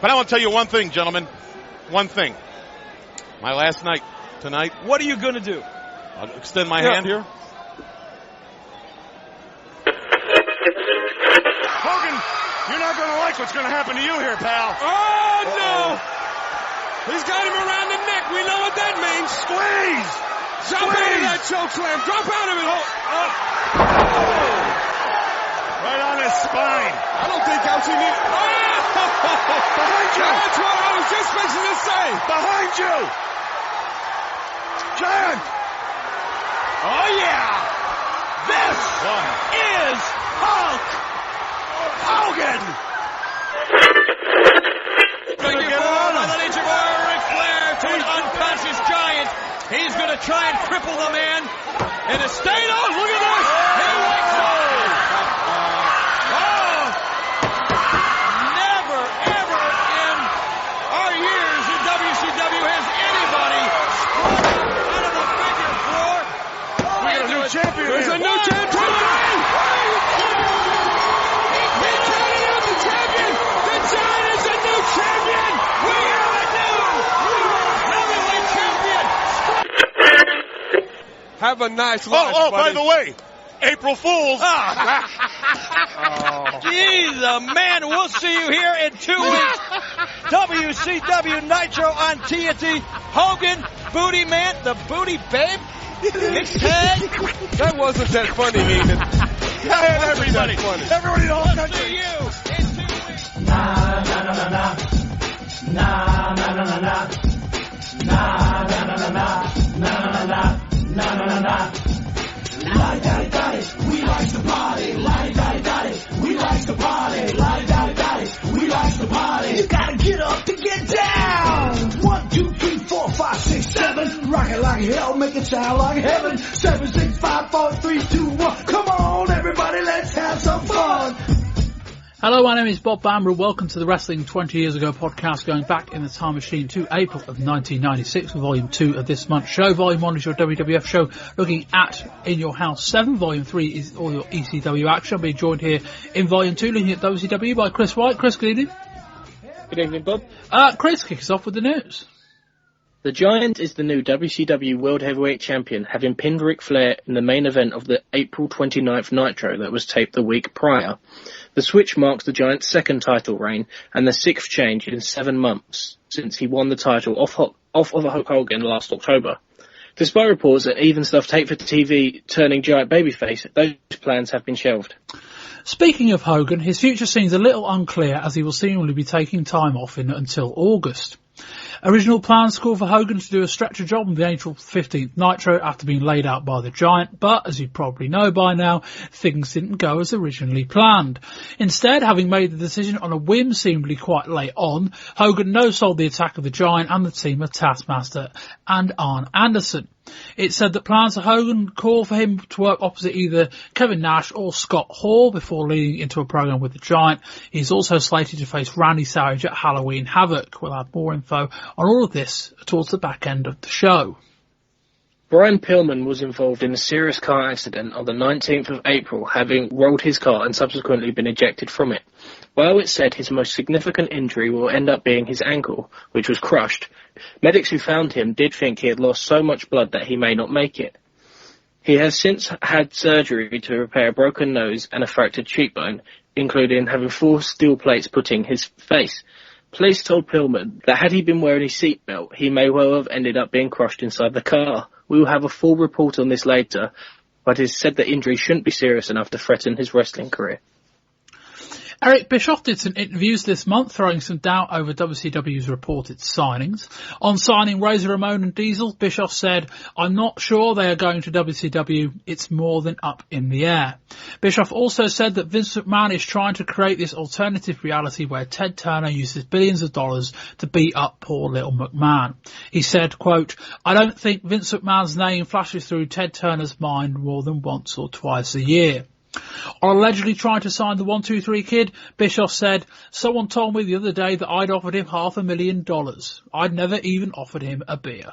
But I want to tell you one thing, gentlemen. One thing. My last night tonight. What are you going to do? I'll extend my hand here. Hogan, you're not going to like what's going to happen to you here, pal. Oh, no. He's got him around the neck. We know what that means. Squeeze! Drop out of that choke slam. Drop out of it. Right on his spine. I don't think Ouchie needs... Behind you! That's what I was just fixing to say. Behind you! Giant! Oh, yeah. This is Hulk Hogan. Looking forward on the Nature Boy, Ric Flair, to an unconscious giant. He's going to try and cripple the man. And it's stayed on. Look at this. He wakes up. Oh. Never, ever in our years in WCW has anybody sprung out of the figure four. We got a new champion. There's a new champion. He counted out the champion. The giant is a new champion. We have a new heavyweight champion. Have a nice life, Oh, buddy. by the way, April Fools. He's a man. We'll see you here in 2 weeks. WCW Nitro on TNT. Hogan, Booty Man, the Booty Babe. Mixed tag. That wasn't that funny, Heenan. Everybody. Everybody in the whole We'll country. see you in 2 weeks. Na na na na na na na na na na na na na na na na na na. Lie-daddy-daddy, we like to party. Lie-daddy-daddy, we like to party. Lie-daddy-daddy, we like to party. You gotta get up to get down. 1, 2, 3, 4, 5, 6, 7. Rock it like hell, make it sound like heaven. 7, 6, 5, 4, 3, 2, 1. Come on, everybody, let's have some fun. Hello, my name is Bob Bamber. Welcome to the Wrestling 20 Years Ago podcast, going back in the time machine to April of 1996 with Volume 2 of this month's show. Volume 1 is your WWF show looking at In Your House 7. Volume 3 is all your ECW action. I'll be joined here in Volume 2 looking at WCW by Chris White. Chris, good evening. Good evening, Bob. Chris, kick us off with the news. The Giant is the new WCW World Heavyweight Champion, having pinned Ric Flair in the main event of the April 29th Nitro that was taped the week prior. The switch marks the Giant's second title reign and the 6th change in 7 months since he won the title off of Hulk Hogan last October. Despite reports that even stuff taped for TV turning Giant babyface, those plans have been shelved. Speaking of Hogan, his future seems a little unclear as he will seemingly be taking time off until August. Original plans call for Hogan to do a stretcher job on the April 15th Nitro after being laid out by the Giant, but as you probably know by now, things didn't go as originally planned. Instead, having made the decision on a whim seemingly quite late on, Hogan no-sold the attack of the Giant and the team of Taskmaster and Arn Anderson. It said that plans for Hogan call for him to work opposite either Kevin Nash or Scott Hall before leading into a program with the Giant. He's also slated to face Randy Savage at Halloween Havoc. We'll have more info on all of this towards the back end of the show. Brian Pillman was involved in a serious car accident on the 19th of April, having rolled his car and subsequently been ejected from it. While it's said his most significant injury will end up being his ankle, which was crushed, medics who found him did think he had lost so much blood that he may not make it. He has since had surgery to repair a broken nose and a fractured cheekbone, including having 4 steel plates put in his face. Police told Pillman that had he been wearing his seatbelt, he may well have ended up being crushed inside the car. We will have a full report on this later, but it is said that injury shouldn't be serious enough to threaten his wrestling career. Eric Bischoff did some interviews this month, throwing some doubt over WCW's reported signings. On signing Razor Ramon and Diesel, Bischoff said, "I'm not sure they are going to WCW. It's more than up in the air." Bischoff also said that Vince McMahon is trying to create this alternative reality where Ted Turner uses billions of dollars to beat up poor little McMahon. He said, quote, "I don't think Vince McMahon's name flashes through Ted Turner's mind more than once or twice a year." On allegedly trying to sign the 1-2-3 Kid, Bischoff said, "Someone told me the other day that I'd offered him $500,000. I'd never even offered him a beer."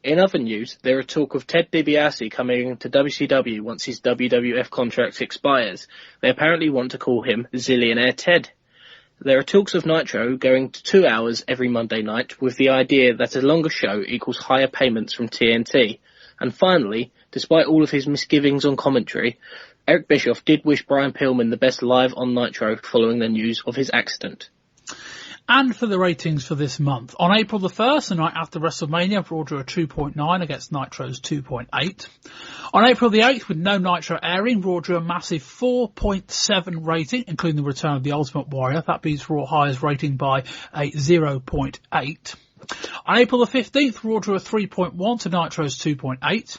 In other news, there is talk of Ted Dibiase coming to WCW once his WWF contract expires. They apparently want to call him Zillionaire Ted. there are talks of Nitro going to 2 hours every Monday night, with the idea that a longer show equals higher payments from TNT. And finally, despite all of his misgivings on commentary, Eric Bischoff did wish Brian Pillman the best live on Nitro following the news of his accident. And for the ratings for this month, on April the 1st, the night after WrestleMania, Raw drew a 2.9 against Nitro's 2.8. On April the 8th, with no Nitro airing, Raw drew a massive 4.7 rating, including the return of the Ultimate Warrior. That beats Raw highest rating by a 0.8. On April the 15th, Raw drew a 3.1 to Nitro's 2.8.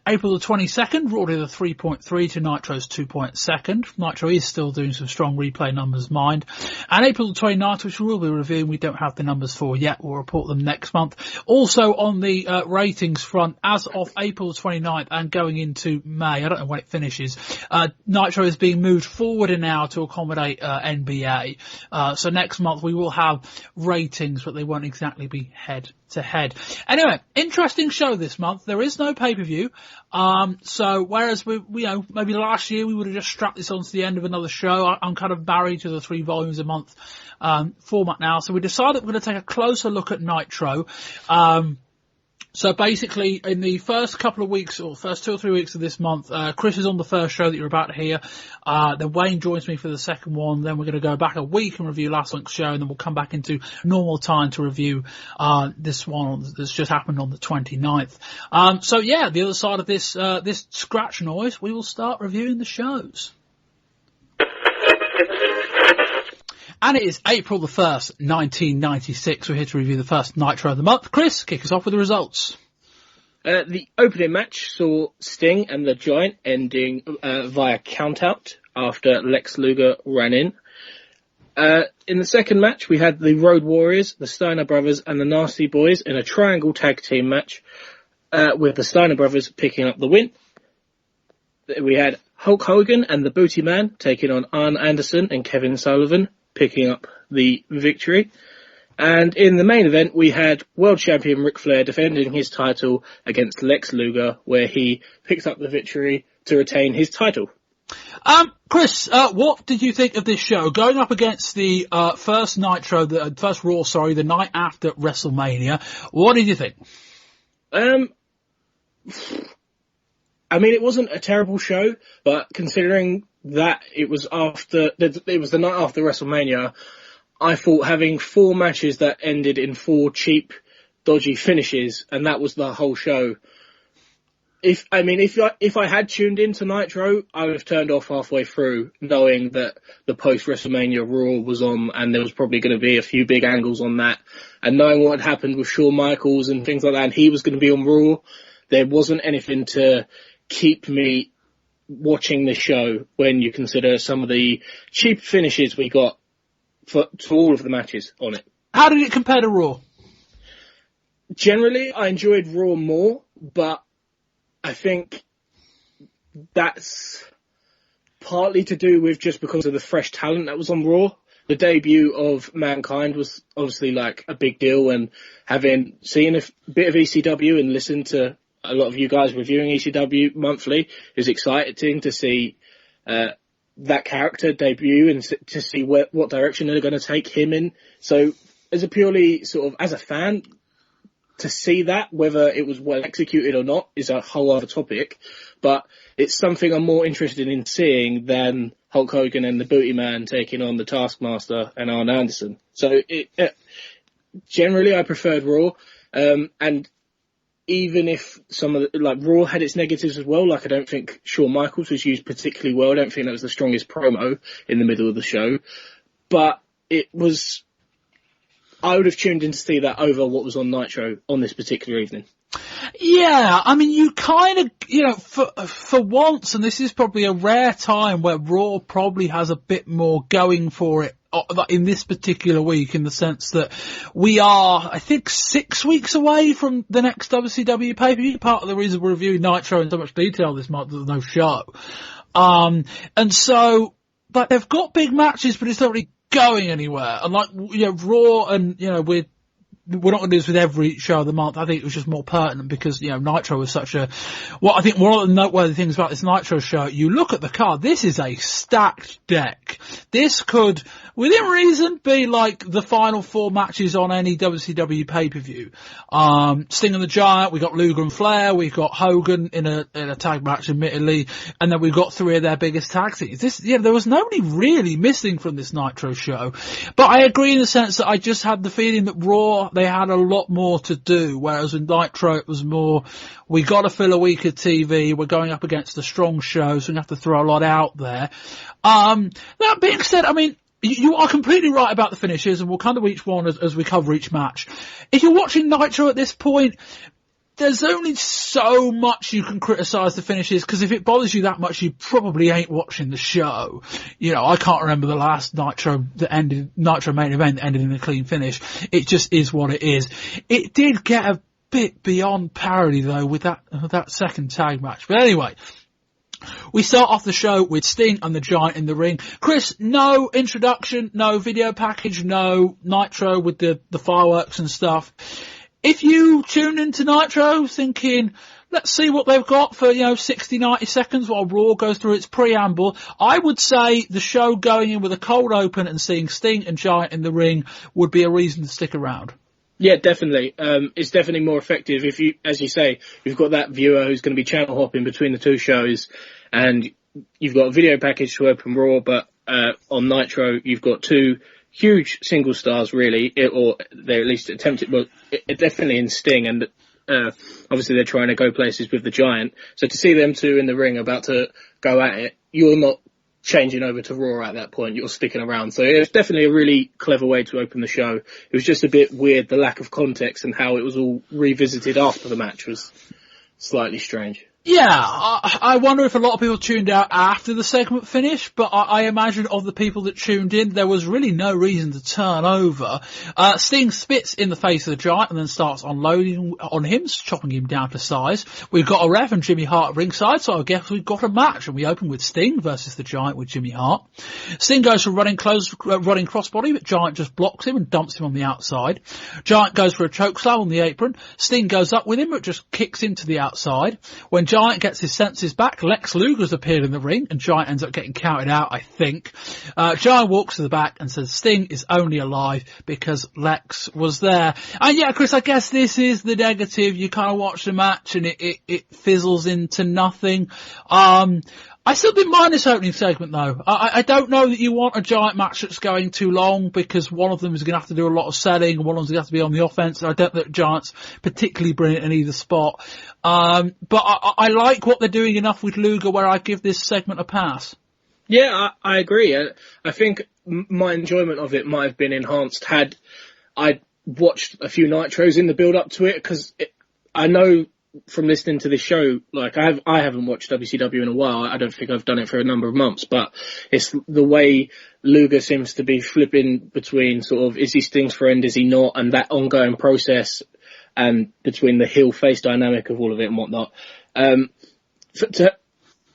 April the 22nd, Raw did a 3.3 to Nitro's 2.2. Nitro is still doing some strong replay numbers, mind. And April the 29th, which we will be reviewing, we don't have the numbers for yet. We'll report them next month. Also on the ratings front, as of April the 29th and going into May, I don't know when it finishes, Nitro is being moved forward an hour to accommodate NBA. So next month we will have ratings, but they won't exactly be head to head. Anyway, interesting show this month. There is no pay-per-view. So whereas maybe last year we would have just strapped this onto the end of another show, I'm kind of married to the 3 volumes a month format now. So we decided we're going to take a closer look at Nitro. So basically, in the first couple of weeks, or first 2 or 3 weeks of this month, Chris is on the first show that you're about to hear. Then Wayne joins me for the second one. Then we're going to go back a week and review last week's show, and then we'll come back into normal time to review this one that's just happened on the 29th. So yeah, the other side of this this scratch noise, we will start reviewing the shows. And it is April the 1st, 1996. We're here to review the first Nitro of the month. Chris, kick us off with the results. The opening match saw Sting and the Giant ending via countout after Lex Luger ran in. In the second match, we had the Road Warriors, the Steiner Brothers, and the Nasty Boys in a triangle tag team match with the Steiner Brothers picking up the win. We had Hulk Hogan and the Booty Man taking on Arn Anderson and Kevin Sullivan, picking up the victory. And in the main event, we had world champion Ric Flair defending his title against Lex Luger, where he picked up the victory to retain his title. Chris, what did you think of this show? Going up against the first Nitro, first Raw, the night after WrestleMania, what did you think? I mean, it wasn't a terrible show, but considering that it was the night after WrestleMania, I thought having 4 matches that ended in 4 cheap, dodgy finishes, and that was the whole show. If I had tuned into Nitro, I would have turned off halfway through, knowing that the post-WrestleMania Raw was on, and there was probably going to be a few big angles on that, and knowing what had happened with Shawn Michaels and things like that, and he was going to be on Raw, there wasn't anything to keep me watching the show when you consider some of the cheap finishes we got to all of the matches on it. How did it compare to Raw? Generally, I enjoyed Raw more, but I think that's partly to do with just because of the fresh talent that was on Raw. The debut of Mankind was obviously like a big deal, and having seen a bit of ECW and listened to a lot of you guys reviewing ECW monthly, it was exciting to see that character debut and to see what direction they're going to take him in. So as a purely sort of, as a fan, to see that, whether it was well executed or not, is a whole other topic. But it's something I'm more interested in seeing than Hulk Hogan and the Booty Man taking on the Taskmaster and Arn Anderson. So generally I preferred Raw, and even if some of the, Raw had its negatives as well, I don't think Shawn Michaels was used particularly well. I don't think that was the strongest promo in the middle of the show. But I would have tuned in to see that over what was on Nitro on this particular evening. Yeah, I mean, you kind of, for once, and this is probably a rare time where Raw probably has a bit more going for it in this particular week, in the sense that we are, I think, 6 weeks away from the next WCW pay-per-view. Part of the reason we're reviewing Nitro in so much detail this month, there's no show. And so, they've got big matches, but it's not really going anywhere. And Raw and, we're we're not going to do this with every show of the month. I think it was just more pertinent because, Nitro was such a, I think one of the noteworthy things about this Nitro show, you look at the card, this is a stacked deck. This could, within reason, be like the final 4 matches on any WCW pay-per-view. Sting and the Giant, we got Luger and Flair, we got Hogan in a tag match, admittedly, and then we've got 3 of their biggest tag teams. There was nobody really missing from this Nitro show. But I agree in the sense that I just had the feeling that Raw, they had a lot more to do, whereas with Nitro it was more, we got to fill a week of TV, we're going up against a strong show, so we have to throw a lot out there. That being said, I mean, you are completely right about the finishes, and we'll kind of each one as we cover each match. If you're watching Nitro at this point, there's only so much you can criticise the finishes, because if it bothers you that much, you probably ain't watching the show. I can't remember the last Nitro main event that ended in a clean finish. It just is what it is. It did get a bit beyond parody though with that second tag match. But anyway, we start off the show with Sting and the Giant in the ring. Chris, no introduction, no video package, no Nitro with the fireworks and stuff. If you tune into Nitro thinking, let's see what they've got for, 60, 90 seconds while Raw goes through its preamble, I would say the show going in with a cold open and seeing Sting and Giant in the ring would be a reason to stick around. Yeah, definitely. It's definitely more effective if you, as you say, you've got that viewer who's going to be channel hopping between the 2 shows, and you've got a video package to open Raw, but on Nitro you've got 2 huge single stars, really, or they at least attempted, well, definitely in Sting, and obviously they're trying to go places with the Giant. So to see them 2 in the ring about to go at it, you're not changing over to Raw at that point, you're sticking around. So it was definitely a really clever way to open the show. It was just a bit weird, the lack of context and how it was all revisited after the match was slightly strange. Yeah, I wonder if a lot of people tuned out after the segment finished, but I imagine of the people that tuned in, there was really no reason to turn over. Sting spits in the face of the Giant and then starts unloading on him, chopping him down to size. We've got a ref and Jimmy Hart at ringside, so I guess we've got a match, and we open with Sting versus the Giant with Jimmy Hart. Sting goes for running crossbody, but Giant just blocks him and dumps him on the outside. Giant goes for a chokeslam on the apron. Sting goes up with him, but just kicks him to the outside. When Giant gets his senses back, Lex Luger's appeared in the ring, and Giant ends up getting counted out, I think. Giant walks to the back and says Sting is only alive because Lex was there. And yeah, Chris, I guess this is the negative. You kind of watch the match and it fizzles into nothing. I still didn't mind this opening segment though. I don't know that you want a Giant match that's going too long, because one of them is going to have to do a lot of selling and one of them's going to have to be on the offense. And I don't think Giant's particularly brilliant in either spot. But I like what they're doing enough with Lugo where I give this segment a pass. Yeah, I agree. I think my enjoyment of it might have been enhanced had I watched a few Nitros in the build up to it, because I know from listening to this show, like I haven't watched WCW in a while. I don't think I've done it for a number of months, but it's the way Luger seems to be flipping between sort of, is he Sting's friend, is he not, and that ongoing process, and between the heel face dynamic of all of it and whatnot.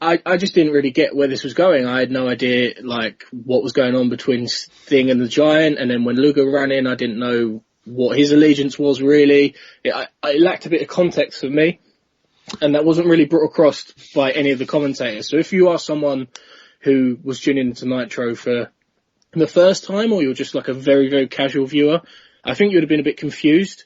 I just didn't really get where this was going. I had no idea like what was going on between Sting and the Giant, and then when Luger ran in, I didn't know what his allegiance was really. It lacked a bit of context for me, and that wasn't really brought across by any of the commentators. So if you are someone who was tuning into Nitro for the first time, or you're just like a very, very casual viewer, I think you would have been a bit confused.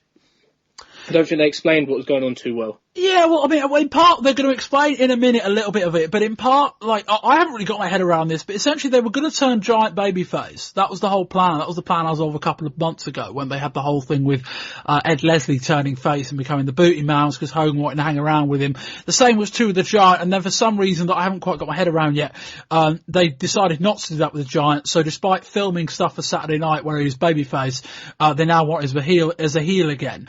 I don't think they explained what was going on too well. Yeah, well, I mean, in part, they're going to explain in a minute a little bit of it, but in part, like, I haven't really got my head around this, but essentially they were going to turn Giant babyface. That was the whole plan. That was the plan as of a couple of months ago, when they had the whole thing with Ed Leslie turning face and becoming the booty mouse because Hogan wanted to hang around with him. The same was true with the Giant, and then for some reason that I haven't quite got my head around yet, they decided not to do that with the Giant. So despite filming stuff for Saturday night where he was babyface, they now want him as a heel again.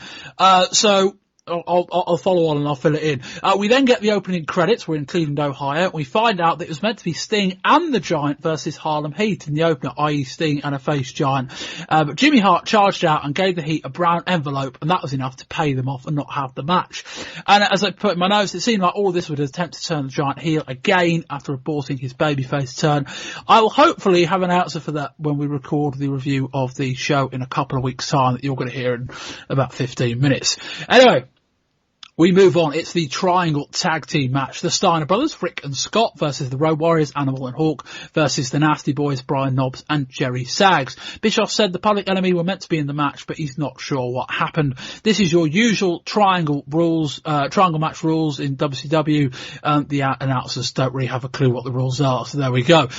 So I'll follow on and I'll fill it in. We then get the opening credits. We're in Cleveland, Ohio. We find out that it was meant to be Sting and the Giant versus Harlem Heat in the opener, i.e. Sting and a face Giant. But Jimmy Hart charged out and gave the Heat a brown envelope, and that was enough to pay them off and not have the match. And as I put in my notes, it seemed like all this would attempt to turn the Giant heel again after aborting his babyface turn. I will hopefully have an answer for that when we record the review of the show in a couple of weeks' time that you're going to hear in about 15 minutes. Anyway, we move on. It's the Triangle Tag Team match. The Steiner brothers, Rick and Scott, versus the Road Warriors, Animal and Hawk, versus the Nasty Boys, Brian Knobbs and Jerry Sags. Bischoff said the Public Enemy were meant to be in the match, but he's not sure what happened. This is your usual triangle match rules in WCW. The announcers don't really have a clue what the rules are, so there we go.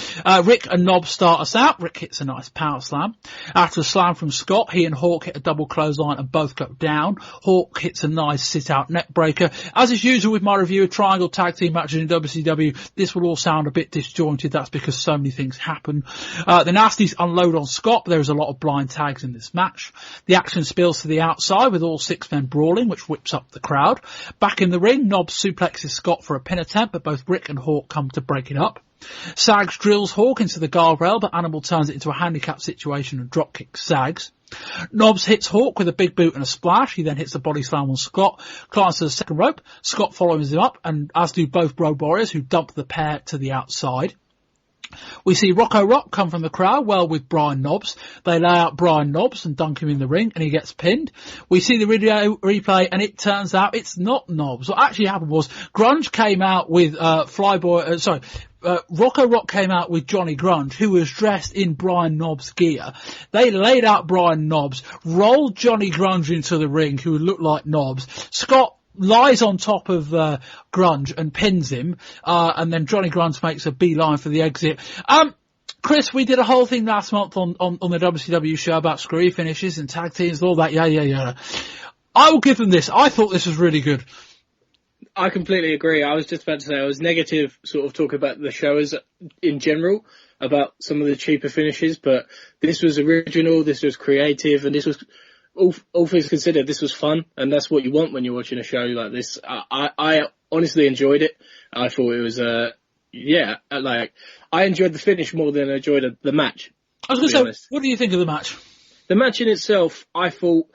Rick and Knobbs start us out. Rick hits a nice power slam. After a slam from Scott, he and Hawk hit a double clothesline and both go down. Hawk hits a nice sit-out neck breaker. As is usual with my review of triangle tag team matches in WCW, this will all sound a bit disjointed. That's because so many things happen. The Nasties unload on Scott, but there is a lot of blind tags in this match. The action spills to the outside with all 6 men brawling, which whips up the crowd. Back in the ring, Knobbs suplexes Scott for a pin attempt, but both Rick and Hawk come to break it up. Sags drills Hawk into the guardrail, but Animal turns it into a handicap situation and dropkicks Sags. Knobbs hits Hawk with a big boot and a splash. He then hits a body slam on Scott, climbs to the second rope. Scott follows him up, and as do both Road Warriors, who dump the pair to the outside. We see Rocco Rock come from the crowd, well with Brian Knobbs. They lay out Brian Knobbs and dunk him in the ring, and he gets pinned. We see the video replay, and it turns out it's not Knobbs. What actually happened was Grunge came out with Rocco Rock came out with Johnny Grunge, who was dressed in Brian Knobbs gear. They laid out Brian Knobbs, rolled Johnny Grunge into the ring, who looked like Knobbs. Scott lies on top of Grunge and pins him, and then Johnny Grunge makes a beeline for the exit. Chris, we did a whole thing last month on the WCW show about screwy finishes and tag teams and all that. Yeah. I will give them this. I thought this was really good. I completely agree. I was just about to say, I was negative sort of talking about the show as in general, about some of the cheaper finishes, but this was original, this was creative, and this was, all things considered, this was fun, and that's what you want when you're watching a show like this. I honestly enjoyed it. I thought it was, I enjoyed the finish more than I enjoyed the match. I was going to say, what do you think of the match? The match in itself, I thought,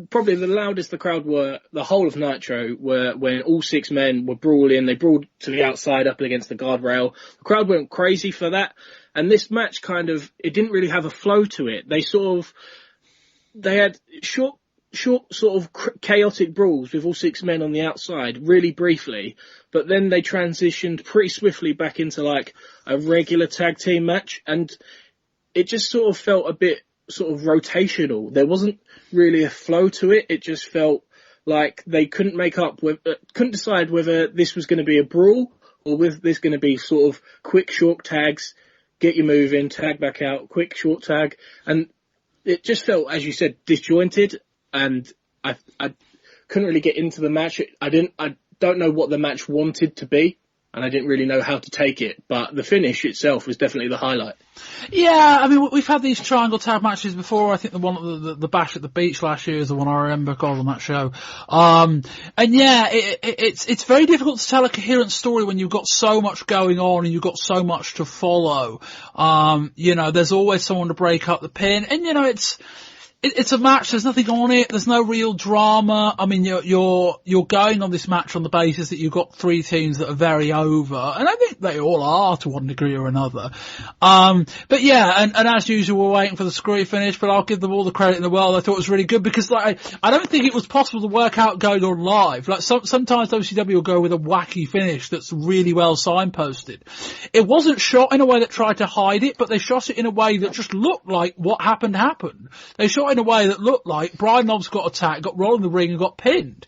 probably the loudest the crowd were the whole of Nitro were when all 6 men were brawling. They brawled to the outside up against the guardrail. The crowd went crazy for that. And this match it didn't really have a flow to it. They had short sort of chaotic brawls with all 6 men on the outside really briefly, but then they transitioned pretty swiftly back into like a regular tag team match, and it just sort of felt a bit sort of rotational. There wasn't really a flow to it. It just felt like they couldn't couldn't decide whether this was going to be a brawl or whether this going to be sort of quick short tags, get you moving, tag back out, quick short tag, and it just felt, as you said, disjointed, and I couldn't really get into the match. I don't know what the match wanted to be, and I didn't really know how to take it, but the finish itself was definitely the highlight. Yeah, I mean, we've had these triangle tag matches before. I think the one, the Bash at the Beach last year is the one I remember calling that show. And yeah, it's very difficult to tell a coherent story when you've got so much going on and you've got so much to follow. There's always someone to break up the pin, and it's a match. There's nothing on it. There's no real drama. I mean, you're going on this match on the basis that you've got 3 teams that are very over, and I think they all are to one degree or another. But yeah, and as usual, we're waiting for the screwy finish, but I'll give them all the credit in the world. I thought it was really good because, I don't think it was possible to work out going on live. Sometimes WCW will go with a wacky finish that's really well signposted. It wasn't shot in a way that tried to hide it, but they shot it in a way that just looked like what happened. They shot in a way that looked like Brian Knobbs got attacked, got rolled in the ring and got pinned.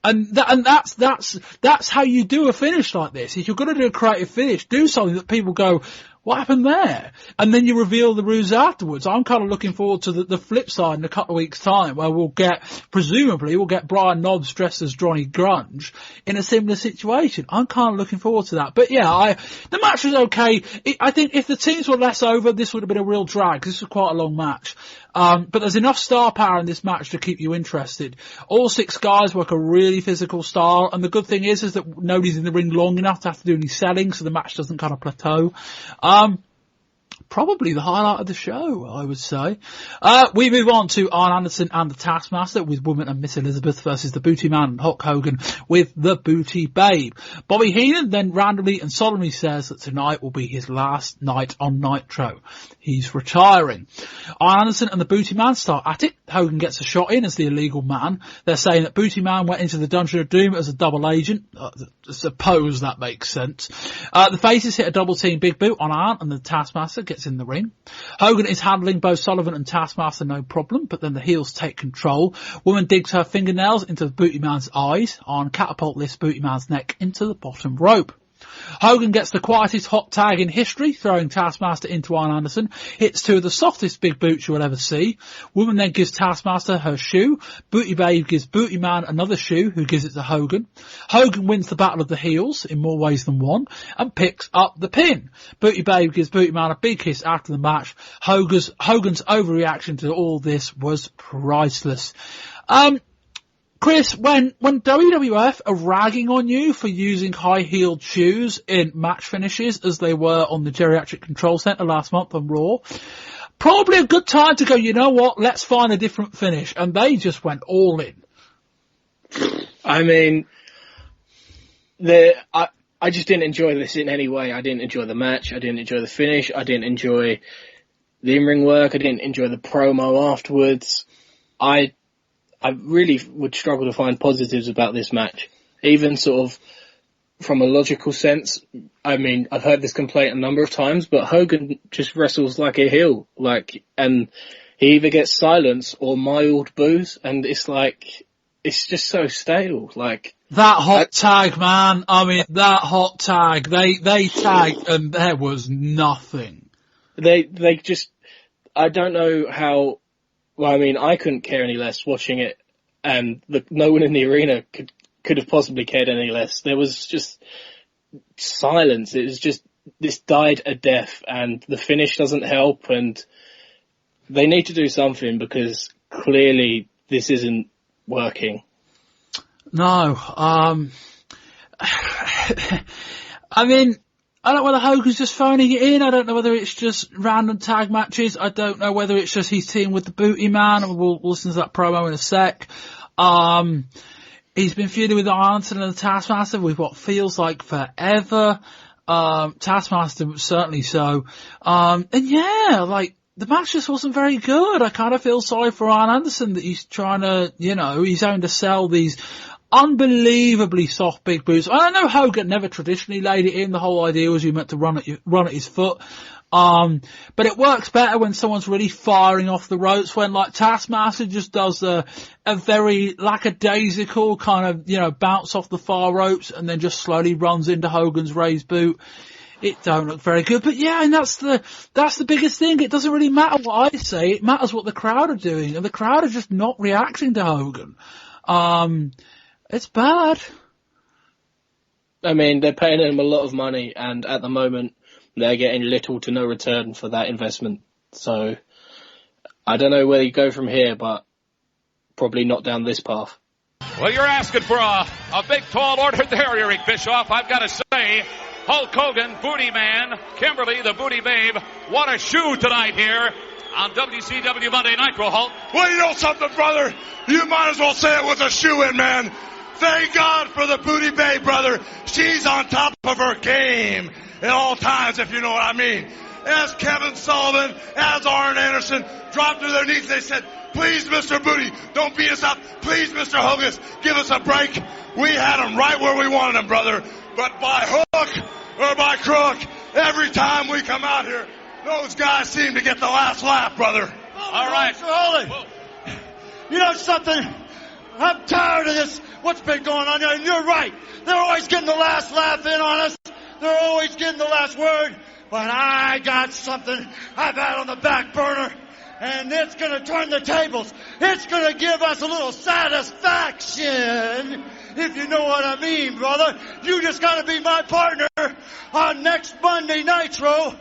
And that's how you do a finish like this. If you're going to do a creative finish, do something that people go, what happened there? And then you reveal the ruse afterwards. I'm kind of looking forward to the flip side in a couple of weeks' time, where presumably we'll get Brian Knobbs dressed as Johnny Grunge in a similar situation. I'm kind of looking forward to that. But yeah, the match was okay. I think if the teams were less over, this would have been a real drag. This was quite a long match. But there's enough star power in this match to keep you interested. All 6 guys work a really physical style, and the good thing is that nobody's in the ring long enough to have to do any selling, so the match doesn't kind of plateau. Probably the highlight of the show, I would say. We move on to Arn Anderson and the Taskmaster with Woman and Miss Elizabeth versus the Booty Man and Hulk Hogan with the Booty Babe. Bobby Heenan then randomly and solemnly says that tonight will be his last night on Nitro. He's retiring. Arn Anderson and the Booty Man start at it. Hogan gets a shot in as the illegal man. They're saying that Booty Man went into the Dungeon of Doom as a double agent. I suppose that makes sense. The faces hit a double team big boot on Arn, and the Taskmaster gets in the ring. Hogan is handling both Sullivan and Taskmaster no problem, but then the heels take control. Woman digs her fingernails into the Booty Man's eyes. Arn catapult lifts Booty Man's neck into the bottom rope. Hogan gets the quietest hot tag in history, throwing Taskmaster into Arn Anderson. Hits 2 of the softest big boots you will ever see. Woman then gives Taskmaster her shoe. Booty Babe gives Booty Man another shoe, who gives it to Hogan. Hogan wins the battle of the heels in more ways than one and picks up the pin. Booty Babe gives Booty Man a big kiss after the match. Hogan's overreaction to all this was priceless. Chris, when WWF are ragging on you for using high-heeled shoes in match finishes as they were on the Geriatric Control Center last month on Raw, probably a good time to go, you know what, let's find a different finish. And they just went all in. I mean, I just didn't enjoy this in any way. I didn't enjoy the match. I didn't enjoy the finish. I didn't enjoy the in-ring work. I didn't enjoy the promo afterwards. I really would struggle to find positives about this match. Even sort of from a logical sense, I mean, I've heard this complaint a number of times, but Hogan just wrestles like a heel, and he either gets silence or mild boos, and it's just so stale, That hot tag, man. I mean, that hot tag. They tagged and there was nothing. They just, I don't know how. Well, I mean, I couldn't care any less watching it, and no one in the arena could have possibly cared any less. There was just silence. It was just, this died a death, and the finish doesn't help, and they need to do something because clearly this isn't working. No, I mean, I don't know whether Hogan's just phoning it in. I don't know whether it's just random tag matches. I don't know whether it's just he's teaming with the Booty Man, and we'll listen to that promo in a sec. He's been feuding with Arnson and the Taskmaster with what feels like forever. Taskmaster certainly so. And yeah, the match just wasn't very good. I kind of feel sorry for Arn Anderson that he's trying to, he's having to sell these unbelievably soft big boots. I know Hogan never traditionally laid it in. The whole idea was you meant to run at his foot. But it works better when someone's really firing off the ropes, when Taskmaster just does a very lackadaisical kind of, bounce off the far ropes and then just slowly runs into Hogan's raised boot. It don't look very good, but yeah, and that's the biggest thing. It doesn't really matter what I say. It matters what the crowd are doing, and the crowd are just not reacting to Hogan. It's bad. I mean, they're paying him a lot of money, and at the moment, they're getting little to no return for that investment. So, I don't know where you go from here, but probably not down this path. Well, you're asking for a big, tall order there, Eric Bischoff. I've got to say, Hulk Hogan, Booty Man, Kimberly, the Booty Babe, what a shoe tonight here on WCW Monday Nitro, Hulk. Well, you know something, brother? You might as well say it was a shoe-in, man. Thank God for the Booty Babe, brother. She's on top of her game at all times, if you know what I mean. As Kevin Sullivan, as Arn Anderson dropped to their knees, they said, please, Mr. Booty, don't beat us up. Please, Mr. Hogan, give us a break. We had him right where we wanted him, brother. But by hook or by crook, every time we come out here, those guys seem to get the last laugh, brother. All right. You know something? I'm tired of this, what's been going on here, and you're right. They're always getting the last laugh in on us. They're always getting the last word. But I got something I've had on the back burner, and it's going to turn the tables. It's going to give us a little satisfaction, if you know what I mean, brother. You just got to be my partner on next Monday Nitro.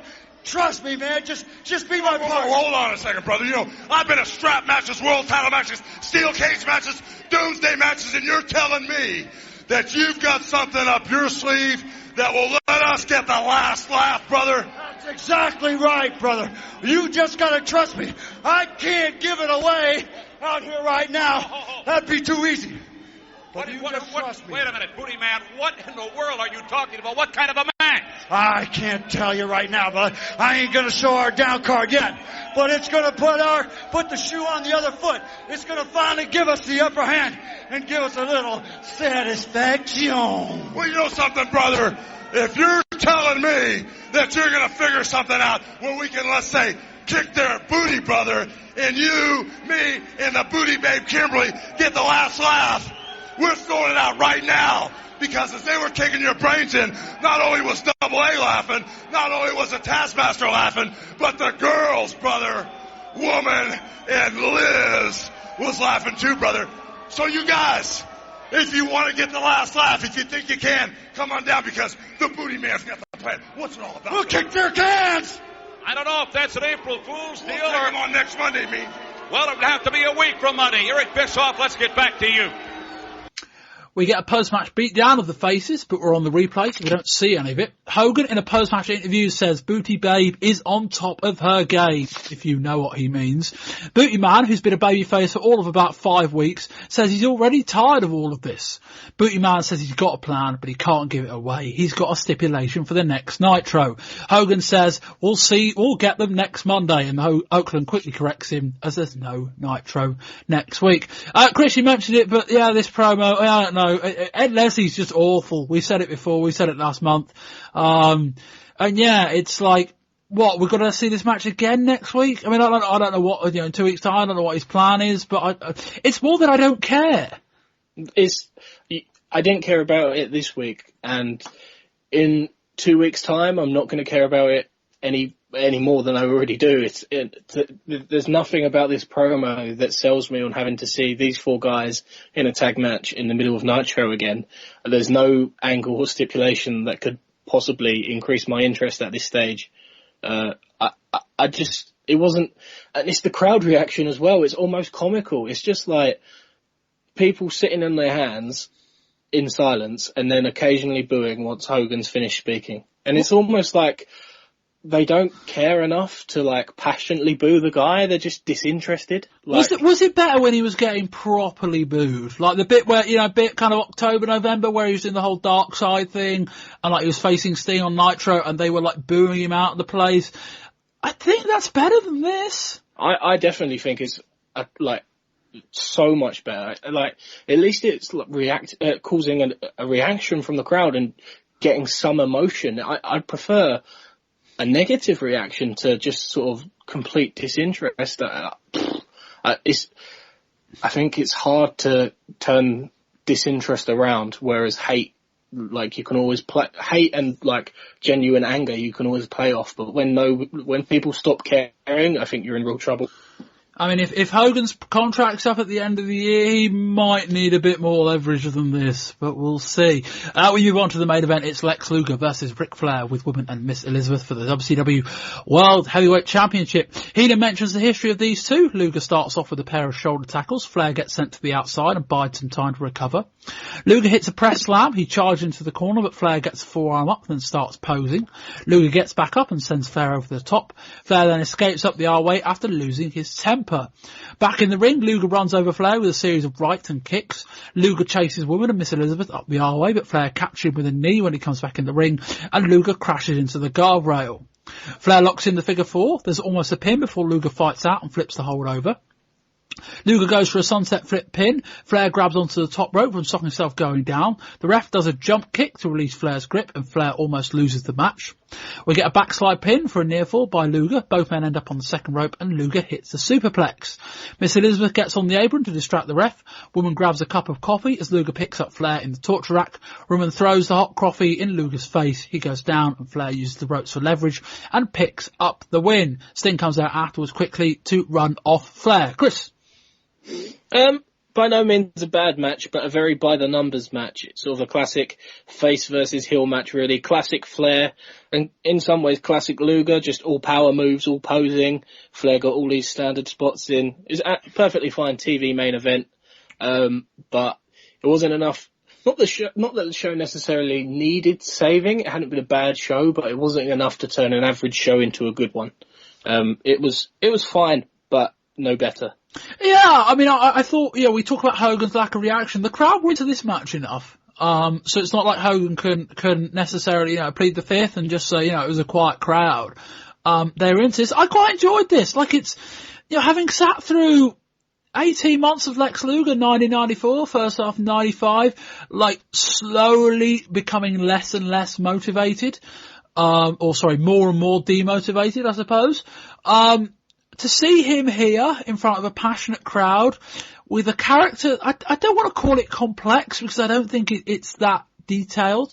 Trust me, man. Just be my partner. Hold on a second, brother. You know, I've been in strap matches, world title matches, steel cage matches, doomsday matches, and you're telling me that you've got something up your sleeve that will let us get the last laugh, brother? That's exactly right, brother. You just gotta trust me. I can't give it away out here right now. That'd be too easy. But you just trust me. Wait a minute, Booty Man. What in the world are you talking about? What kind of a man? I can't tell you right now, but I ain't gonna show our down card yet. But it's gonna put the shoe on the other foot. It's gonna finally give us the upper hand and give us a little satisfaction. Well, you know something, brother? If you're telling me that you're gonna figure something out where we can, let's say, kick their booty, brother, and you, me, and the booty babe Kimberly get the last laugh, we're throwing it out right now. Because as they were kicking your brains in, not only was Double A laughing, not only was the Taskmaster laughing, but the girls, brother, Woman and Liz was laughing too, brother. So you guys, if you want to get the last laugh, if you think you can, come on down because the Booty Man's got the plan. What's it all about? We'll kick their cans! I don't know if that's an April Fool's deal We'll take them on next Monday, me. Well, it'll have to be a week from Monday. Eric Bischoff, let's get back to you. We get a post-match beatdown of the faces, but we're on the replay, so we don't see any of it. Hogan, in a post-match interview, says Booty Babe is on top of her game, if you know what he means. Booty Man, who's been a babyface for all of about 5 weeks, says he's already tired of all of this. Booty Man says he's got a plan, but he can't give it away. He's got a stipulation for the next Nitro. Hogan says, we'll get them next Monday, and Oakland quickly corrects him as there's no Nitro next week. Chris, you mentioned it, but yeah, this promo, I don't know. Ed Leslie's just awful. We said it before. We said it last month. And yeah, it's like, what, we're going to see this match again next week? I mean, I don't know what, in 2 weeks' time, I don't know what his plan is, but it's more that I don't care. I didn't care about it this week, and in 2 weeks' time, I'm not going to care about it any more than I already do. There's nothing about this promo that sells me on having to see these 4 guys in a tag match in the middle of Nitro again. There's no angle or stipulation that could possibly increase my interest at this stage. It wasn't, and it's the crowd reaction as well. It's almost comical. It's just like people sitting on their hands in silence and then occasionally booing once Hogan's finished speaking. And it's almost like they don't care enough to like passionately boo the guy. They're just disinterested. Was it better when he was getting properly booed? Like the bit where, bit kind of October, November where he was in the whole dark side thing and like he was facing Sting on Nitro and they were like booing him out of the place. I think that's better than this. I definitely think it's so much better. Like at least it's like causing a reaction from the crowd and getting some emotion. I'd prefer a negative reaction to just sort of complete disinterest. I think it's hard to turn disinterest around, whereas hate, like you can always play hate and like genuine anger, you can always play off. But when people stop caring, I think you're in real trouble. I mean, if Hogan's contract's up at the end of the year, he might need a bit more leverage than this, but we'll see. We move on to the main event. It's Lex Luger versus Ric Flair with Woman and Miss Elizabeth for the WCW World Heavyweight Championship. Heenan mentions the history of these two. Luger starts off with a pair of shoulder tackles. Flair gets sent to the outside and bides some time to recover. Luger hits a press slam. He charges into the corner, but Flair gets a forearm up and then starts posing. Luger gets back up and sends Flair over the top. Flair then escapes up the R-way after losing his temper. Back in the ring, Luger runs over Flair with a series of rights and kicks. Luger chases Woman and Miss Elizabeth up the R-way, but Flair captures him with a knee when he comes back in the ring, and Luger crashes into the guardrail. Flair locks in the figure 4. There's almost a pin before Luger fights out and flips the hold over. Luger goes for a sunset flip pin. Flair grabs onto the top rope from stopping himself going down. The ref does a jump kick to release Flair's grip, and Flair almost loses the match. We get a backslide pin for a near fall by Luger. Both men end up on the second rope, and Luger hits the superplex. Miss Elizabeth gets on the apron to distract the ref. Woman grabs a cup of coffee as Luger picks up Flair in the torture rack. Woman throws the hot coffee in Luger's face. He goes down, and Flair uses the ropes for leverage and picks up the win. Sting comes out afterwards quickly to run off Flair. Chris? by no means a bad match, but a very by-the-numbers match. It's sort of a classic face versus heel match, really. Classic Flair, and in some ways classic Luger, just all power moves, all posing. Flair got all these standard spots in. It was a perfectly fine TV main event, but it wasn't enough. Not that the show necessarily needed saving. It hadn't been a bad show, but it wasn't enough to turn an average show into a good one. It was fine, but no better. Yeah, I mean, I thought, we talk about Hogan's lack of reaction. The crowd were into this match enough. So it's not like Hogan couldn't necessarily, plead the fifth and just say, it was a quiet crowd. They were into this. I quite enjoyed this. Like, it's, having sat through 18 months of Lex Luger, 1994, first half 95, like, slowly becoming less and less motivated. More and more demotivated, I suppose. To see him here in front of a passionate crowd with a character, I don't want to call it complex because I don't think it's that detailed,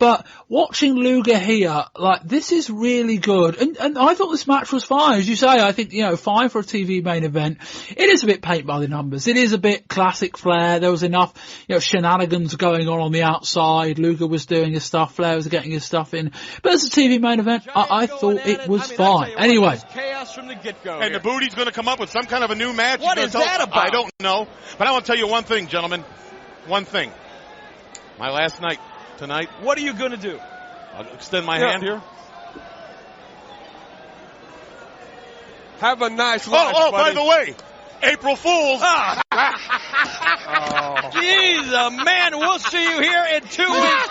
but watching Luger here, like, this is really good. And I thought this match was fine. As you say, I think, fine for a TV main event. It is a bit paint by the numbers. It is a bit classic Flair. There was enough, shenanigans going on the outside. Luger was doing his stuff. Flair was getting his stuff in. But as a TV main event, I thought it was fine. Anyway. Chaos from the get-go. And the Booty's going to come up with some kind of a new match. What is that about? I don't know. But I want to tell you one thing, gentlemen. One thing. My last night tonight. What are you going to do? I'll extend my hand here. Have a nice lunch, buddy. by the way, April Fools. Jeez, man, we'll see you here in 2 weeks.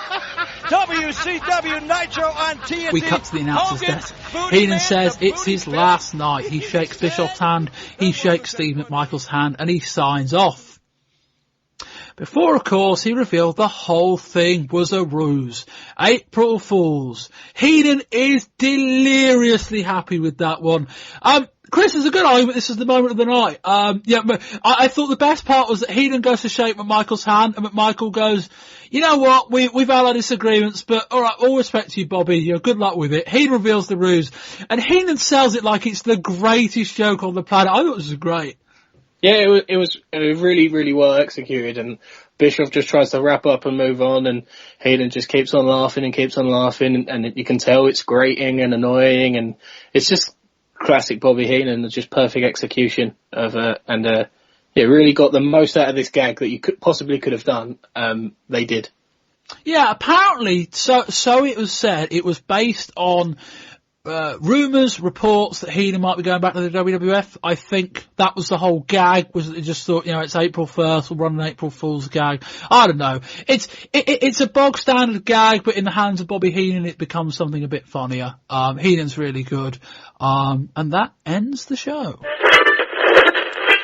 WCW Nitro on TNT. We cut to the announcer's desk. Heenan says it's his last night. He shakes Bischoff's hand, he shakes Steve McMichael's hand, and he signs off. Before, of course, he revealed the whole thing was a ruse. April Fools. Heenan is deliriously happy with that one. Chris, there's a good argument this is the moment of the night. But I thought the best part was that Heenan goes to shake McMichael's hand, and McMichael goes, you know what, we've had our disagreements, but alright, all respect to you, Bobby, good luck with it. Heenan reveals the ruse, and Heenan sells it like it's the greatest joke on the planet. I thought this was great. Yeah, it was really, really well executed, and Bischoff just tries to wrap up and move on, and Heenan just keeps on laughing, and you can tell it's grating and annoying, and it's just classic Bobby Heenan, just perfect execution of really got the most out of this gag that you could have done. They did. Yeah, apparently, so it was said, it was based on rumours, reports that Heenan might be going back to the WWF. I think that was the whole gag, was that they just thought, it's April 1st, we'll run an April Fool's gag. I don't know. It's a bog standard gag, but in the hands of Bobby Heenan it becomes something a bit funnier. Heenan's really good. And that ends the show.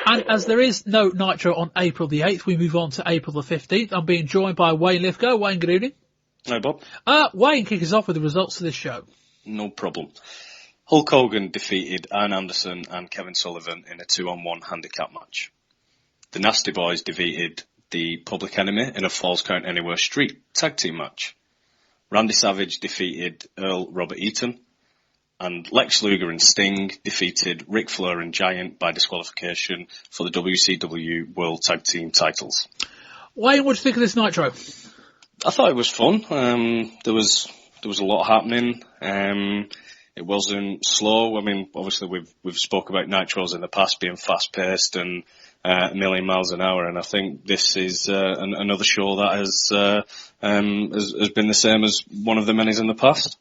And as there is no Nitro on April the 8th, we move on to April the 15th. I'm being joined by Wayne Lythgoe. Wayne, good evening. Hi, Bob. Wayne, kick us off with the results of this show. No problem. Hulk Hogan defeated Arn Anderson and Kevin Sullivan in a 2-on-1 handicap match. The Nasty Boys defeated the Public Enemy in a Falls Count Anywhere Street tag team match. Randy Savage defeated Earl Robert Eaton, and Lex Luger and Sting defeated Ric Flair and Giant by disqualification for the WCW World Tag Team titles. Wayne, what do you think of this Nitro? I thought it was fun. There was a lot happening. It wasn't slow. I mean, obviously we've spoke about Nitros in the past being fast paced and a million miles an hour, and I think this is another show that has been the same as one of the many's in the past.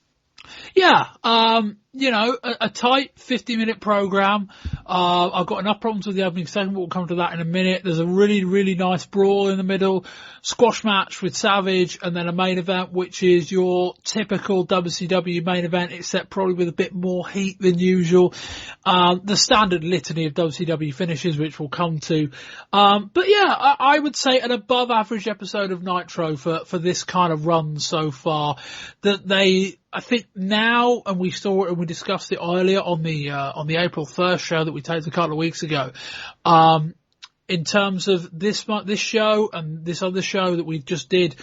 Yeah, a tight 50-minute program. I've got enough problems with the opening segment. We'll come to that in a minute. There's a really, really nice brawl in the middle, squash match with Savage, and then a main event, which is your typical WCW main event, except probably with a bit more heat than usual. The standard litany of WCW finishes, which we'll come to. But yeah, I would say an above average episode of Nitro for this kind of run so far. I think now, and we saw it and we discussed it earlier on the April 1st show that we taped a couple of weeks ago, in terms of this show and this other show that we just did,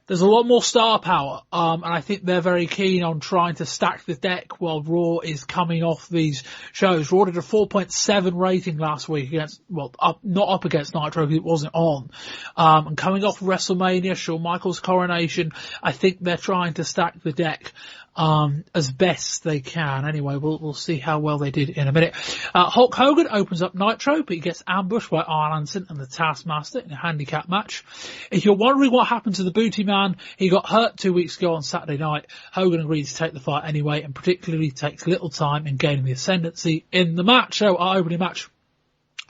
there's a lot more star power, and I think they're very keen on trying to stack the deck while Raw is coming off these shows. Raw did a 4.7 rating last week against, not up against Nitro because it wasn't on, and coming off WrestleMania, Shawn Michaels' coronation, I think they're trying to stack the deck as best they can. Anyway, we'll see how well they did in a minute. Hulk Hogan opens up Nitro, but he gets ambushed by Arn Anderson and the Taskmaster in a handicap match. If you're wondering what happened to the Booty Man, he got hurt 2 weeks ago on Saturday night. Hogan agreed to take the fight anyway, and particularly takes little time in gaining the ascendancy in the match. So our opening match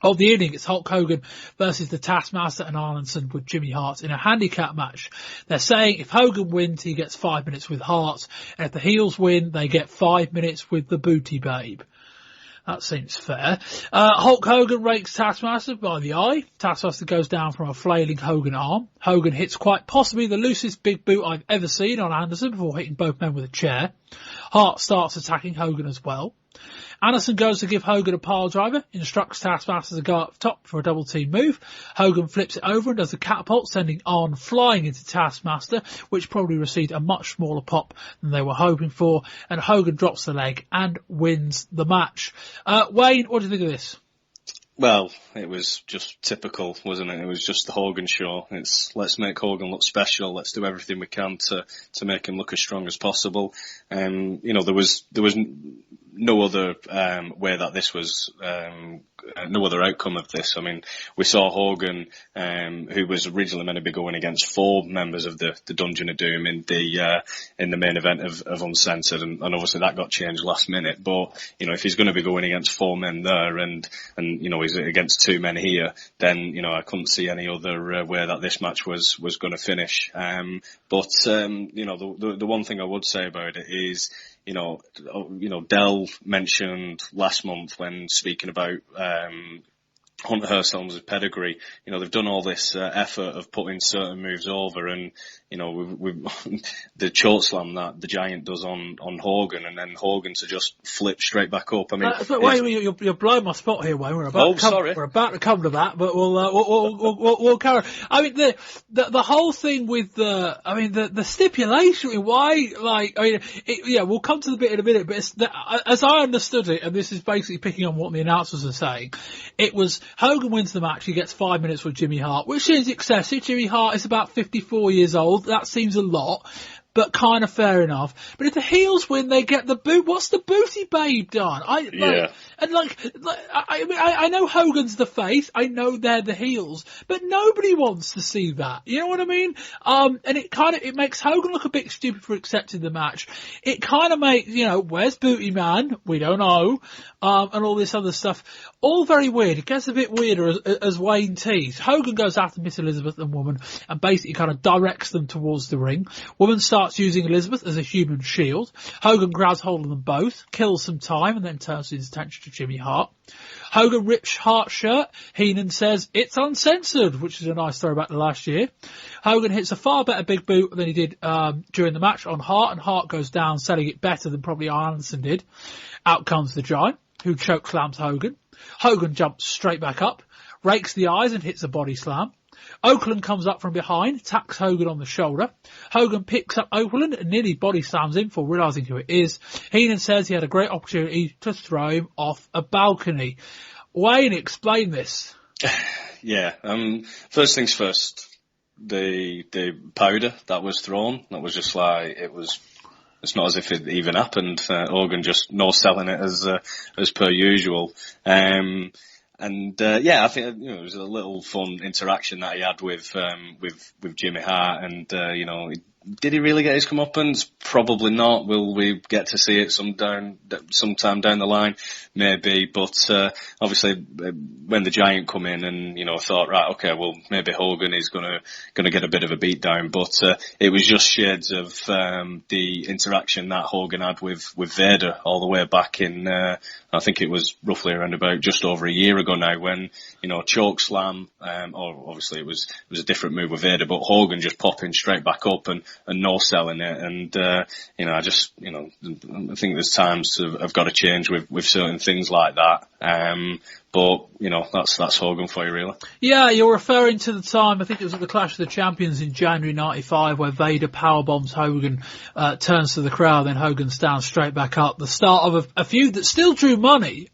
of the evening, it's Hulk Hogan versus the Taskmaster and Arn Anderson with Jimmy Hart in a handicap match. They're saying if Hogan wins, he gets 5 minutes with Hart, and if the heels win, they get 5 minutes with the Booty Babe. That seems fair. Hulk Hogan rakes Taskmaster by the eye. Taskmaster goes down from a flailing Hogan arm. Hogan hits quite possibly the loosest big boot I've ever seen on Anderson before hitting both men with a chair. Hart starts attacking Hogan as well. Anderson goes to give Hogan a pile driver, instructs Taskmaster to go up top for a double team move. Hogan flips it over and does a catapult, sending Arn flying into Taskmaster, which probably received a much smaller pop than they were hoping for, and Hogan drops the leg and wins the match. Wayne, what do you think of this? Well, it was just typical, wasn't it? It was just the Hogan show. It's let's make Hogan look special. Let's do everything we can to make him look as strong as possible. There was no other way that this was no other outcome of this. I mean, we saw Hogan, who was originally meant to be going against 4 members of the Dungeon of Doom in the main event of Uncensored, and obviously that got changed last minute. But if he's going to be going against 4 men there, and he's against 2 men here, then I couldn't see any other way that this match was going to finish. But the one thing I would say about it is, Dell mentioned last month when speaking about Hunter Hearst Helms' pedigree, they've done all this effort of putting certain moves over, and we've the choke slam that the Giant does on Hogan, and then Hogan to just flip straight back up. I mean, wait, you're blowing my spot here, Wayne. We're about to come to that, but we'll carry on. I mean, the whole thing with the stipulation. We'll come to the bit in a minute, but as I understood it, and this is basically picking on what the announcers are saying, it was Hogan wins the match, he gets 5 minutes with Jimmy Hart, which seems excessive. Jimmy Hart is about 54 years old. That seems a lot, but kind of fair enough. But if the heels win, they get the boot. What's the Booty Babe done? I know Hogan's the face. I know they're the heels, but nobody wants to see that. You know what I mean? And it makes Hogan look a bit stupid for accepting the match. It kind of makes, where's Booty Man? We don't know. And all this other stuff. All very weird. It gets a bit weirder as Wayne teased. Hogan goes after Miss Elizabeth and Woman and basically kind of directs them towards the ring. Woman starts using Elizabeth as a human shield. Hogan grabs hold of them both, kills some time, and then turns his attention to Jimmy Hart. Hogan rips Hart's shirt. Heenan says it's uncensored, which is a nice throwback to last year. Hogan hits a far better big boot than he did during the match on Hart, and Hart goes down, selling it better than probably Arn Anderson did. Out comes the Giant, who choke slams Hogan. Hogan jumps straight back up, rakes the eyes and hits a body slam. Oakland comes up from behind, taps Hogan on the shoulder. Hogan picks up Oakland and nearly body slams him for realising who it is. Heenan says he had a great opportunity to throw him off a balcony. Wayne, explain this. Yeah, first things first, the powder that was thrown, that was just like, it's not as if it even happened. Hogan just no selling it as per usual. I think it was a little fun interaction that he had with Jimmy Hart, and did he really get his comeuppance? Probably not. Will we get to see it sometime down the line? Maybe, but obviously when the Giant come in and thought, right, okay, well maybe Hogan is gonna get a bit of a beat down, but it was just shades of the interaction that Hogan had with Vader all the way back in I think it was roughly around about just over a year ago now, when choke slam, or obviously it was a different move with Vader, but Hogan just popping straight back up, and no selling it. And, I think there's times have got to change with certain things like that. But, that's Hogan for you, really. Yeah, you're referring to the time, I think it was at the Clash of the Champions in January 95, where Vader powerbombs Hogan, turns to the crowd, then Hogan stands straight back up. The start of a feud that still drew money.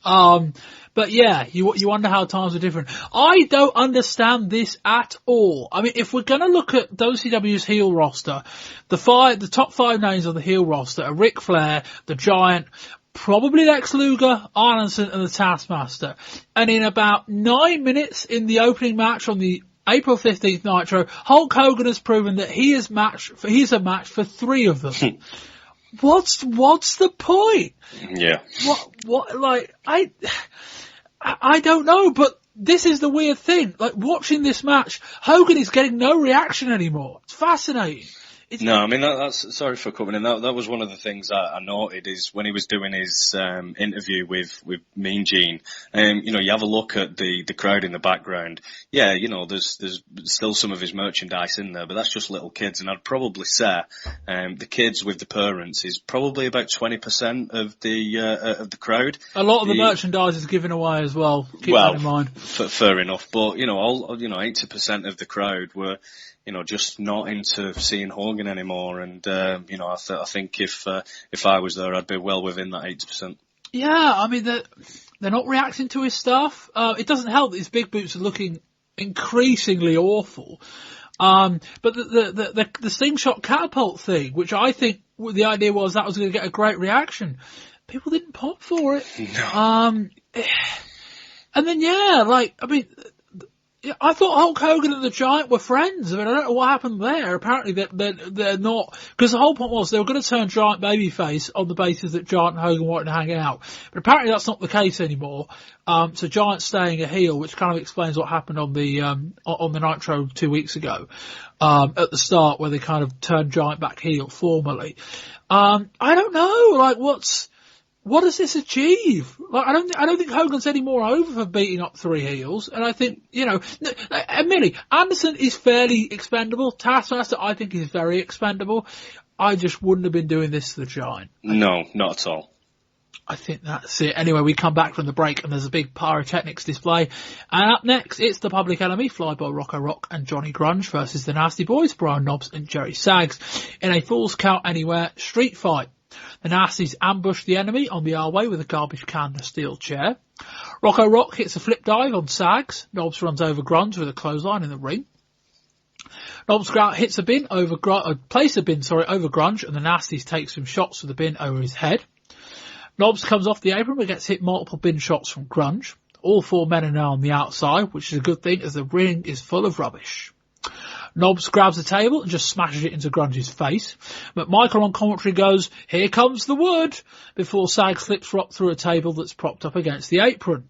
But yeah, you wonder how times are different. I don't understand this at all. I mean, if we're going to look at WCW's heel roster, the top 5 names on the heel roster are Ric Flair, the Giant, probably Lex Luger, Arneson, and the Taskmaster. And in about 9 minutes in the opening match on the April 15th Nitro, Hulk Hogan has proven that he's a match for 3 of them. What's the point? Yeah. I don't know, but this is the weird thing. Like, watching this match, Hogan is getting no reaction anymore. It's fascinating. That's sorry for coming in. That was one of the things I noted is when he was doing his interview with Mean Gene. You have a look at the crowd in the background. Yeah, there's still some of his merchandise in there, but that's just little kids. And I'd probably say the kids with the parents is probably about 20% of the crowd. A lot of the merchandise is given away as well. Keep that in mind. Fair enough, but 80% of the crowd were. Just not into seeing Hogan anymore, and I think if I was there, I'd be well within that 80%. Yeah, I mean they're not reacting to his stuff. It doesn't help that his big boots are looking increasingly awful. But the slingshot catapult thing, which I think the idea was that was going to get a great reaction, people didn't pop for it. No. And then I thought Hulk Hogan and the Giant were friends. I mean, I don't know what happened there. Apparently they're not, because the whole point was they were going to turn Giant babyface on the basis that Giant and Hogan wanted to hang out. But apparently that's not the case anymore. So Giant's staying a heel, which kind of explains what happened on the Nitro 2 weeks ago, at the start where they kind of turned Giant back heel formally. I don't know, what does this achieve? I don't think Hogan's any more over for beating up 3 heels. And I think, admittedly, Anderson is fairly expendable. Taskmaster, I think, is very expendable. I just wouldn't have been doing this to the Giant. No, not at all. I think that's it. Anyway, we come back from the break and there's a big pyrotechnics display. And up next, it's the Public Enemy, Flyboy Rocco Rock and Johnny Grunge versus the Nasty Boys, Brian Knobbs and Jerry Sags, in a Falls Count Anywhere street fight. The Nasties ambush the enemy on the R-way with a garbage can and a steel chair. Rocco Rock hits a flip dive on Sags. Knobbs runs over Grunge with a clothesline in the ring. Knobbs hits a bin over over Grunge, and the Nasties take some shots with the bin over his head. Knobbs comes off the apron but gets hit multiple bin shots from Grunge. All 4 men are now on the outside, which is a good thing as the ring is full of rubbish. Knobbs grabs the table and just smashes it into Grunge's face. McMichael on commentary goes, "Here comes the wood," before Sags slips Rock through a table that's propped up against the apron.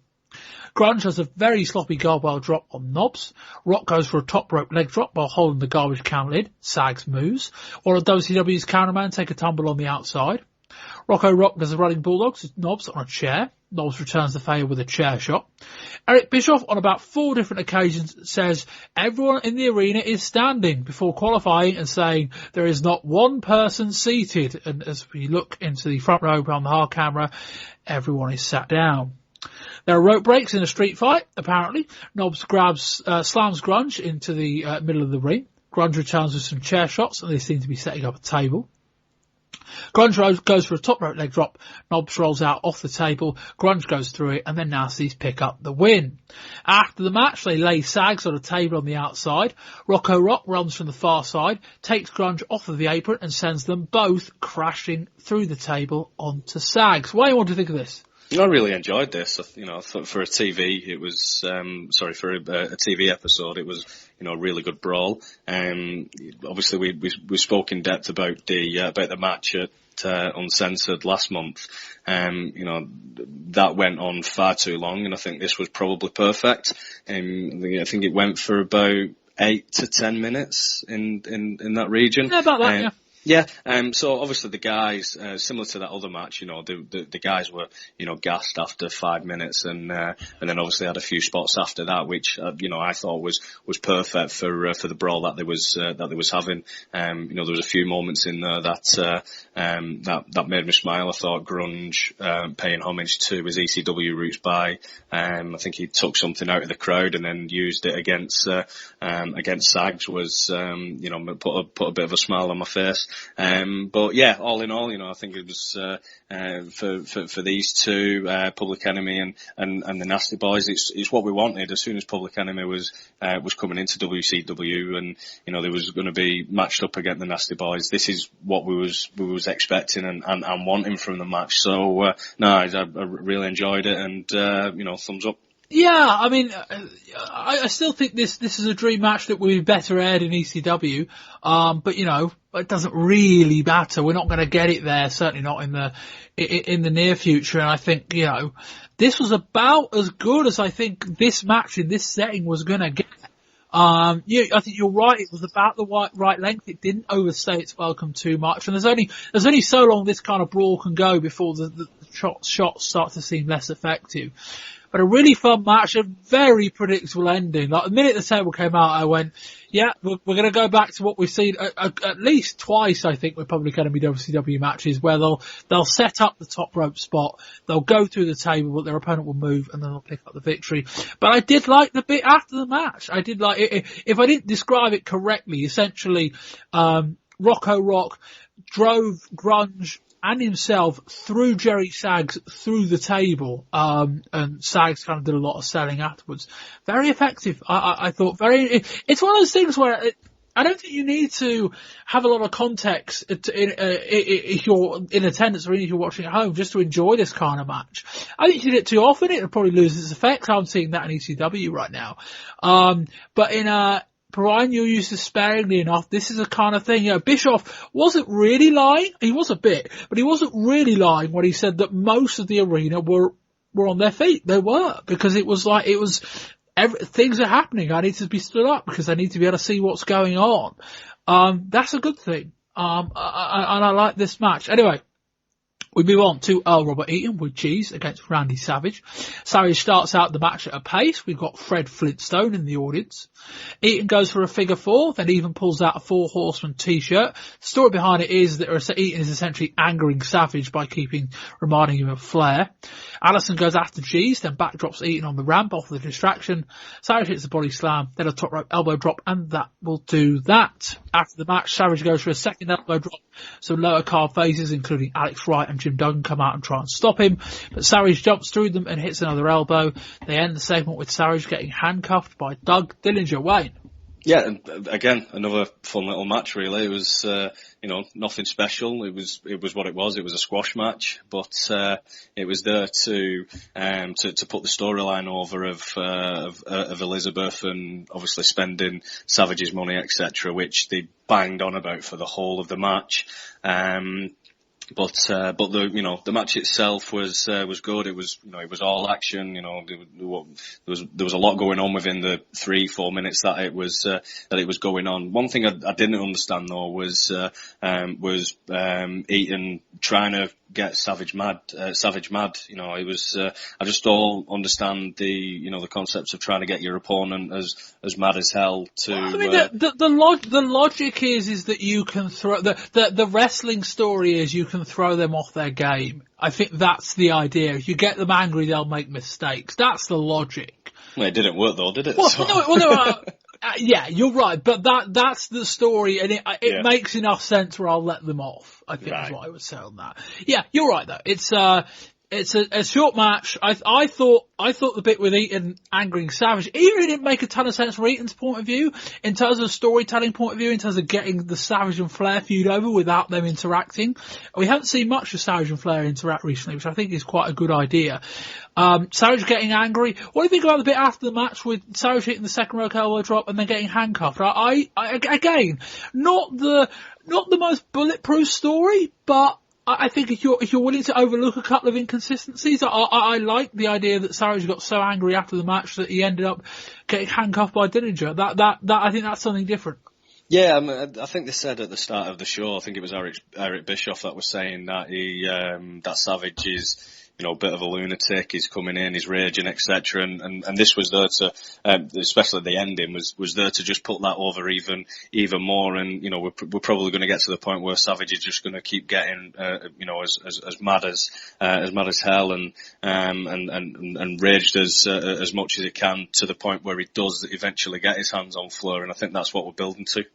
Grunge has a very sloppy gargoyle drop on Knobbs. Rock goes for a top rope leg drop while holding the garbage can lid. Sags moves. Or a WCW's cameraman take a tumble on the outside. Rocco Rock does a running bulldogs with Knobbs on a chair. Knobbs returns the favour with a chair shot. Eric Bischoff on about 4 different occasions says everyone in the arena is standing before qualifying and saying there is not one person seated. And as we look into the front row behind the hard camera, everyone is sat down. There are rope breaks in a street fight, apparently. Knobbs slams Grunge into the middle of the ring. Grunge returns with some chair shots and they seem to be setting up a table. Grunge goes for a top rope leg drop. Knobbs rolls out off the table. Grunge goes through it and then Nasties pick up the win. After the match, they lay Sags on a table on the outside. Rocco Rock runs from the far side, takes Grunge off of the apron and sends them both crashing through the table onto Sags. What do you want to think of this? I really enjoyed this. I thought for a TV, it was, for a TV episode, it was, a really good brawl. Obviously we spoke in depth about the match at, Uncensored last month. That went on far too long and I think this was probably perfect. I think it went for about 8 to 10 minutes in that region. Yeah, about that, yeah. Yeah, so obviously the guys, similar to that other match, the guys were, gassed after 5 minutes and then obviously had a few spots after that, which, I thought was perfect for the brawl that they was having. There was a few moments in there that made me smile. I thought Grunge, paying homage to his ECW roots by, I think he took something out of the crowd and then used it against Sags was, put a bit of a smile on my face. But yeah, all in all, I think it was for these two, Public Enemy and the Nasty Boys. It's what we wanted. As soon as Public Enemy was coming into WCW, and they was going to be matched up against the Nasty Boys. This is what we was expecting and wanting from the match. So I really enjoyed it, and thumbs up. Yeah, I mean, I still think this is a dream match that would be better aired in ECW. But it doesn't really matter. We're not going to get it there. Certainly not in the near future. And I think, this was about as good as I think this match in this setting was going to get. I think you're right. It was about the right length. It didn't overstay its welcome too much. And there's only so long this kind of brawl can go before the shots start to seem less effective. But a really fun match, a very predictable ending. Like the minute the table came out, I went, yeah, we're going to go back to what we've seen at least twice, I think, with Public Enemy WCW matches, where they'll set up the top rope spot, they'll go through the table, but their opponent will move, and then they'll pick up the victory. But I did like the bit after the match. I did like it. If I didn't describe it correctly, essentially, Rocco Rock drove Grunge and himself through Jerry Sags through the table, and Sags kind of did a lot of selling afterwards. Very effective. I thought it's one of those things where I don't think you need to have a lot of context if you're in attendance or if you're watching at home just to enjoy this kind of match. I think if you did it too often, it'll probably lose its effect. I'm seeing that in ECW right now. But Brian, you used this sparingly enough. This is a kind of thing. Bischoff wasn't really lying. He was a bit, but he wasn't really lying when he said that most of the arena were on their feet. They were, because things are happening. I need to be stood up because I need to be able to see what's going on. That's a good thing. And I like this match. Anyway, we move on to Earl Robert Eaton with Cheese against Randy Savage. Savage starts out the match at a pace. We've got Fred Flintstone in the audience. Eaton goes for a figure four, then even pulls out a Four Horsemen t-shirt. The story behind it is that Eaton is essentially angering Savage by reminding him of Flair. Allison goes after Cheese, then backdrops Eaton on the ramp off the distraction. Savage hits a body slam, then a top rope elbow drop, and that will do that. After the match, Savage goes for a second elbow drop. Some lower card faces, including Alex Wright and Jim Duggan, come out and try and stop him, but Savage jumps through them and hits another elbow. They end the segment with Savage getting handcuffed by Doug Dillinger. Wayne. Yeah, and again, another fun little match really. It was, nothing special. It was what it was. It was a squash match, but, it was there to put the storyline over of Elizabeth and obviously spending Savage's money, etc., which they banged on about for the whole of the match. But the match itself was good. It was, it was all action. There was a lot going on within the 3-4 minutes that it was going on. One thing I didn't understand though was Eaton trying to get Savage mad. It was, I just don't understand the concepts of trying to get your opponent as mad as hell to. I mean, the logic is that you can throw the wrestling story is you can throw them off their game. I think that's the idea. If you get them angry, they'll make mistakes. That's the logic. Well, it didn't work though, did it? Yeah, you're right, but that's the story, and it makes enough sense where I'll let them off. I think is what I would say on that. Yeah, you're right though. It's a short match. I thought the bit with Eaton angering Savage, even it didn't make a ton of sense from Eaton's point of view, in terms of storytelling point of view, in terms of getting the Savage and Flair feud over without them interacting. We haven't seen much of Savage and Flair interact recently, which I think is quite a good idea. Savage getting angry. What do you think about the bit after the match with Savage hitting the second rope elbow drop and then getting handcuffed? I again, not the most bulletproof story, but I think if you're willing to overlook a couple of inconsistencies, I like the idea that Savage got so angry after the match that he ended up getting handcuffed by Dillinger. That I think that's something different. Yeah, I think they said at the start of the show, I think it was Eric Bischoff that was saying that that Savage is, a bit of a lunatic. He's coming in, he's raging, etc. And this was there to, especially the ending was there to just put that over even more. And we're probably going to get to the point where Savage is just going to keep getting, as mad as hell and raged as much as he can, to the point where he does eventually get his hands on Flair. And I think that's what we're building to.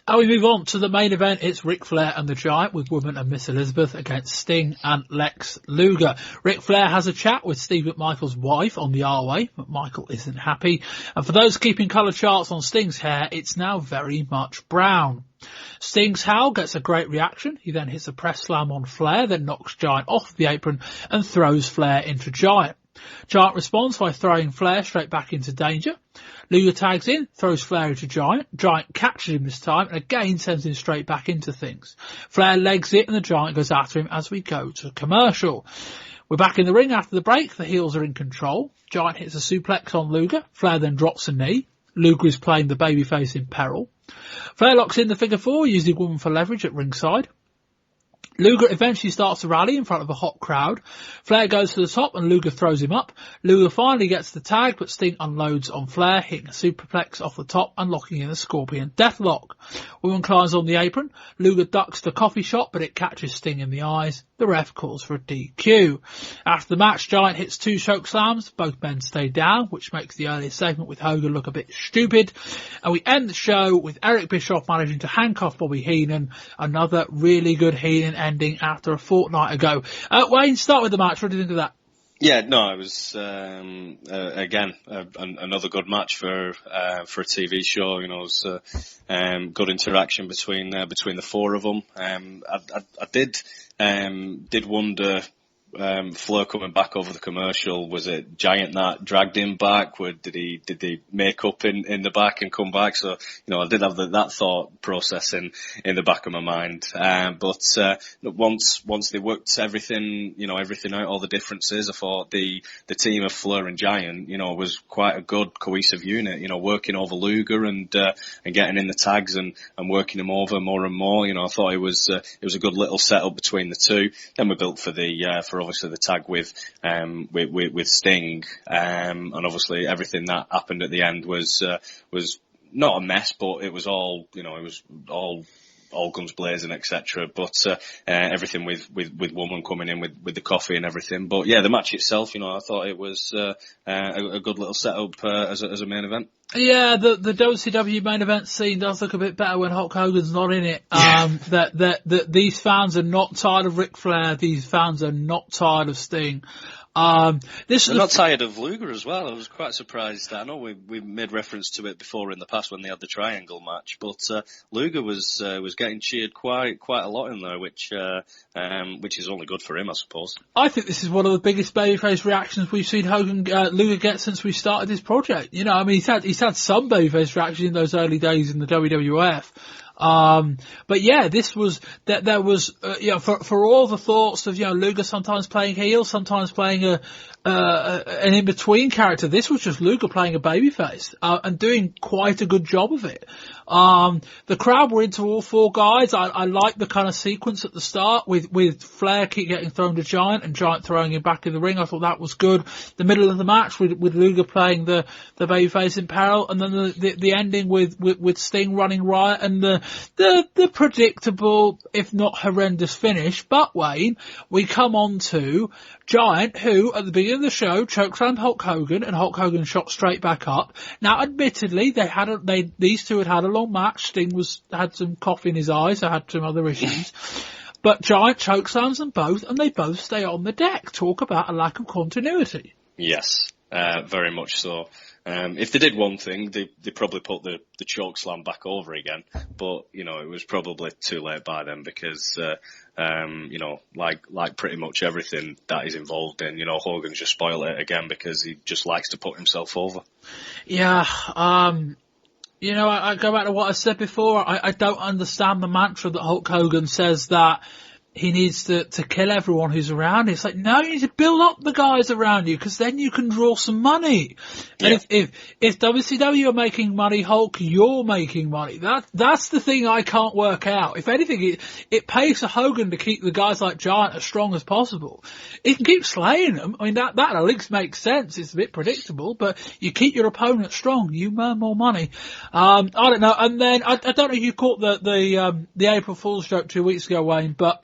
And we move on to the main event. It's Ric Flair and the Giant with Woman and Miss Elizabeth against Sting and Lex Luger. Ric Flair has a chat with Steve McMichael's wife on the R-Way. McMichael isn't happy. And for those keeping colour charts on Sting's hair, it's now very much brown. Sting's howl gets a great reaction. He then hits a press slam on Flair, then knocks Giant off the apron and throws Flair into Giant. Giant responds by throwing Flair straight back into danger. Luger tags in, throws Flair into Giant. Giant catches him this time and again sends him straight back into things. Flair legs it and the Giant goes after him as we go to commercial. We're back in the ring after the break. The heels are in control. Giant hits a suplex on Luger. Flair then drops a knee. Luger is playing the babyface in peril. Flair locks in the figure four, using Woman for leverage at ringside. Luger eventually starts to rally in front of a hot crowd. Flair goes to the top and Luger throws him up. Luger finally gets the tag, but Sting unloads on Flair, hitting a superplex off the top and locking in a Scorpion Deathlock. Woman climbs on the apron. Luger ducks the coffee shot, but it catches Sting in the eyes. The ref calls for a DQ. After the match, Giant hits 2 choke slams. Both men stay down, which makes the earlier segment with Hogan look a bit stupid. And we end the show with Eric Bischoff managing to handcuff Bobby Heenan. Another really good Heenan ending after a fortnight ago. Wayne, start with the match. What do you think of that? Yeah, no, it was again another good match for a TV show. It was good interaction between the four of them. I did wonder. Flair coming back over the commercial, was it Giant that dragged him back? Did he make up in the back and come back? So, I did have that thought process in the back of my mind. But once they worked everything out, all the differences, I thought the team of Flair and Giant, was quite a good cohesive unit, working over Luger and getting in the tags and working him over more and more. I thought it was a good little setup between the two. Then we built for obviously the tag with Sting, and obviously everything that happened at the end was not a mess, but it was all all guns blazing, etc. But everything with Woman coming in with the coffee and everything. But yeah, the match itself, I thought it was a good little setup as a main event. Yeah, the WCW main event scene does look a bit better when Hulk Hogan's not in it. That these fans are not tired of Ric Flair. These fans are not tired of Sting. They're not tired of Luger as well. I was quite surprised. I know we made reference to it before in the past when they had the triangle match, but Luger was getting cheered quite a lot in there, which is only good for him, I suppose. I think this is one of the biggest babyface reactions we've seen Luger get since we started this project. He's had some babyface reaction in those early days in the WWF. But yeah, this was that there was for all the thoughts of Luger sometimes playing heel, sometimes playing an in-between character. This was just Luger playing a babyface and doing quite a good job of it. The crowd were into all four guys. I like the kind of sequence at the start with Flair keep getting thrown to Giant and Giant throwing him back in the ring. I thought that was good. The middle of the match with Luger playing the babyface in peril, and then the ending with Sting running riot and the predictable, if not horrendous finish. But Wayne, we come on to Giant, who at the beginning of the show chokeslammed Hulk Hogan, and Hulk Hogan shot straight back up. Now, admittedly, these two had a long match. Sting had some coffee in his eyes, so had some other issues. But Giant chokeslams them both, and they both stay on the deck. Talk about a lack of continuity. Yes, very much so. If they did one thing, they probably put the choke slam back over again. But, it was probably too late by then because, like pretty much everything that he's involved in, Hogan's just spoiled it again because he just likes to put himself over. Yeah, I go back to what I said before. I don't understand the mantra that Hulk Hogan says that he needs to kill everyone who's around. It's like, no, you need to build up the guys around you, because then you can draw some money. Yeah. And if WCW are making money, Hulk, you're making money. That's the thing I can't work out. If anything, it pays for Hogan to keep the guys like Giant as strong as possible. He can keep slaying them. I mean, that at least makes sense. It's a bit predictable, but you keep your opponent strong, you earn more money. I don't know. And then I don't know if you caught the April Fool's joke 2 weeks ago, Wayne, but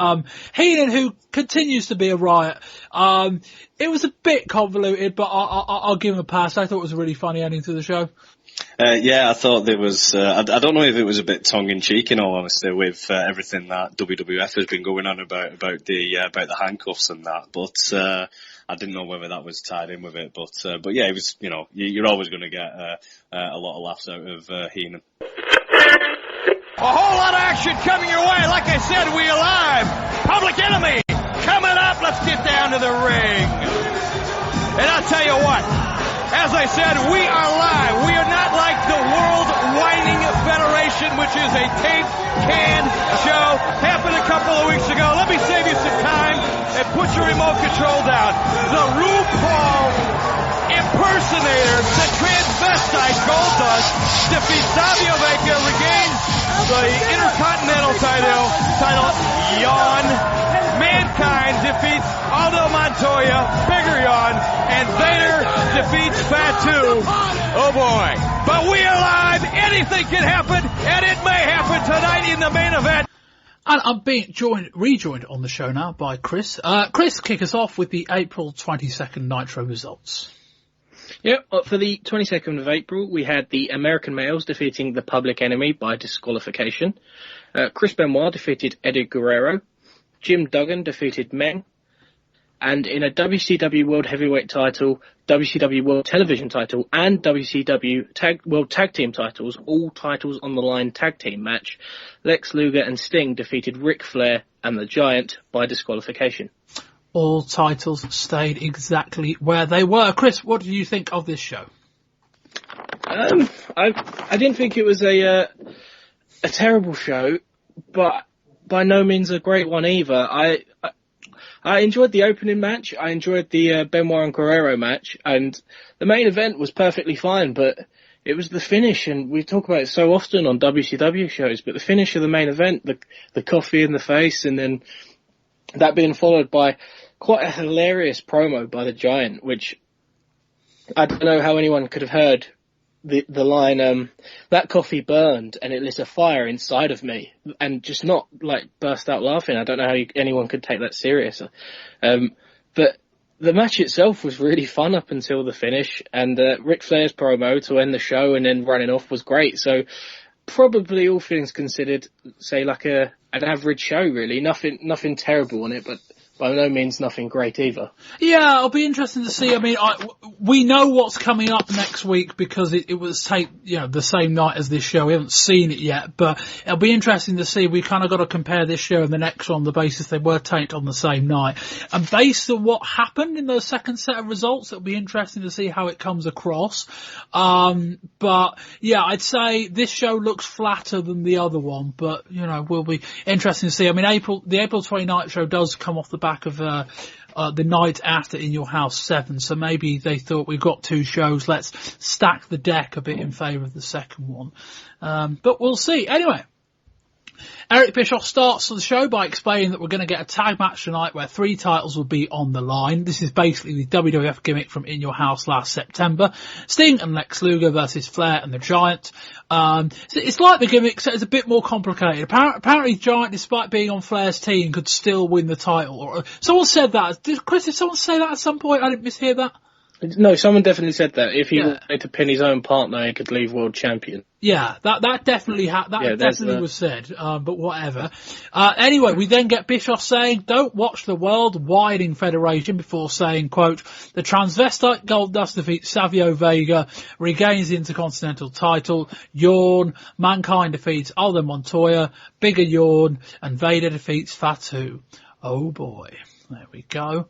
Heenan, who continues to be a riot, it was a bit convoluted, but I'll give him a pass. I thought it was a really funny ending to the show. Yeah, I thought there was. I don't know if it was a bit tongue in cheek, in all honesty, with everything that WWF has been going on about the handcuffs and that. But I didn't know whether that was tied in with it. But yeah, it was. You know, you're always going to get a lot of laughs out of Heenan. A whole lot of action coming your way. Like I said, we are live. Public Enemy coming up. Let's get down to the ring. And I'll tell you what, as I said, we are live. We are not like the World Whining Federation, which is a tape can show. Happened a couple of weeks ago. Let me save you some time and put your remote control down. The RuPaul impersonator, the transvestite Goldust, defeats Savio Vega, regains the Intercontinental title, Yawn. Mankind defeats Aldo Montoya, Bigger Yawn, and Vader defeats Fatu. Oh boy. But we are live, anything can happen, and it may happen tonight in the main event. And I'm being rejoined on the show now by Chris. Chris, kick us off with the April 22nd Nitro results. Yeah, for the 22nd of April, we had the American males defeating the Public Enemy by disqualification. Chris Benoit defeated Eddie Guerrero. Jim Duggan defeated Meng. And in a WCW World Heavyweight title, WCW World Television title, and WCW World Tag Team titles, all titles on the line tag team match, Lex Luger and Sting defeated Ric Flair and the Giant by disqualification. All titles stayed exactly where they were. Chris, what did you think of this show? I didn't think it was a terrible show, but by no means a great one either. I enjoyed the opening match. I enjoyed the Benoit and Guerrero match, and the main event was perfectly fine, but it was the finish, and we talk about it so often on WCW shows, but the finish of the main event, the coffee in the face, and then that being followed by quite a hilarious promo by the Giant, which I don't know how anyone could have heard the line, that coffee burned and it lit a fire inside of me, and just not like burst out laughing. I don't know how anyone could take that serious. But the match itself was really fun up until the finish, and Ric Flair's promo to end the show and then running off was great. So probably, all things considered, say like an average show really. Nothing terrible on it, but by no means nothing great either. Yeah, it'll be interesting to see. I mean, we know what's coming up next week because it was taped, the same night as this show. We haven't seen it yet, but it'll be interesting to see. We kind of got to compare this show and the next one on the basis they were taped on the same night. And based on what happened in the second set of results, it'll be interesting to see how it comes across. But yeah, I'd say this show looks flatter than the other one, but will be interesting to see. I mean, the April 29th show does come off the back of the night after In Your House 7, so maybe they thought, we've got two shows, let's stack the deck a bit in favour of the second one. But we'll see. Anyway, Eric Bischoff starts the show by explaining that we're going to get a tag match tonight where 3 titles will be on the line. This is basically the WWF gimmick from In Your House last September. Sting and Lex Luger versus Flair and the Giant. It's like the gimmick, so it's a bit more complicated. Apparently Giant, despite being on Flair's team, could still win the title. Or someone said that. Chris, did someone say that at some point? I didn't mishear that. No, someone definitely said that. If he wanted to pin his own partner, he could leave world champion. Yeah, that definitely was said, but whatever. Anyway, we then get Bischoff saying, don't watch the World Widening Federation, before saying, quote, the transvestite Goldust defeats Savio Vega, regains the Intercontinental title, Yawn, Mankind defeats Aldo Montoya, Bigger Yawn, and Vader defeats Fatu. Oh boy. There we go.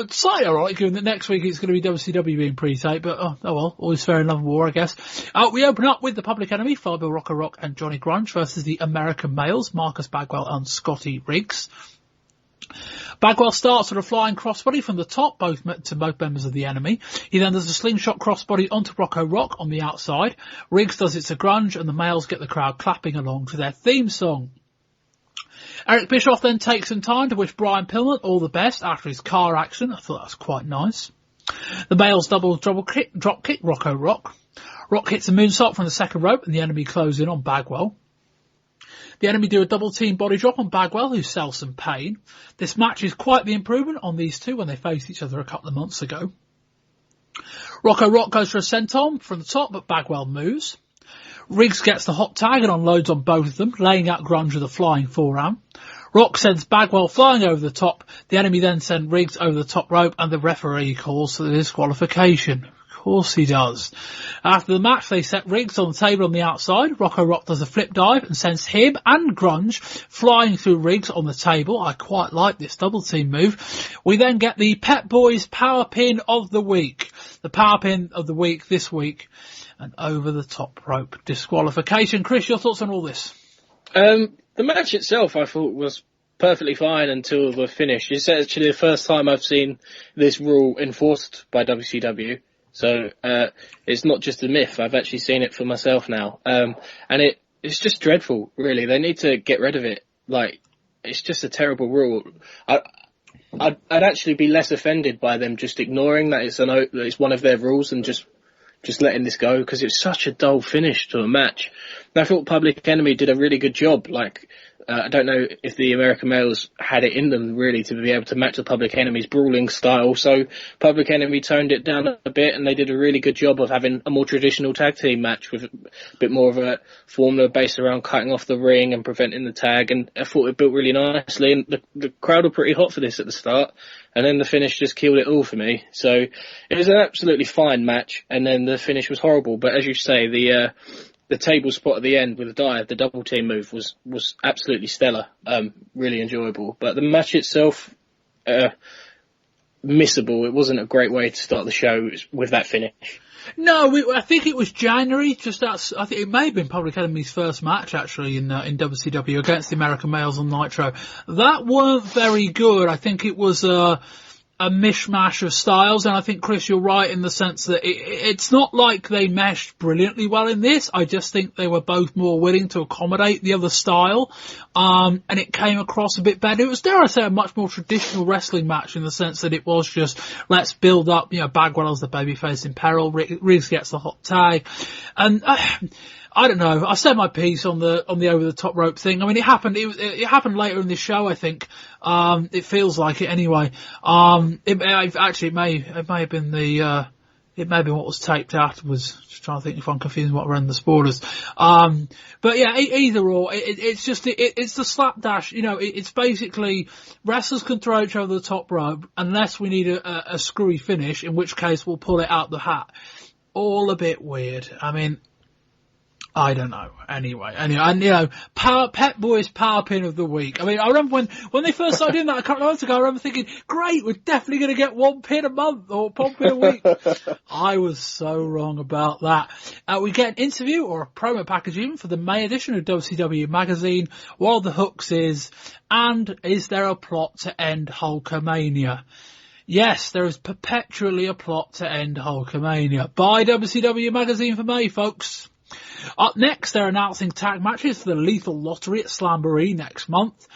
Slightly ironic, given that next week it's going to be WCW being pre-taped, but oh well, all is fair in love and war, I guess. We open up with the Public Enemy, Fireball Rocco Rock and Johnny Grunge versus the American Males, Marcus Bagwell and Scotty Riggs. Bagwell starts with a flying crossbody from the top, both members of the Enemy. He then does a slingshot crossbody onto Rocco Rock on the outside. Riggs does it to Grunge, and the Males get the crowd clapping along to their theme song. Eric Bischoff then takes some time to wish Brian Pillman all the best after his car accident. I thought that was quite nice. The Males drop kick Rocco Rock. Rock hits a moonsault from the second rope, and the Enemy close in on Bagwell. The Enemy do a double team body drop on Bagwell, who sells some pain. This match is quite the improvement on these two when they faced each other a couple of months ago. Rocco Rock goes for a senton from the top, but Bagwell moves. Riggs gets the hot tag and unloads on both of them, laying out Grunge with a flying forearm. Rock sends Bagwell flying over the top. The Enemy then send Riggs over the top rope, and the referee calls for the disqualification. Of course he does. After the match, they set Riggs on the table on the outside. Rocco Rock does a flip dive and sends him and Grunge flying through Riggs on the table. I quite like this double team move. We then get the Pet Boys Power Pin of the Week. The Power Pin of the Week this week. An over the top rope disqualification. Chris, your thoughts on all this? The match itself I thought was perfectly fine until the finish. It's actually the first time I've seen this rule enforced by WCW. So it's not just a myth. I've actually seen it for myself now. And it's just dreadful, really. They need to get rid of it. Like, it's just a terrible rule. I'd actually be less offended by them just ignoring that it's one of their rules and just letting this go, because it's such a dull finish to a match. And I thought Public Enemy did a really good job. Like, I don't know if the American Males had it in them really to be able to match the Public Enemy's brawling style. So Public Enemy toned it down a bit, and they did a really good job of having a more traditional tag team match with a bit more of a formula based around cutting off the ring and preventing the tag. And I thought it built really nicely, and the crowd were pretty hot for this at the start. And then the finish just killed it all for me. So it was an absolutely fine match, and then the finish was horrible. But as you say, the table spot at the end with the dive, the double team move was absolutely stellar, really enjoyable. But the match itself, missable. It wasn't a great way to start the show with that finish. No, I think it was January. I think it may have been Public Enemy's first match actually in WCW against the American Males on Nitro. That weren't very good. I think it was a mishmash of styles, and I think, Chris, you're right in the sense that it's not like they meshed brilliantly well in this. I just think they were both more willing to accommodate the other style, and it came across a bit better. It was, dare I say, a much more traditional wrestling match in the sense that it was just, let's build up, Bagwell as the babyface in peril, Riggs gets the hot tag, and I don't know. I said my piece on the over the top rope thing. I mean, it happened later in this show, I think. It feels like it anyway. It may have been what was taped afterwards. Just trying to think if I'm confusing what we're in the spoilers. But yeah, either or, it's the slapdash. It's basically wrestlers can throw each other over the top rope unless we need a screwy finish, in which case we'll pull it out the hat. All a bit weird. I mean, I don't know. Anyway, and Pet Boys Power Pin of the Week. I mean, I remember when they first started doing that a couple of months ago, I remember thinking, great, we're definitely going to get one pin a month or one pin a week. I was so wrong about that. We get an interview or a promo package even for the May edition of WCW magazine. What are the hooks is, and is there a plot to end Hulkamania? Yes, there is perpetually a plot to end Hulkamania. Buy WCW magazine for May, folks. Up next, they're announcing tag matches for the Lethal Lottery at Slamboree next month.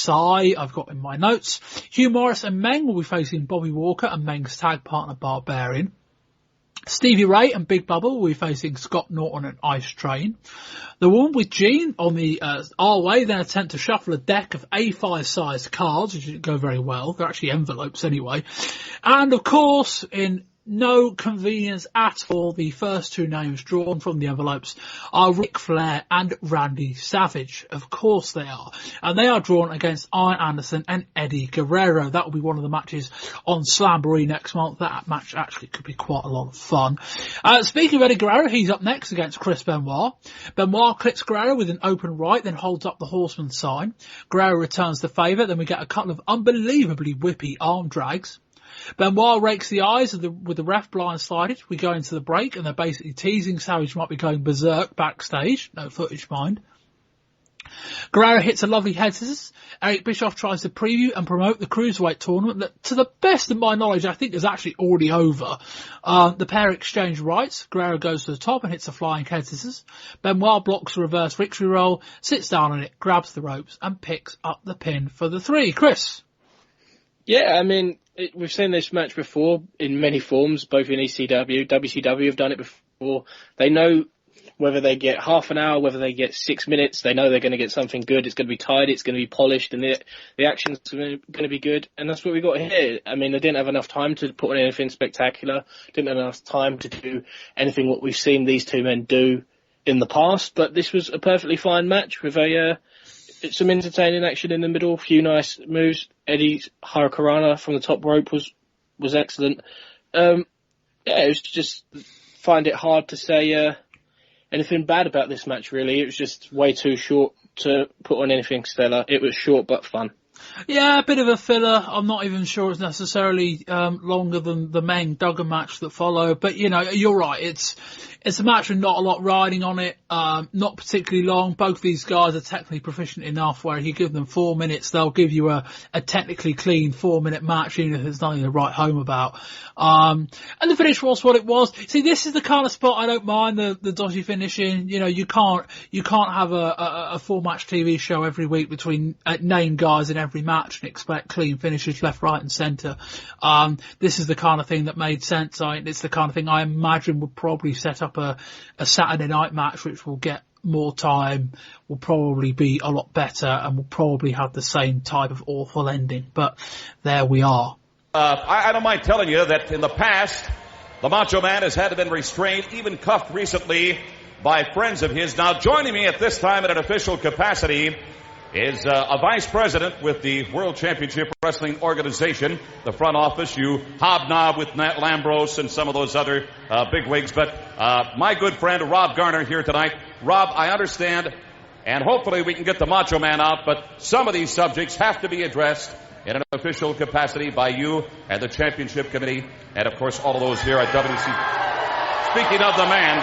I've got in my notes. Hugh Morris and Meng will be facing Bobby Walker and Meng's tag partner Barbarian. Stevie Ray and Big Bubba will be facing Scott Norton and Ice Train. The Woman with Gene on the R-Way then attempt to shuffle a deck of A5 sized cards, which didn't go very well. They're actually envelopes anyway. And of course, in no convenience at all, the first two names drawn from the envelopes are Ric Flair and Randy Savage. Of course they are. And they are drawn against Arn Anderson and Eddie Guerrero. That will be one of the matches on Slamboree next month. That match actually could be quite a lot of fun. Speaking of Eddie Guerrero, he's up next against Chris Benoit. Benoit clips Guerrero with an open right, then holds up the Horseman sign. Guerrero returns the favour. Then we get a couple of unbelievably whippy arm drags. Benoit rakes the eyes with the ref blindsided. We go into the break and they're basically teasing Savage might be going berserk backstage. No footage, mind. Guerrero hits a lovely head scissors. Eric Bischoff tries to preview and promote the Cruiserweight tournament that, to the best of my knowledge, I think is actually already over. The pair exchange rights. Guerrero goes to the top and hits a flying head scissors. Benoit blocks a reverse victory roll, sits down on it, grabs the ropes and picks up the pin for the 3. Chris? Yeah, I mean, we've seen this match before in many forms, both in ECW. WCW have done it before. They know whether they get half an hour, whether they get 6 minutes, they know they're going to get something good. It's going to be tidy, it's going to be polished, and the action's going to be good. And that's what we got here. I mean, they didn't have enough time to put on anything spectacular, didn't have enough time to do anything what we've seen these two men do in the past. But this was a perfectly fine match with some entertaining action in the middle, a few nice moves. Eddie's Hurricanrana from the top rope was excellent. It was just, find it hard to say anything bad about this match, really. It was just way too short to put on anything stellar. It was short but fun. Yeah, a bit of a filler. I'm not even sure it's necessarily longer than the Meng Duggan match that followed. But, you know, you're right. It's a match with not a lot riding on it, not particularly long. Both these guys are technically proficient enough where if you give them 4 minutes, they'll give you a technically clean 4-minute match, even if there's nothing to write home about. And the finish was what it was. See, this is the kind of spot I don't mind, the dodgy finishing. You know, you can't have a 4-match TV show every week between named guys in every match and expect clean finishes left, right and centre. This is the kind of thing that made sense. It's the kind of thing I imagine would probably set up a Saturday night match which will get more time, will probably be a lot better and will probably have the same type of awful ending. But there we are. I don't mind telling you that in the past, the Macho Man has had to been restrained, even cuffed recently by friends of his. Now joining me at this time in an official capacity is a vice president with the World Championship Wrestling Organization, the front office. You hobnob with Matt Lambros and some of those other bigwigs. But my good friend Rob Garner here tonight. Rob, I understand, and hopefully we can get the Macho Man out, but some of these subjects have to be addressed in an official capacity by you and the Championship Committee, and of course all of those here at WC. Speaking of the man,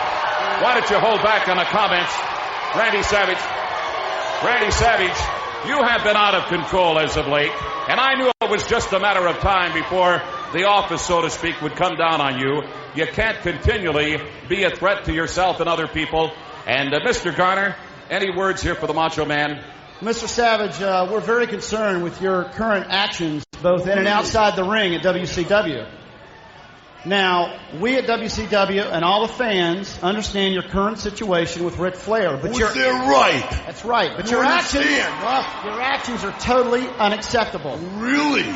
why don't you hold back on the comments? Randy Savage, you have been out of control as of late, and I knew it was just a matter of time before the office, so to speak, would come down on you. You can't continually be a threat to yourself and other people. And Mr. Garner, any words here for the Macho Man? Mr. Savage, we're very concerned with your current actions, both in and outside the ring at WCW. Now, we at WCW and all the fans understand your current situation with Ric Flair. But they're right. That's right. But your actions are totally unacceptable. Really?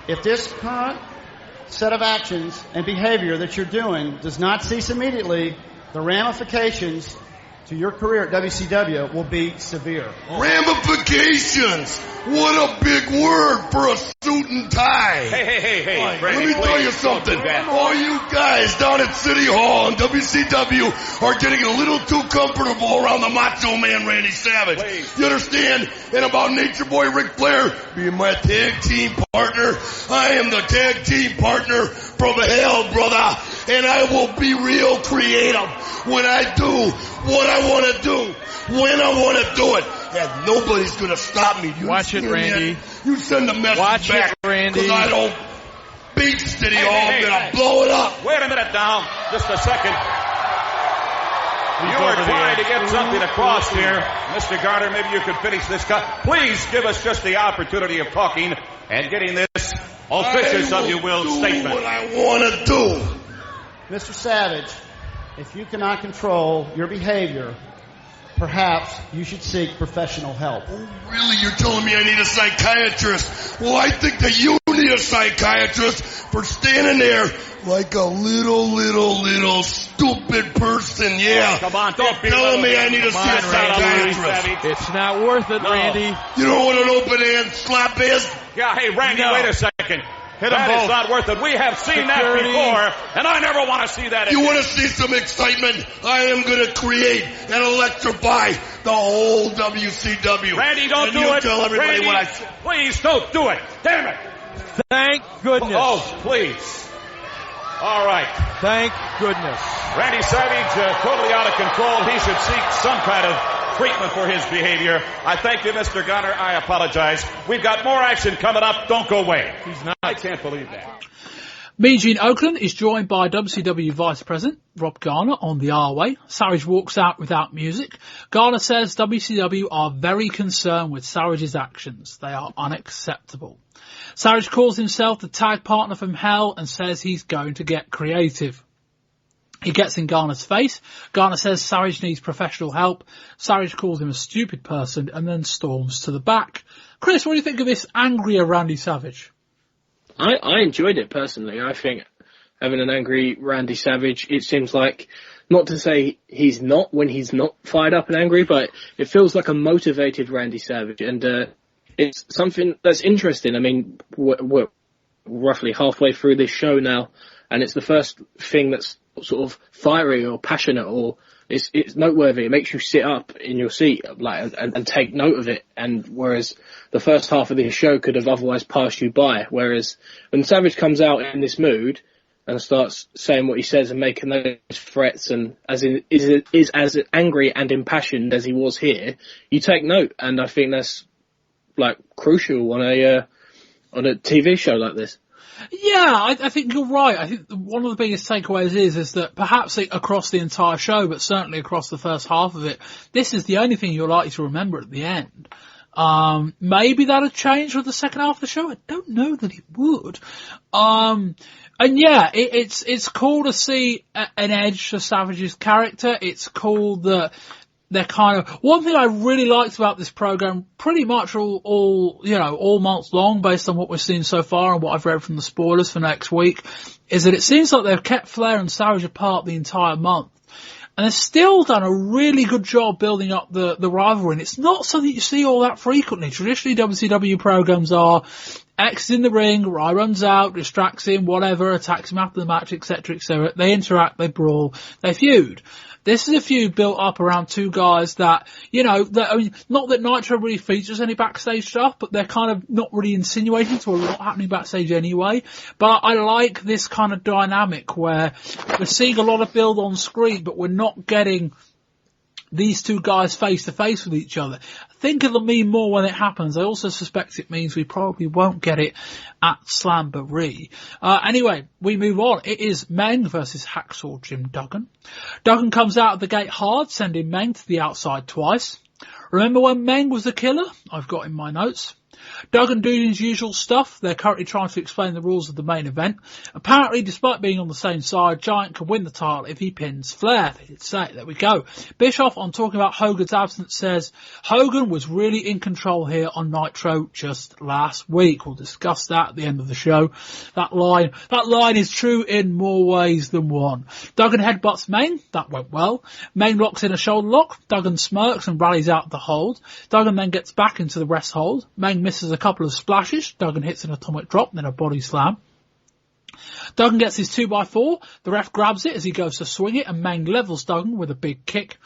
If this current set of actions and behavior that you're doing does not cease immediately, the ramifications to your career at WCW will be severe. Ramifications! What a big word for a suit and tie. Hey, let me tell you something. All you guys down at City Hall and WCW are getting a little too comfortable around the Macho Man Randy Savage. Please. You understand? And about Nature Boy Ric Flair being my tag team partner, I am the tag team partner from hell, brother. And I will be real creative when I do what I want to do, when I want to do it. And nobody's going to stop me. Watch it, Randy. You send the message back. Because I don't beat City Hall. I'm going to blow it up. Wait a minute now. Just a second. You are trying to get something across here. Mr. Garner, maybe you could finish this cut. Please give us just the opportunity of talking and getting this officious, of you will, statement. What I want to do. Mr. Savage, if you cannot control your behavior, perhaps you should seek professional help. Oh, really? You're telling me I need a psychiatrist? Well, I think that you need a psychiatrist for standing there like a little stupid person. Yeah. Come on, don't be telling me I need to see a psychiatrist. It's not worth it, Randy. You know what an open hand slap is? Yeah, hey, Randy, wait a second. That is not worth it. We have seen that before, and I never want to see that again. You want to see some excitement? I am going to create and electrify the whole WCW. Randy, don't do it. Tell everybody Randy, what I... please don't do it. Damn it. Thank goodness. Oh, please. All right. Thank goodness. Randy Savage, totally out of control. He should seek some kind of treatment for his behavior. I thank you, Mr. Gunner. I apologize. We've got more action coming up. Don't go away. He's not. I can't believe that. Mean Gene Oakland is joined by WCW Vice President Rob Garner on the R-Way. Savage walks out without music. Garner says WCW are very concerned with Savage's actions. They are unacceptable. Savage calls himself the tag partner from hell and says he's going to get creative. He gets in Garner's face. Garner says Savage needs professional help. Savage calls him a stupid person and then storms to the back. Chris, what do you think of this angrier Randy Savage? I enjoyed it personally. I think having an angry Randy Savage, it seems like, not to say he's not when he's not fired up and angry, but it feels like a motivated Randy Savage. And it's something that's interesting. I mean, we're roughly halfway through this show now, and it's the first thing that's sort of fiery or passionate, or it's noteworthy. It makes you sit up in your seat, like, and take note of it. And whereas the first half of this show could have otherwise passed you by, whereas when Savage comes out in this mood and starts saying what he says and making those threats, and is as angry and impassioned as he was here, you take note. And I think that's like crucial on a TV show like this. Yeah, I think you're right. I think one of the biggest takeaways is that perhaps across the entire show, but certainly across the first half of it, this is the only thing you're likely to remember at the end. Maybe that'll change with the second half of the show. I don't know that it would. And yeah, it's cool to see an edge to Savage's character. It's cool that they're kind of, one thing I really liked about this program, pretty much all months long, based on what we've seen so far and what I've read from the spoilers for next week, is that it seems like they've kept Flair and Savage apart the entire month. And they've still done a really good job building up the rivalry. And it's not something you see all that frequently. Traditionally, WCW programs are X in the ring, Rai runs out, distracts him, whatever, attacks him after the match, etc., etc. They interact, they brawl, they feud. This is a feud built up around two guys that, I mean, not that Nitro really features any backstage stuff, but they're kind of not really insinuating to a lot happening backstage anyway. But I like this kind of dynamic where we're seeing a lot of build on screen, but we're not getting these two guys face to face with each other. I think it'll mean more when it happens. I also suspect it means we probably won't get it at Slamboree. Anyway, we move on. It is Meng versus Hacksaw Jim Duggan. Duggan comes out of the gate hard, sending Meng to the outside twice. Remember when Meng was the killer? I've got in my notes. Duggan doing his usual stuff. They're currently trying to explain the rules of the main event. Apparently, despite being on the same side, Giant can win the title if he pins Flair. They did say it. There we go. Bischoff, on talking about Hogan's absence, says Hogan was really in control here on Nitro just last week. We'll discuss that at the end of the show. That line is true in more ways than one. Duggan headbutts Meng. That went well. Meng locks in a shoulder lock. Duggan smirks and rallies out the hold. Duggan then gets back into the rest hold. Meng misses a couple of splashes. Duggan hits an atomic drop, then a body slam. Duggan gets his 2x4. The ref grabs it as he goes to swing it, and Meng levels Duggan with a big kick.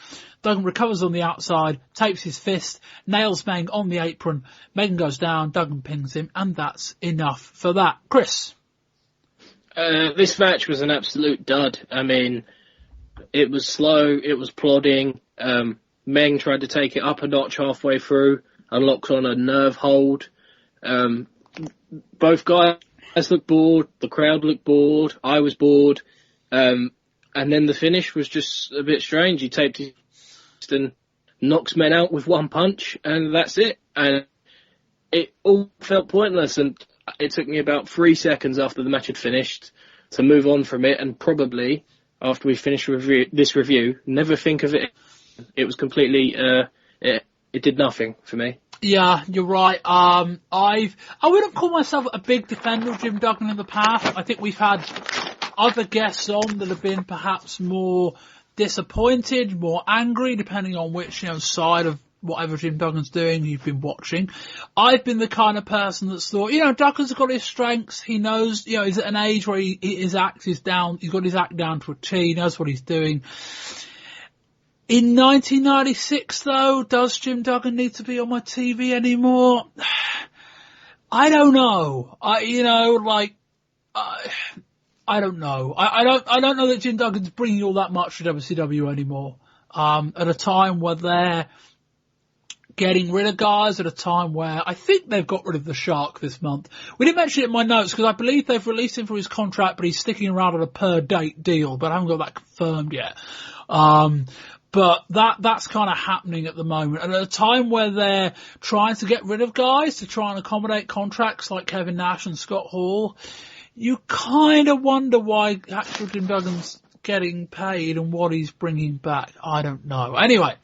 Duggan recovers on the outside, tapes his fist, nails Meng on the apron. Meng goes down, Duggan pings him, and that's enough for that. Chris? This match was an absolute dud. I mean, it was slow, it was plodding. Meng tried to take it up a notch halfway through, unlocks on a nerve hold. Both guys looked bored, the crowd looked bored, I was bored, and then the finish was just a bit strange. He taped his fist and knocks men out with one punch, and that's it. And it all felt pointless, and it took me about 3 seconds after the match had finished to move on from it, and probably, after we finish this review, never think of it. It was completely, it did nothing for me. Yeah, you're right. I wouldn't call myself a big defender of Jim Duggan in the past. I think we've had other guests on that have been perhaps more disappointed, more angry, depending on which, side of whatever Jim Duggan's doing you've been watching. I've been the kind of person that's thought, Duggan's got his strengths. He knows, he's at an age where his act is down. He's got his act down to a T. He knows what he's doing. In 1996, though, does Jim Duggan need to be on my TV anymore? I don't know. I don't know. I don't know that Jim Duggan's bringing all that much to WCW anymore. At a time where they're getting rid of guys, at a time where I think they've got rid of the Shark this month. We didn't mention it in my notes because I believe they've released him for his contract, but he's sticking around on a per date deal, but I haven't got that confirmed yet. But that's kind of happening at the moment. And at a time where they're trying to get rid of guys to try and accommodate contracts like Kevin Nash and Scott Hall, you kind of wonder why actual Jim Duggan's getting paid and what he's bringing back. I don't know. Anyway,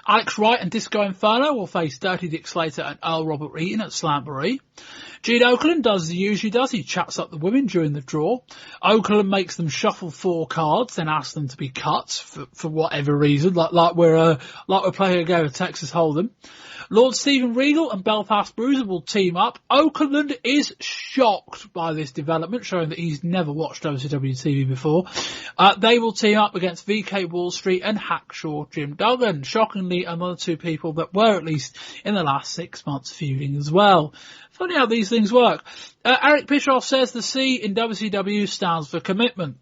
Alex Wright and Disco Inferno will face Dirty Dick Slater and Earl Robert Eaton at Slamboree. Gene Okerlund does as he usually does. He chats up the women during the draw. Okerlund makes them shuffle 4 cards, then asks them to be cut for whatever reason, like we're playing a game of Texas Hold'em. Lord Steven Regal and Belfast Bruiser will team up. Okerlund is shocked by this development, showing that he's never watched WCW TV before. They will team up against VK Wall Street and Hacksaw Jim Duggan. Shockingly, another 2 people that were, at least in the last 6 months, feuding as well. Funny how these things work. Eric Bischoff says the C in WCW stands for commitment.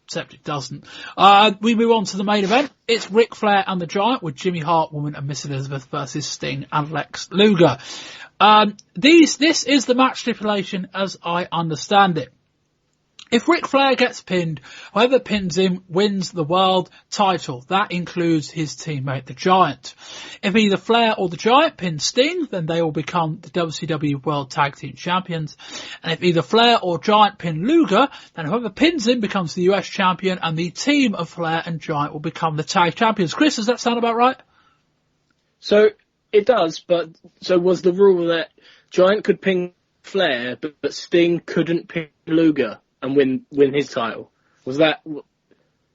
Except it doesn't. We move on to the main event. It's Ric Flair and the Giant with Jimmy Hart, Woman and Miss Elizabeth versus Sting and Lex Luger. This is the match stipulation as I understand it. If Ric Flair gets pinned, whoever pins him wins the world title. That includes his teammate, the Giant. If either Flair or the Giant pin Sting, then they will become the WCW World Tag Team Champions. And if either Flair or Giant pin Luger, then whoever pins him becomes the US Champion, and the team of Flair and Giant will become the Tag Champions. Chris, does that sound about right? So, it does, but so was the rule that Giant could pin Flair, but Sting couldn't pin Luger and win his title? Was that?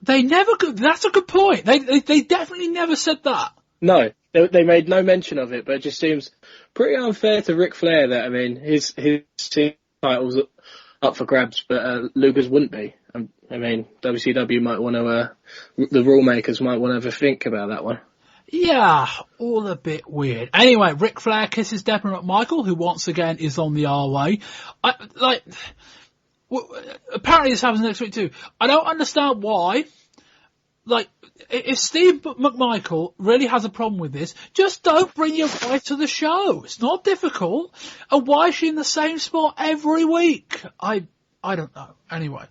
They never could. That's a good point. They definitely never said that. No, they made no mention of it, but it just seems pretty unfair to Ric Flair that, I mean, his team title's up for grabs, but Luger's wouldn't be. I mean, WCW might want to, the rule makers might want to have a think about that one. Yeah, all a bit weird. Anyway, Ric Flair kisses Deborah McMichael, who once again is on the R way. Apparently this happens next week too. I don't understand why. Like, if Steve McMichael really has a problem with this, just don't bring your wife to the show. It's not difficult. And why is she in the same spot every week? I don't know. Anyway.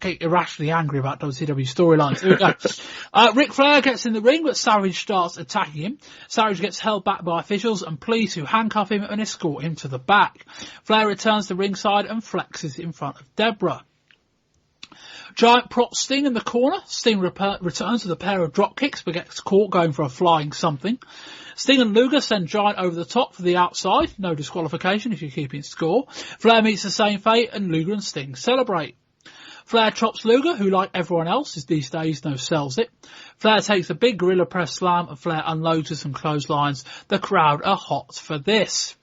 Okay, irrationally angry about WCW storylines. Here we go. Ric Flair gets in the ring, but Savage starts attacking him. Savage gets held back by officials and police who handcuff him and escort him to the back. Flair returns to ringside and flexes in front of Deborah. Giant props Sting in the corner. Sting returns with a pair of drop kicks but gets caught going for a flying something. Sting and Luger send Giant over the top for the outside. No disqualification if you're keeping score. Flair meets the same fate and Luger and Sting celebrate. Flair chops Luger, who like everyone else is these days sells it. Flair takes a big gorilla press slam and Flair unloads with some clotheslines. The crowd are hot for this.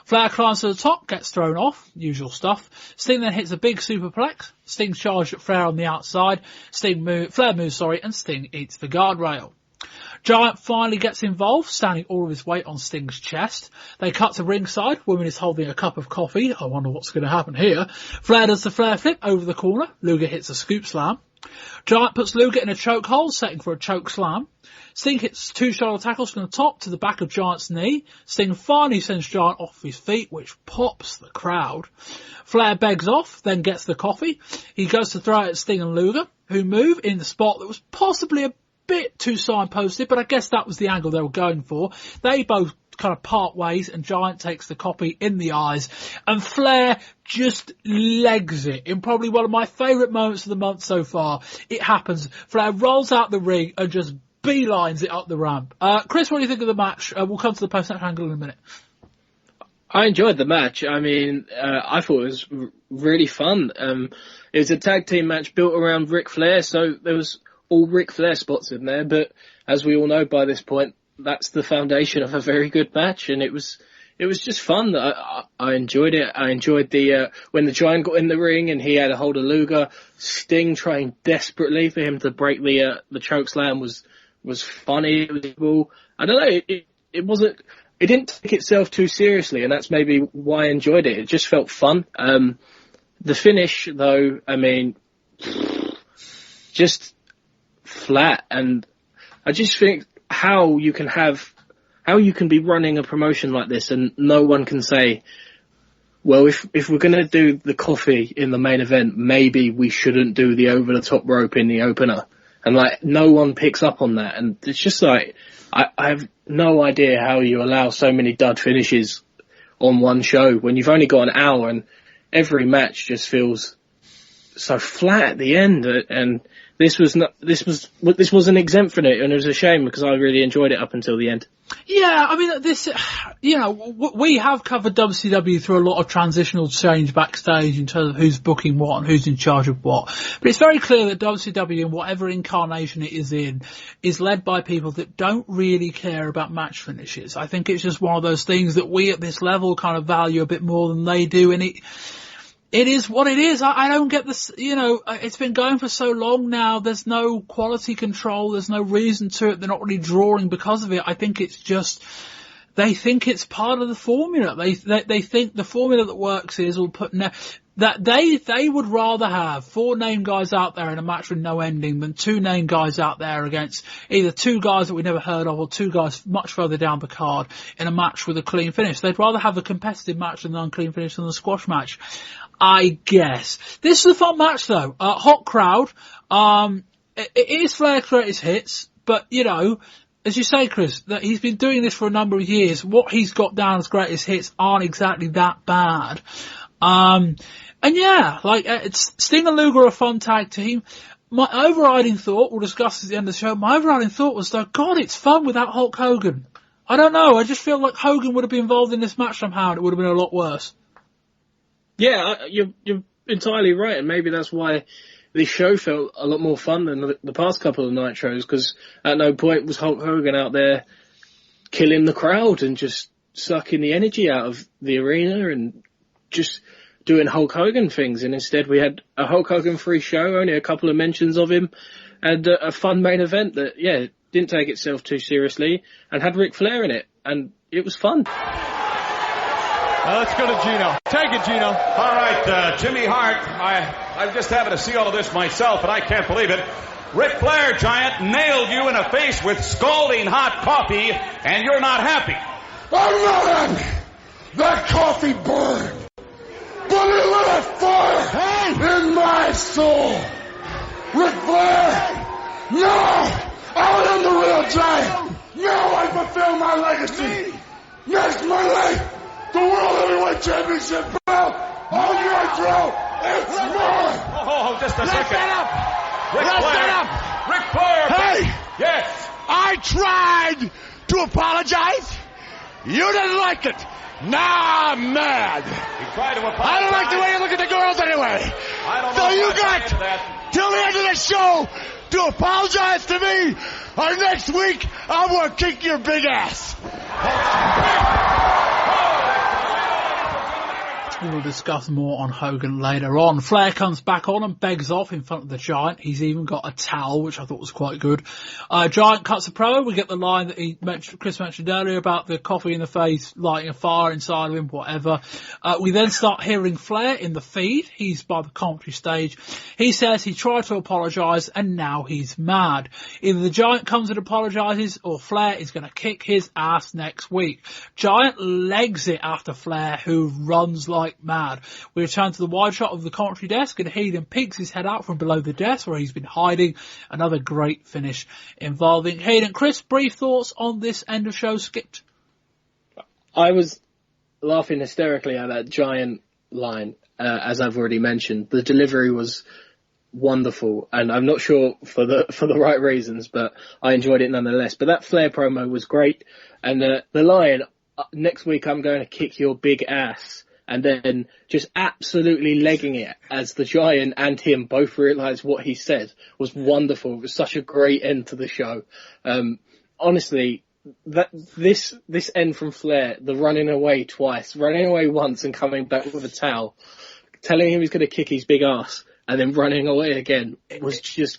Flair climbs to the top, gets thrown off, usual stuff. Sting then hits a big superplex. Sting charged at Flair on the outside. Flair moves, and Sting eats the guardrail. Giant finally gets involved, standing all of his weight on Sting's chest. They cut to ringside. Woman is holding a cup of coffee. I wonder what's going to happen here. Flair does the Flair flip over the corner. Luger hits a scoop slam. Giant puts Luger in a chokehold, setting for a choke slam. Sting hits 2 shoulder tackles from the top to the back of Giant's knee. Sting finally sends Giant off his feet, which pops the crowd. Flair begs off, then gets the coffee. He goes to throw it at Sting and Luger, who move in the spot that was possibly a bit too signposted, but I guess that was the angle they were going for. They both kind of part ways and Giant takes the copy in the eyes and Flair just legs it in probably one of my favourite moments of the month so far. It happens. Flair rolls out the ring and just beelines it up the ramp. Chris, what do you think of the match? We'll come to the post-match angle in a minute. I enjoyed the match. I mean, I thought it was really fun. It was a tag team match built around Ric Flair, so there was all Ric Flair spots in there, but as we all know by this point, that's the foundation of a very good match, and it was just fun. I enjoyed it. I enjoyed the when the Giant got in the ring and he had a hold of Luger. Sting trying desperately for him to break the choke slam was funny. It was cool. I don't know. It wasn't. it didn't take itself too seriously, and that's maybe why I enjoyed it. It just felt fun. The finish, though, I mean, just flat, and I just think how you can be running a promotion like this and no one can say, well, if we're going to do the coffee in the main event, maybe we shouldn't do the over the top rope in the opener. And like, no one picks up on that. And it's just like, I have no idea how you allow so many dud finishes on one show when you've only got an hour, and every match just feels so flat at the end. And this wasn't exempt from it, and it was a shame because I really enjoyed it up until the end. Yeah, I mean, we have covered WCW through a lot of transitional change backstage in terms of who's booking what and who's in charge of what. But it's very clear that WCW, in whatever incarnation it is in, is led by people that don't really care about match finishes. I think it's just one of those things that we at this level kind of value a bit more than they do, and it is what it is. I don't get this, it's been going for so long now. There's no quality control. There's no reason to it. They're not really drawing because of it. I think it's just, they think it's part of the formula. They think the formula that works is that they would rather have 4 name guys out there in a match with no ending than 2 name guys out there against either 2 guys that we never heard of or 2 guys much further down the card in a match with a clean finish. They'd rather have a competitive match than an unclean finish than a squash match, I guess. This is a fun match though. Hot crowd. It is Flair's greatest hits, but as you say, Chris, that he's been doing this for a number of years. What he's got down as greatest hits aren't exactly that bad. And yeah, it's Sting and Luger are a fun tag team. My overriding thought, we'll discuss at the end of the show, my overriding thought was though, God, it's fun without Hulk Hogan. I don't know, I just feel like Hogan would have been involved in this match somehow and it would have been a lot worse. Yeah, you're entirely right, and maybe that's why this show felt a lot more fun than the past couple of Nitros, because at no point was Hulk Hogan out there killing the crowd and just sucking the energy out of the arena and just doing Hulk Hogan things, and instead we had a Hulk Hogan free show, only a couple of mentions of him, and a fun main event that, didn't take itself too seriously and had Ric Flair in it, and it was fun. Let's go to Gino. Take it, Gino. All right, Jimmy Hart. I'm just having to see all of this myself, and I can't believe it. Ric Flair, Giant, nailed you in the face with scalding hot coffee, and you're not happy. I'm not happy. That coffee burned, but it lit a fire in my soul. Ric Flair, no, I am the real Giant. Now I fulfill my legacy. Next Monday, the World Heavyweight Championship belt on Nitro. It's mine. Oh, just a second. Ric Flair. Hey. Yes. I tried to apologize. You didn't like it. Now I'm mad. You tried to apologize. I don't like the way you look at the girls anyway. I don't know. So you got till the end of the show to apologize to me, or next week I'm going to kick your big ass. We'll discuss more on Hogan later on. Flair comes back on and begs off in front of the Giant. He's even got a towel, which I thought was quite good. Giant cuts a promo. We get the line that Chris mentioned earlier about the coffee in the face, lighting a fire inside of him, whatever. We then start hearing Flair in the feed. He's by the commentary stage. He says he tried to apologise and now he's mad. Either the Giant comes and apologises or Flair is going to kick his ass next week. Giant legs it after Flair, who runs like mad. We return to the wide shot of the commentary desk and Hayden peeks his head out from below the desk where he's been hiding. Another great finish involving Hayden. Chris, brief thoughts on this end of show skipped? I was laughing hysterically at that Giant line, as I've already mentioned. The delivery was wonderful, and I'm not sure for the right reasons, but I enjoyed it nonetheless. But that Flair promo was great, and the line, next week I'm going to kick your big ass, and then just absolutely legging it as the Giant and him both realised what he said, was wonderful. It was such a great end to the show. Honestly, this end from Flair, the running away twice, running away once and coming back with a towel, telling him he's going to kick his big ass, and then running away again, it was just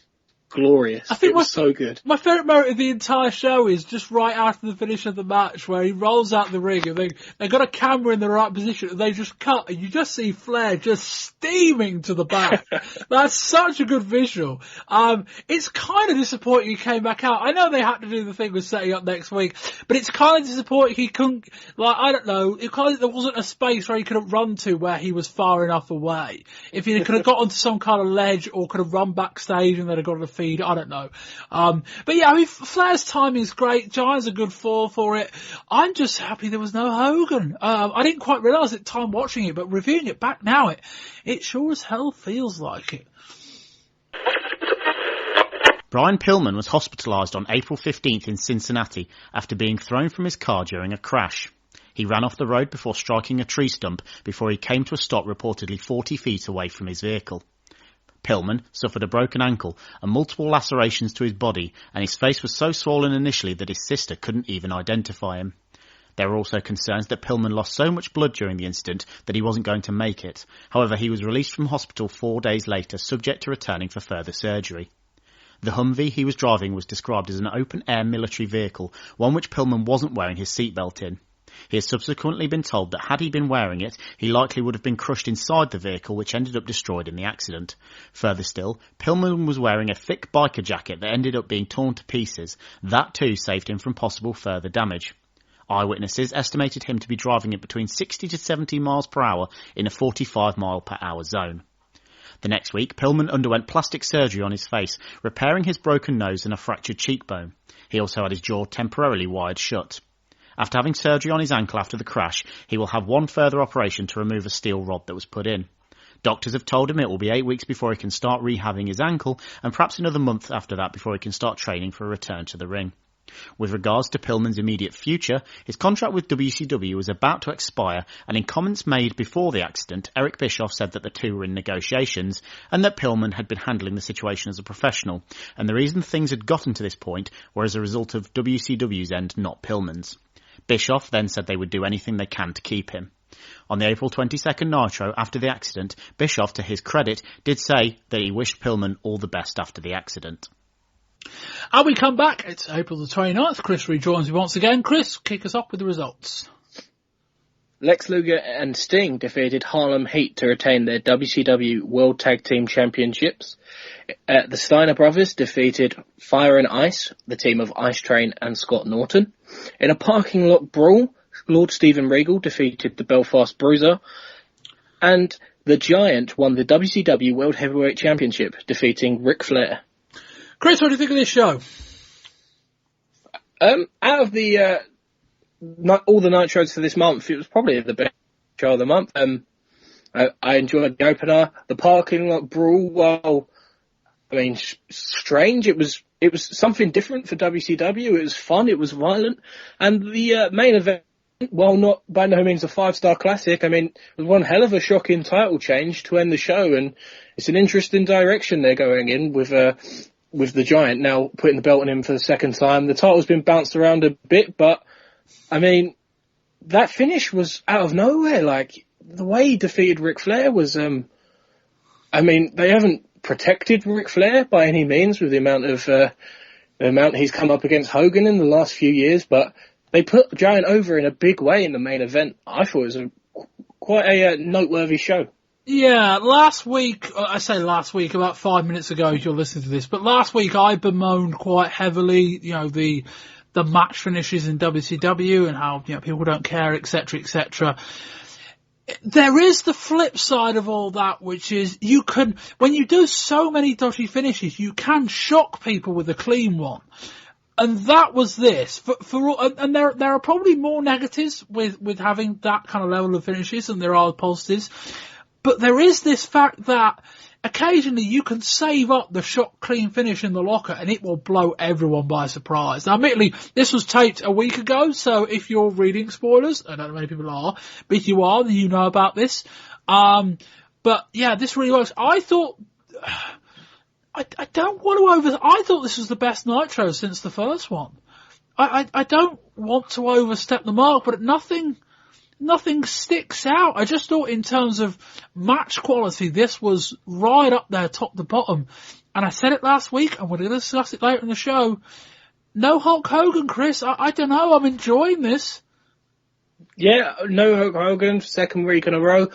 glorious. I think it was so good. My favourite moment of the entire show is just right after the finish of the match where he rolls out the ring and they got a camera in the right position and they just cut and you just see Flair just steaming to the back. That's such a good visual. It's kind of disappointing he came back out. I know they had to do the thing with setting up next week, but it's kind of disappointing he couldn't, like, I don't know, there wasn't a space where he could have run to where he was far enough away. If he could have got onto some kind of ledge or could have run backstage and then have got on a feed, I don't know. But yeah, I mean, Flair's timing is great. Giant's a good fall for it. I'm just happy there was no Hogan. I didn't quite realise at the time watching it, but reviewing it back now, it sure as hell feels like it. Brian Pillman was hospitalised on April 15th in Cincinnati after being thrown from his car during a crash. He ran off the road before striking a tree stump before he came to a stop reportedly 40 feet away from his vehicle. Pillman suffered a broken ankle and multiple lacerations to his body, and his face was so swollen initially that his sister couldn't even identify him. There were also concerns that Pillman lost so much blood during the incident that he wasn't going to make it. However, he was released from hospital 4 days later, subject to returning for further surgery. The Humvee he was driving was described as an open-air military vehicle, one which Pillman wasn't wearing his seatbelt in. He has subsequently been told that had he been wearing it, he likely would have been crushed inside the vehicle, which ended up destroyed in the accident. Further still, Pillman was wearing a thick biker jacket that ended up being torn to pieces. That too saved him from possible further damage. Eyewitnesses estimated him to be driving at between 60 to 70 miles per hour in a 45 mile per hour zone. The next week, Pillman underwent plastic surgery on his face, repairing his broken nose and a fractured cheekbone. He also had his jaw temporarily wired shut. After having surgery on his ankle after the crash, he will have one further operation to remove a steel rod that was put in. Doctors have told him it will be 8 weeks before he can start rehabbing his ankle, and perhaps another month after that before he can start training for a return to the ring. With regards to Pillman's immediate future, his contract with WCW was about to expire, and in comments made before the accident, Eric Bischoff said that the two were in negotiations, and that Pillman had been handling the situation as a professional, and the reason things had gotten to this point were as a result of WCW's end, not Pillman's. Bischoff then said they would do anything they can to keep him. On the April 22nd Nitro, after the accident, Bischoff, to his credit, did say that he wished Pillman all the best after the accident. And we come back, it's April the 29th, Chris rejoins me once again. Chris, kick us off with the results. Lex Luger and Sting defeated Harlem Heat to retain their WCW World Tag Team Championships. The Steiner brothers defeated Fire and Ice, the team of Ice Train and Scott Norton. In a parking lot brawl, Lord Steven Regal defeated the Belfast Bruiser. And the Giant won the WCW World Heavyweight Championship, defeating Ric Flair. Chris, what do you think of this show? Out of the all the Nitros for this month, it was probably the best show of the month. I enjoyed the opener, the parking lot brawl. Well, I mean, strange. It was something different for WCW. It was fun. It was violent, and the main event, while not by no means a 5-star classic, I mean, it was one hell of a shocking title change to end the show, and it's an interesting direction they're going in with the Giant now putting the belt on him for the second time. The title's been bounced around a bit, but I mean, that finish was out of nowhere. Like, the way he defeated Ric Flair was, I mean, they haven't protected Ric Flair by any means with the amount he's come up against Hogan in the last few years, but they put Giant over in a big way in the main event. I thought it was quite a noteworthy show. Yeah, last week, about 5 minutes ago as you're listening to this, but last week I bemoaned quite heavily, the match finishes in WCW and how, people don't care, etc., etc. There is the flip side of all that, which is when you do so many dodgy finishes, you can shock people with a clean one. And that was this. And there are probably more negatives with having that kind of level of finishes than there are positives. But there is this fact that occasionally you can save up the shock clean finish in the locker and it will blow everyone by surprise. Now, admittedly, this was taped a week ago, so if you're reading spoilers, I don't know many people are, but if you are, then you know about this. But yeah, this really works. I thought, I thought this was the best Nitro since the first one. I don't want to overstep the mark, but nothing nothing sticks out. I just thought in terms of match quality, this was right up there, top to bottom. And I said it last week, and we're going to discuss it later in the show. No Hulk Hogan, Chris. I don't know. I'm enjoying this. Yeah, no Hulk Hogan, second week in a row.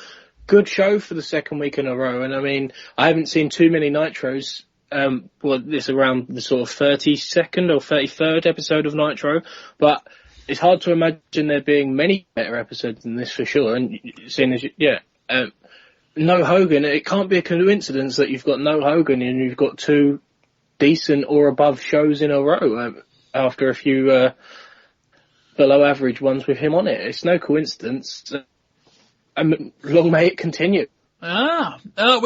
Good show for the second week in a row. And I mean, I haven't seen too many Nitros. This around the sort of 32nd or 33rd episode of Nitro. But it's hard to imagine there being many better episodes than this for sure. And seeing as, no Hogan, it can't be a coincidence that you've got no Hogan and you've got two decent or above shows in a row after a few below average ones with him on it. It's no coincidence. Long may it continue. We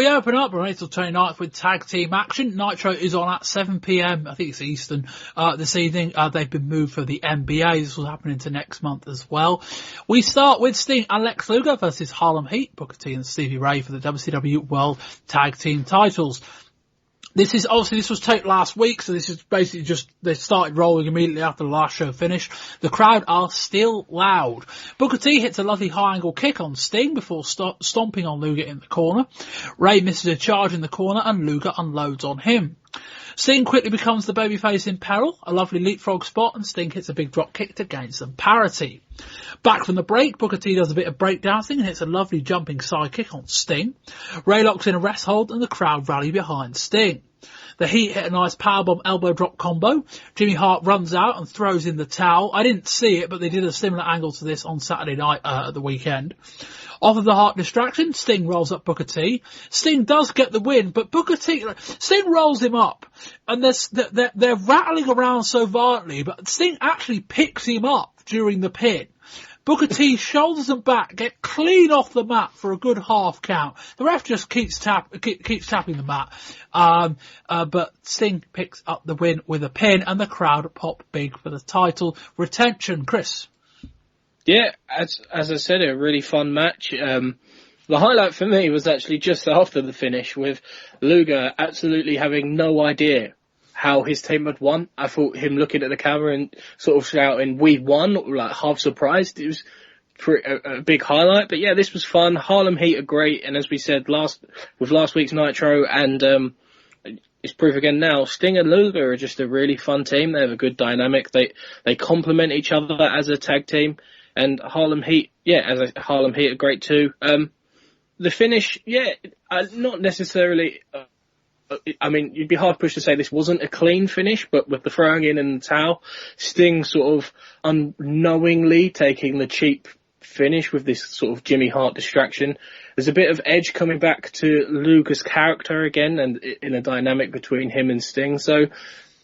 open up on April 29th with tag team action. Nitro is on at 7 p.m. I think it's Eastern this evening. They've been moved for the NBA. This will happen into next month as well. We start with Sting and Lex Luger versus Harlem Heat, Booker T and Stevie Ray for the WCW World Tag Team titles. This was taped last week, so this is basically just, they started rolling immediately after the last show finished. The crowd are still loud. Booker T hits a lovely high angle kick on Sting before stomping on Luger in the corner. Ray misses a charge in the corner and Luger unloads on him. Sting quickly becomes the babyface in peril, a lovely leapfrog spot, and Sting hits a big drop kick to gain some parity. Back from the break, Booker T does a bit of breakdancing and hits a lovely jumping side kick on Sting. Ray locks in a rest hold and the crowd rally behind Sting. The Heat hit a nice powerbomb elbow drop combo. Jimmy Hart runs out and throws in the towel. I didn't see it, but they did a similar angle to this on Saturday night at the weekend. Off of the Hart distraction, Sting rolls up Booker T. Sting does get the win, but Sting rolls him up, and they're rattling around so violently, but Sting actually picks him up during the pin. Booker T shoulders him back, get clean off the mat for a good half count. The ref just keeps tapping the mat. But Sting picks up the win with a pin, and the crowd pop big for the title retention. Chris? Yeah, as I said, a really fun match. The highlight for me was actually just after the finish, with Luger absolutely having no idea how his team had won. I thought him looking at the camera and sort of shouting, "We won," like half surprised. It was a big highlight. But yeah, this was fun. Harlem Heat are great, and as we said last week's Nitro, and it's proof again now, Sting and Luger are just a really fun team. They have a good dynamic. They complement each other as a tag team. And Harlem Heat, Harlem Heat are great too. The finish, not necessarily. I mean, you'd be hard pushed to say this wasn't a clean finish, but with the throwing in the towel, Sting sort of unknowingly taking the cheap finish with this sort of Jimmy Hart distraction. There's a bit of edge coming back to Luger's character again, and in a dynamic between him and Sting. So,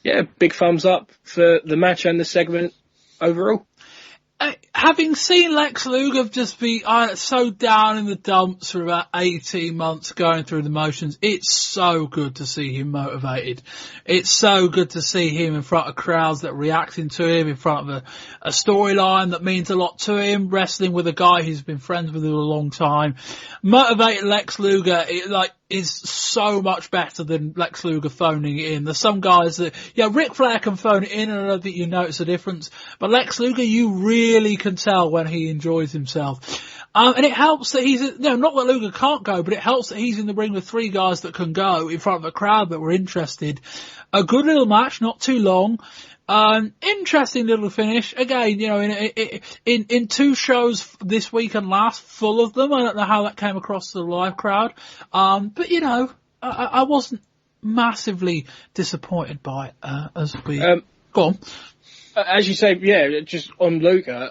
yeah, big thumbs up for the match and the segment overall. Having seen Lex Luger just be so down in the dumps for about 18 months going through the motions, it's so good to see him motivated. It's so good to see him in front of crowds that are reacting to him, in front of a storyline that means a lot to him, wrestling with a guy who's been friends with him a long time. Motivated Lex Luger, is so much better than Lex Luger phoning it in. There's some guys that, Ric Flair can phone it in and I don't think you notice a difference. But Lex Luger, you really can tell when he enjoys himself. And it helps that he's, not that Luger can't go, but it helps that he's in the ring with three guys that can go in front of a crowd that were interested. A good little match, not too long. Interesting little finish. Again, in two shows this week and last, full of them. I don't know how that came across to the live crowd. But I wasn't massively disappointed by it, as we, go on. As you say, just on Luger,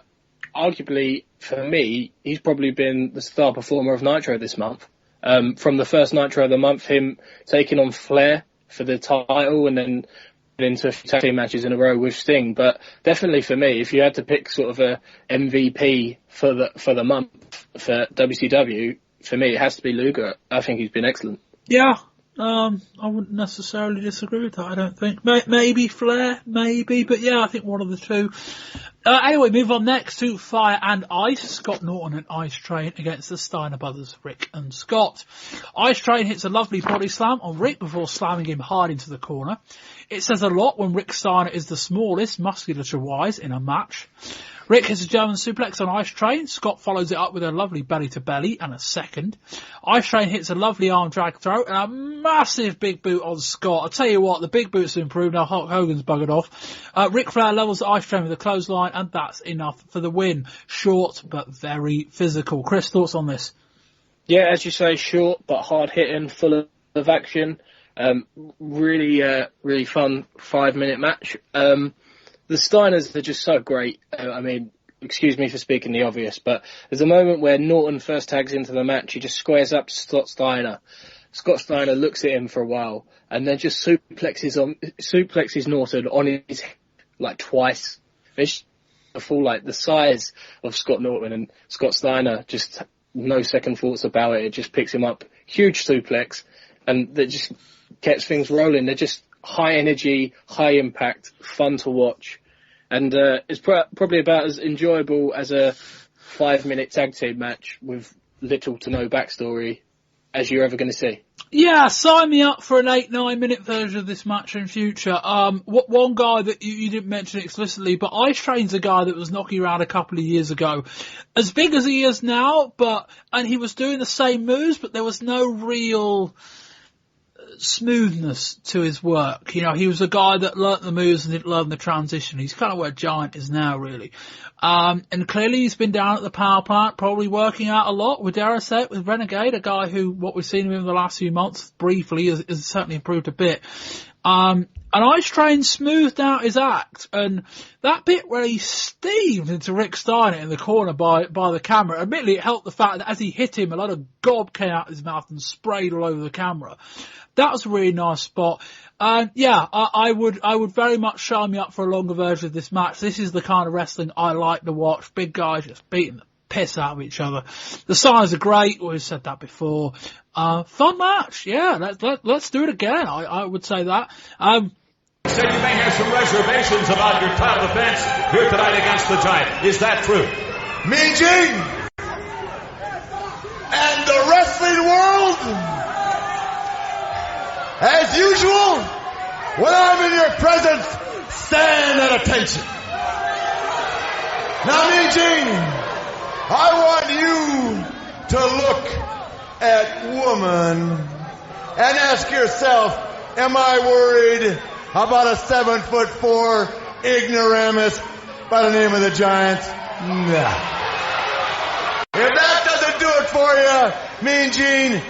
arguably for me, he's probably been the star performer of Nitro this month. From the first Nitro of the month, him taking on Flair for the title and then into tag team matches in a row with Sting. But definitely for me, if you had to pick sort of a MVP for the month for WCW, for me it has to be Luger. I think he's been excellent. Yeah, I wouldn't necessarily disagree with that, I don't think. Maybe Flair, maybe, but I think one of the two. Anyway, move on next to Fire and Ice. Scott Norton and Ice Train against the Steiner brothers, Rick and Scott. Ice Train hits a lovely body slam on Rick before slamming him hard into the corner. It says a lot when Rick Steiner is the smallest, musculature-wise, in a match. Rick hits a German suplex on Ice Train. Scott follows it up with a lovely belly-to-belly and a second. Ice Train hits a lovely arm drag throw and a massive big boot on Scott. I'll tell you what, the big boot's improved. Now Hulk Hogan's buggered off. Ric Flair levels the Ice Train with a clothesline, and that's enough for the win. Short, but very physical. Chris, thoughts on this? Yeah, as you say, short, but hard-hitting, full of action. Really fun 5-minute match. The Steiners are just so great. I mean, excuse me for speaking the obvious, but there's a moment where Norton first tags into the match. He just squares up to Scott Steiner. Scott Steiner looks at him for a while and then just suplexes Norton on his head, like twice. It's a full, like, the size of Scott Norton, and Scott Steiner, just no second thoughts about it. It just picks him up. Huge suplex, and that just gets things rolling. They're just high energy, high impact, fun to watch. And it's probably about as enjoyable as a 5-minute tag team match with little to no backstory as you're ever going to see. Yeah, sign me up for an 8-9 minute version of this match in future. One guy that you didn't mention explicitly, but Ice Train's a guy that was knocking around a couple of years ago. As big as he is now, and he was doing the same moves, but there was no real smoothness to his work. You know, he was a guy that learnt the moves and didn't learn the transition. He's kind of where Giant is now, really. And clearly he's been down at the power plant, probably working out a lot with Dibiase, with Renegade, a guy who, what we've seen of him in the last few months, briefly, has certainly improved a bit. And Ice Train smoothed out his act, and that bit where he steamed into Rick Steiner in the corner by the camera, admittedly it helped the fact that as he hit him, a lot of gob came out of his mouth and sprayed all over the camera. That was a really nice spot. I would very much sign me up for a longer version of this match. This is the kind of wrestling I like to watch. Big guys just beating the piss out of each other. The Steiners are great. We've said that before. Fun match. Yeah, let's do it again. I would say that. Said you may have some reservations about your title defense here tonight against the Giant. Is that true? Mean Gene and the wrestling world. As usual, when I'm in your presence, stand at attention. Now, Mean Gene, I want you to look at woman and ask yourself, am I worried about a 7'4" ignoramus by the name of the Giant? Nah. If that doesn't do it for you, Mean Gene,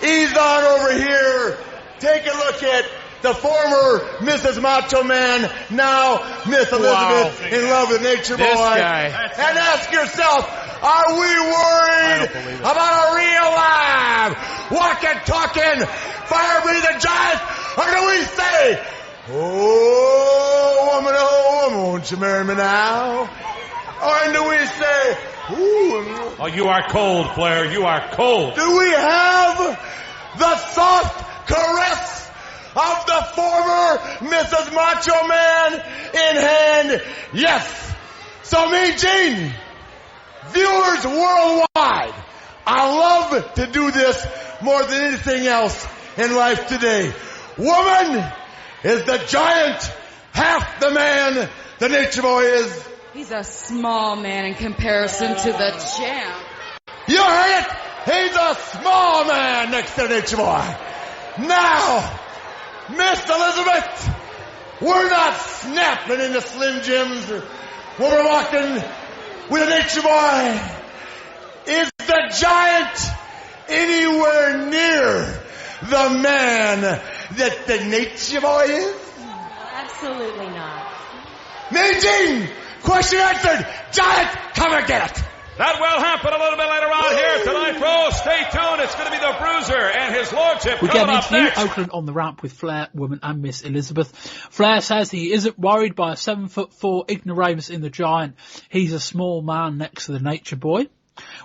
ease on over here. Take a look at the former Mrs. Macho Man, now Miss Elizabeth, in love with Nature Boy. And ask yourself, are we worried about a real live, walking, talking, fire-breathing giant? Or do we say, oh, woman, won't you marry me now? Or do we say, ooh. Oh, you are cold, Flair. You are cold. Do we have the soft caress of the former Mrs. Macho Man in hand? Yes. So, Mean Gene, viewers worldwide, I love to do this more than anything else in life today. Woman, is the Giant half the man the Nature Boy is? He's a small man in comparison to the champ. You heard it! He's a small man next to the Nature Boy. Now, Miss Elizabeth, we're not snapping into Slim Jims when we're walking with a Nature Boy. Is the Giant anywhere near the man that the Nature Boy is? Absolutely not. Mean Gene, question answered. Giant, come and get it. That will happen a little bit later on here tonight, folks. Stay tuned. It's going to be the Bruiser and his lordship we coming get up into next. Oakland on the ramp with Flair, Woman and Miss Elizabeth. Flair says he isn't worried by a 7'4" ignoramus in the Giant. He's a small man next to the Nature Boy.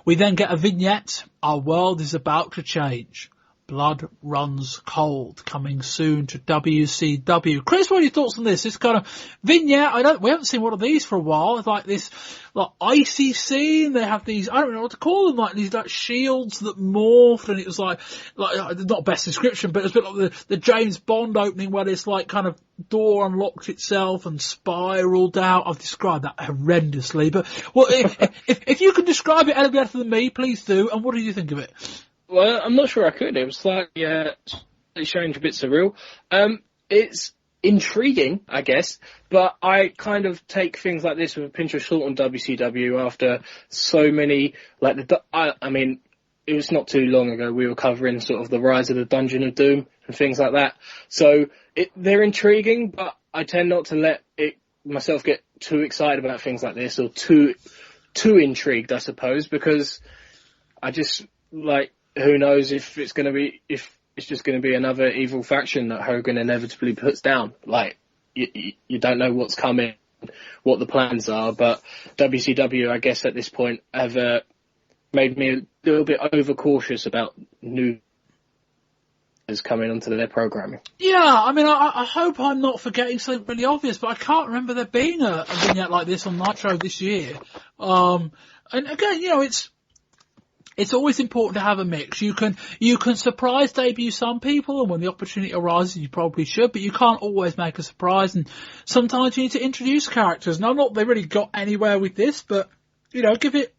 We then get a vignette. Our world is about to change. Blood Runs Cold, coming soon to WCW. Chris, what are your thoughts on this? This kind of vignette, we haven't seen one of these for a while. It's like this, like, icy scene. They have these, I don't know what to call them, like these, like, shields that morphed, and it was like not best description, but it's a bit like the James Bond opening where this, like, kind of door unlocked itself and spiraled out. I've described that horrendously, but, well, if you can describe it any better than me, please do, and what did you think of it? Well, I'm not sure I could. It was slightly strange, a bit surreal. It's intriguing, I guess, but I kind of take things like this with a pinch of salt on WCW after so many, like, I mean, it was not too long ago we were covering sort of the rise of the Dungeon of Doom and things like that. So they're intriguing, but I tend not to let myself get too excited about things like this, or too intrigued, I suppose, because I just, like, who knows if it's just going to be another evil faction that Hogan inevitably puts down. Like, you don't know what's coming, what the plans are, but WCW, I guess at this point, have made me a little bit overcautious about new is coming onto their programming. Yeah, I mean, I hope I'm not forgetting something really obvious, but I can't remember there being a vignette like this on Nitro this year. And again, you know, it's always important to have a mix. You can surprise debut some people, and when the opportunity arises, you probably should, but you can't always make a surprise, and sometimes you need to introduce characters. Now, not they really got anywhere with this, but, you know, give it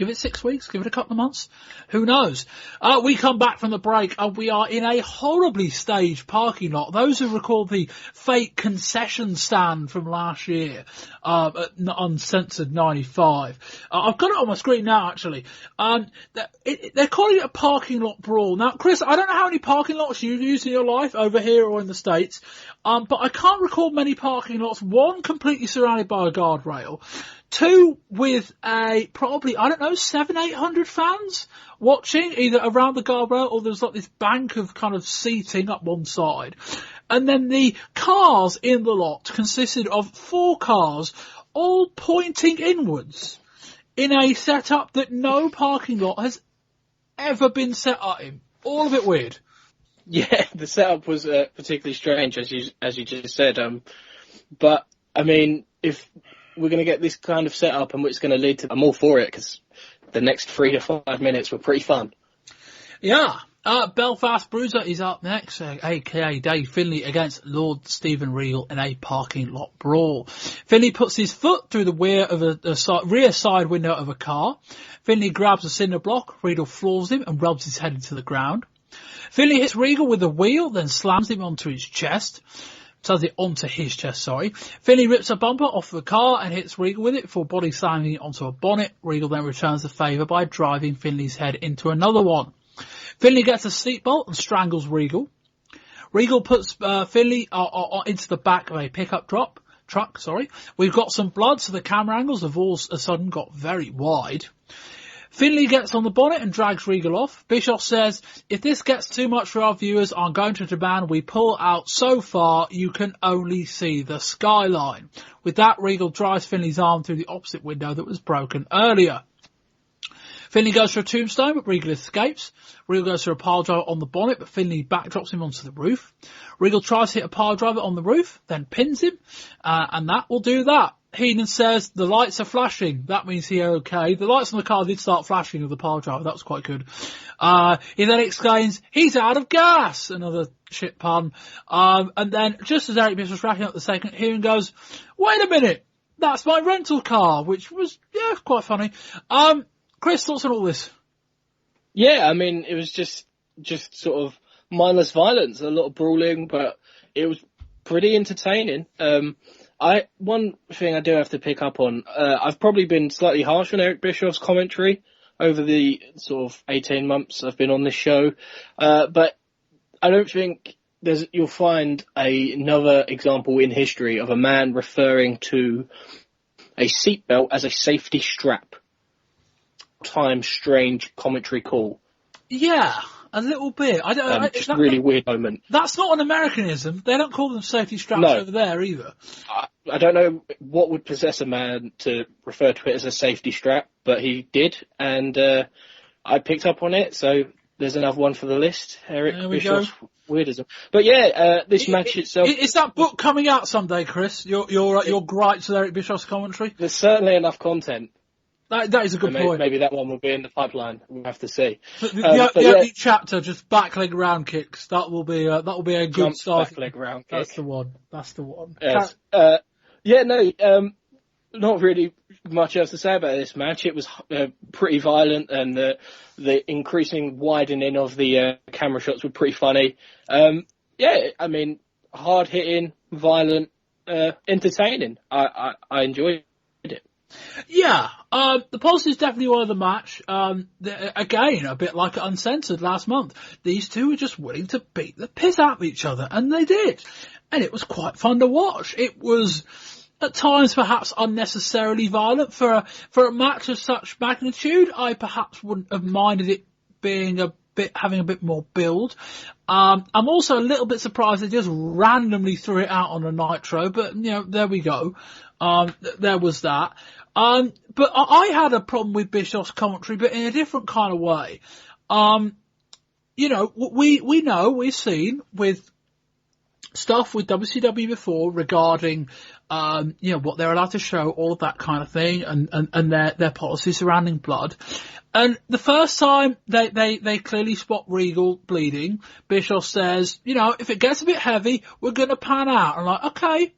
6 weeks, give it a couple of months. Who knows? We come back from the break. We are in a horribly staged parking lot. Those who recall the fake concession stand from last year, at Uncensored 95. I've got it on my screen now, actually. They're calling it a parking lot brawl. Now, Chris, I don't know how many parking lots you've used in your life, over here or in the States, but I can't recall many parking lots. One completely surrounded by a guardrail. Two with probably, 700-800 fans watching, either around the guardrail or there's like this bank of kind of seating up one side. And then the cars in the lot consisted of 4 cars, all pointing inwards in a setup that no parking lot has ever been set up in. All of it weird. Yeah, the setup was particularly strange, as you just said. But, I mean, if we're going to get this kind of setup and it's going to lead to, I'm all for it, because the next 3 to 5 minutes were pretty fun. Yeah. Belfast Bruiser is up next, aka Dave Finlay against Lord Stephen Regal in a parking lot brawl. Finlay puts his foot through the rear side window of a car. Finlay grabs a cinder block. Regal floors him and rubs his head into the ground. Finlay hits Regal with a wheel, then slams him onto his chest. Finlay rips a bumper off the car and hits Regal with it before body slamming it onto a bonnet. Regal then returns the favour by driving Finlay's head into another one. Finlay gets a seatbelt and strangles Regal. Regal puts Finlay into the back of a pickup truck. We've got some blood, so the camera angles have all of a sudden got very wide. Finlay gets on the bonnet and drags Regal off. Bischoff says, if this gets too much for our viewers, I'm going to demand we pull out so far you can only see the skyline. With that, Regal drives Finlay's arm through the opposite window that was broken earlier. Finlay goes for a tombstone, but Regal escapes. Regal goes for a pile driver on the bonnet, but Finlay backdrops him onto the roof. Regal tries to hit a pile driver on the roof, then pins him, and that will do that. Heenan says the lights are flashing. That means he's okay. The lights on the car did start flashing with the pile driver. That was quite good. He then exclaims, he's out of gas. Another shit pun. And then just as Eric Biss was wrapping up the segment, Heenan goes, wait a minute. That's my rental car, which was, quite funny. Chris, thoughts on all this? Yeah, I mean, it was just sort of mindless violence, a lot of brawling, but it was pretty entertaining. One thing I do have to pick up on, I've probably been slightly harsh on Eric Bischoff's commentary over the sort of 18 months I've been on this show, but I don't think you'll find another example in history of a man referring to a seatbelt as a safety strap. Strange commentary call. Yeah, a little bit. Really weird moment. That's not an Americanism. They don't call them safety straps over there either. I don't know what would possess a man to refer to it as a safety strap, but he did, and I picked up on it, so there's another one for the list. Eric there we Bischoff's go. weirdism. But yeah, this match itself. Is that book coming out someday, Chris? Your gripes with Eric Bischoff's commentary? There's certainly enough content. That is a good point. Maybe that one will be in the pipeline. We'll have to see. The opening chapter, just back leg round kicks. That will be a good start. Back leg round kick. That's the one. That's the one. Yes. Not really much else to say about this match. It was pretty violent, and the increasing widening of the camera shots were pretty funny. Hard hitting, violent, entertaining. I enjoyed it. Yeah, the positives definitely were the match. Again, a bit like Uncensored last month. These two were just willing to beat the piss out of each other, and they did. And it was quite fun to watch. It was, at times, perhaps unnecessarily violent for a match of such magnitude. I perhaps wouldn't have minded it being having a bit more build. I'm also a little bit surprised they just randomly threw it out on a Nitro, but there we go. There was that. But I had a problem with Bischoff's commentary, but in a different kind of way. We've seen with stuff with WCW before regarding, what they're allowed to show, all of that kind of thing, and their policy surrounding blood. And the first time they clearly spot Regal bleeding, Bischoff says, if it gets a bit heavy, we're going to pan out. I'm like, okay.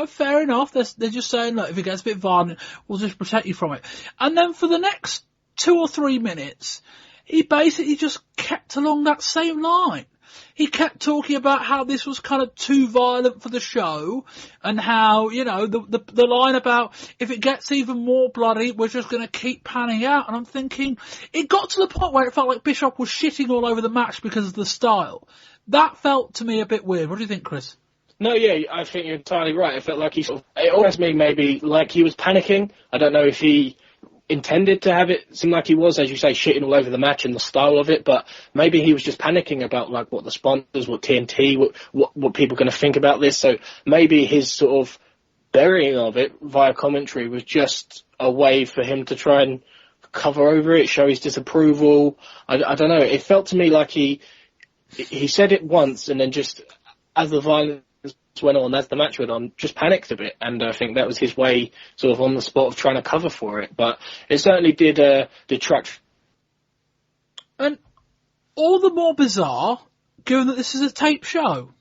Fair enough. They're just saying, look, if it gets a bit violent, we'll just protect you from it. And then for the next 2 or 3 minutes, he basically just kept along that same line. He kept talking about how this was kind of too violent for the show, and how, the line about if it gets even more bloody, we're just going to keep panning out. And I'm thinking, it got to the point where it felt like Bischoff was shitting all over the match because of the style. That felt to me a bit weird. What do you think, Chris? No, yeah, I think you're entirely right. It felt like it almost made maybe like he was panicking. I don't know if he intended to have it seem like he was, as you say, shitting all over the match and the style of it, but maybe he was just panicking about like what the sponsors, what TNT, what people are going to think about this. So maybe his sort of burying of it via commentary was just a way for him to try and cover over it, show his disapproval. I don't know. It felt to me like he said it once, and then just as the violence went on, as the match went on, just panicked a bit, and I think that was his way, sort of on the spot, of trying to cover for it. But it certainly did detract. And all the more bizarre, given that this is a tape show.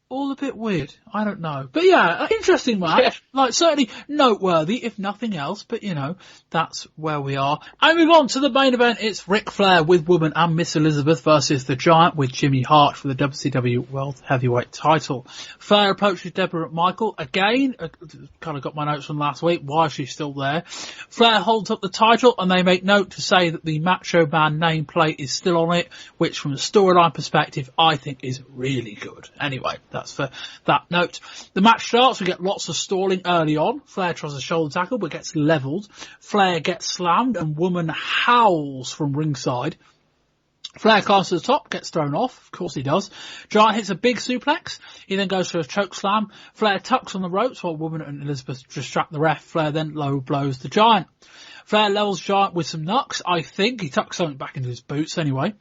All a bit weird. I don't know. But yeah, interesting match. Yeah. Like, certainly noteworthy, if nothing else, but that's where we are. And move on to the main event. It's Ric Flair with Woman and Miss Elizabeth versus The Giant with Jimmy Hart for the WCW World Heavyweight title. Flair approaches Deborah McMichael again. Kind of got my notes from last week. Why is she still there? Flair holds up the title, and they make note to say that the Macho Man nameplate is still on it, which from a storyline perspective, I think is really good. Anyway, that's for that note. The match starts. We get lots of stalling early on. Flair tries a shoulder tackle but gets levelled. Flair gets slammed and Woman howls from ringside. Flair climbs to the top, gets thrown off. Of course he does. Giant hits a big suplex. He then goes for a choke slam. Flair tucks on the ropes while Woman and Elizabeth distract the ref. Flair then low blows the Giant. Flair levels Giant with some knucks, I think. He tucks something back into his boots anyway.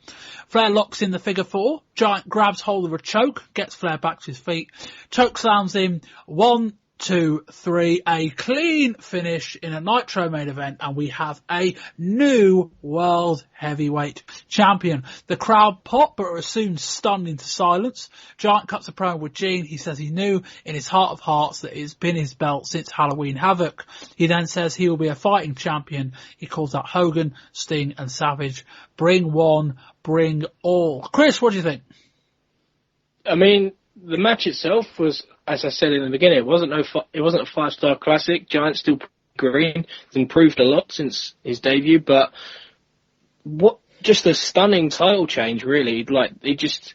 Flair locks in the figure 4. Giant grabs hold of a choke, gets Flair back to his feet. Choke slams him. 1, 2, 3. A clean finish in a Nitro main event, and we have a new World Heavyweight Champion. The crowd pop, but are soon stunned into silence. Giant cuts a promo with Gene. He says he knew in his heart of hearts that it's been his belt since Halloween Havoc. He then says he will be a fighting champion. He calls out Hogan, Sting and Savage. Bring one, bring all. Chris, what do you think? I mean, the match itself was, as I said in the beginning, it wasn't a 5-star classic. Giant's still green. He's improved a lot since his debut, but just a stunning title change, really. Like, he just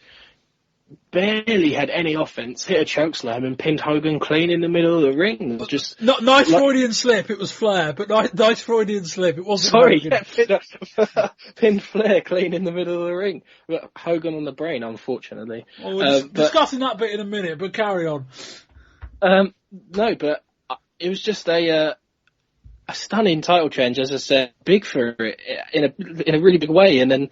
barely had any offense, hit a chokeslam and pinned Hogan clean in the middle of the ring. It was just not nice Freudian slip. It was Flair, but nice Freudian slip. It wasn't. Sorry, pinned Flair clean in the middle of the ring. But Hogan on the brain, unfortunately. Well, we're discussing that bit in a minute, but carry on. No, but it was just a stunning title change, as I said, big for it in a really big way, and then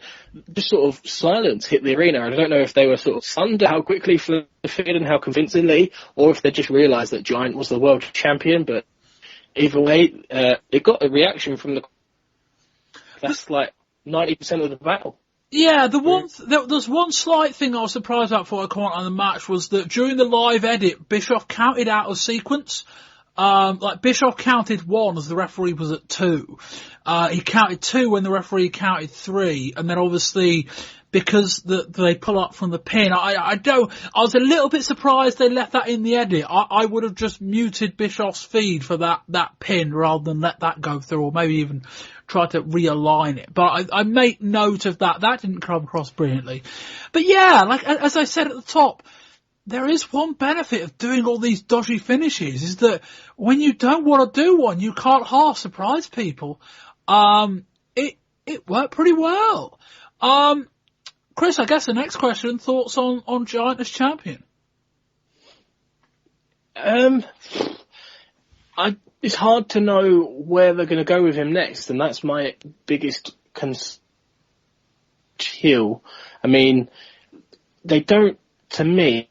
just sort of silence hit the arena. I don't know if they were sort of stunned at how quickly Flair defeated and how convincingly, or if they just realised that Giant was the world champion. But either way, it got a reaction from the. That's like 90% of the battle. Yeah, there's one slight thing I was surprised about before I comment on the match was that during the live edit, Bischoff counted out of sequence. Like Bischoff counted 1 as the referee was at 2. He counted 2 when the referee counted 3, and then obviously because they pull up from the pin, I was a little bit surprised they left that in the edit. I would have just muted Bischoff's feed for that pin rather than let that go through, or maybe even try to realign it. But I make note of that. That didn't come across brilliantly. But yeah, like as I said at the top, there is one benefit of doing all these dodgy finishes, is that when you don't want to do one, you can't half surprise people. It worked pretty well. Chris, I guess the next question, thoughts on Giant as champion? It's hard to know where they're going to go with him next, and that's my biggest chill. I mean, they don't, to me,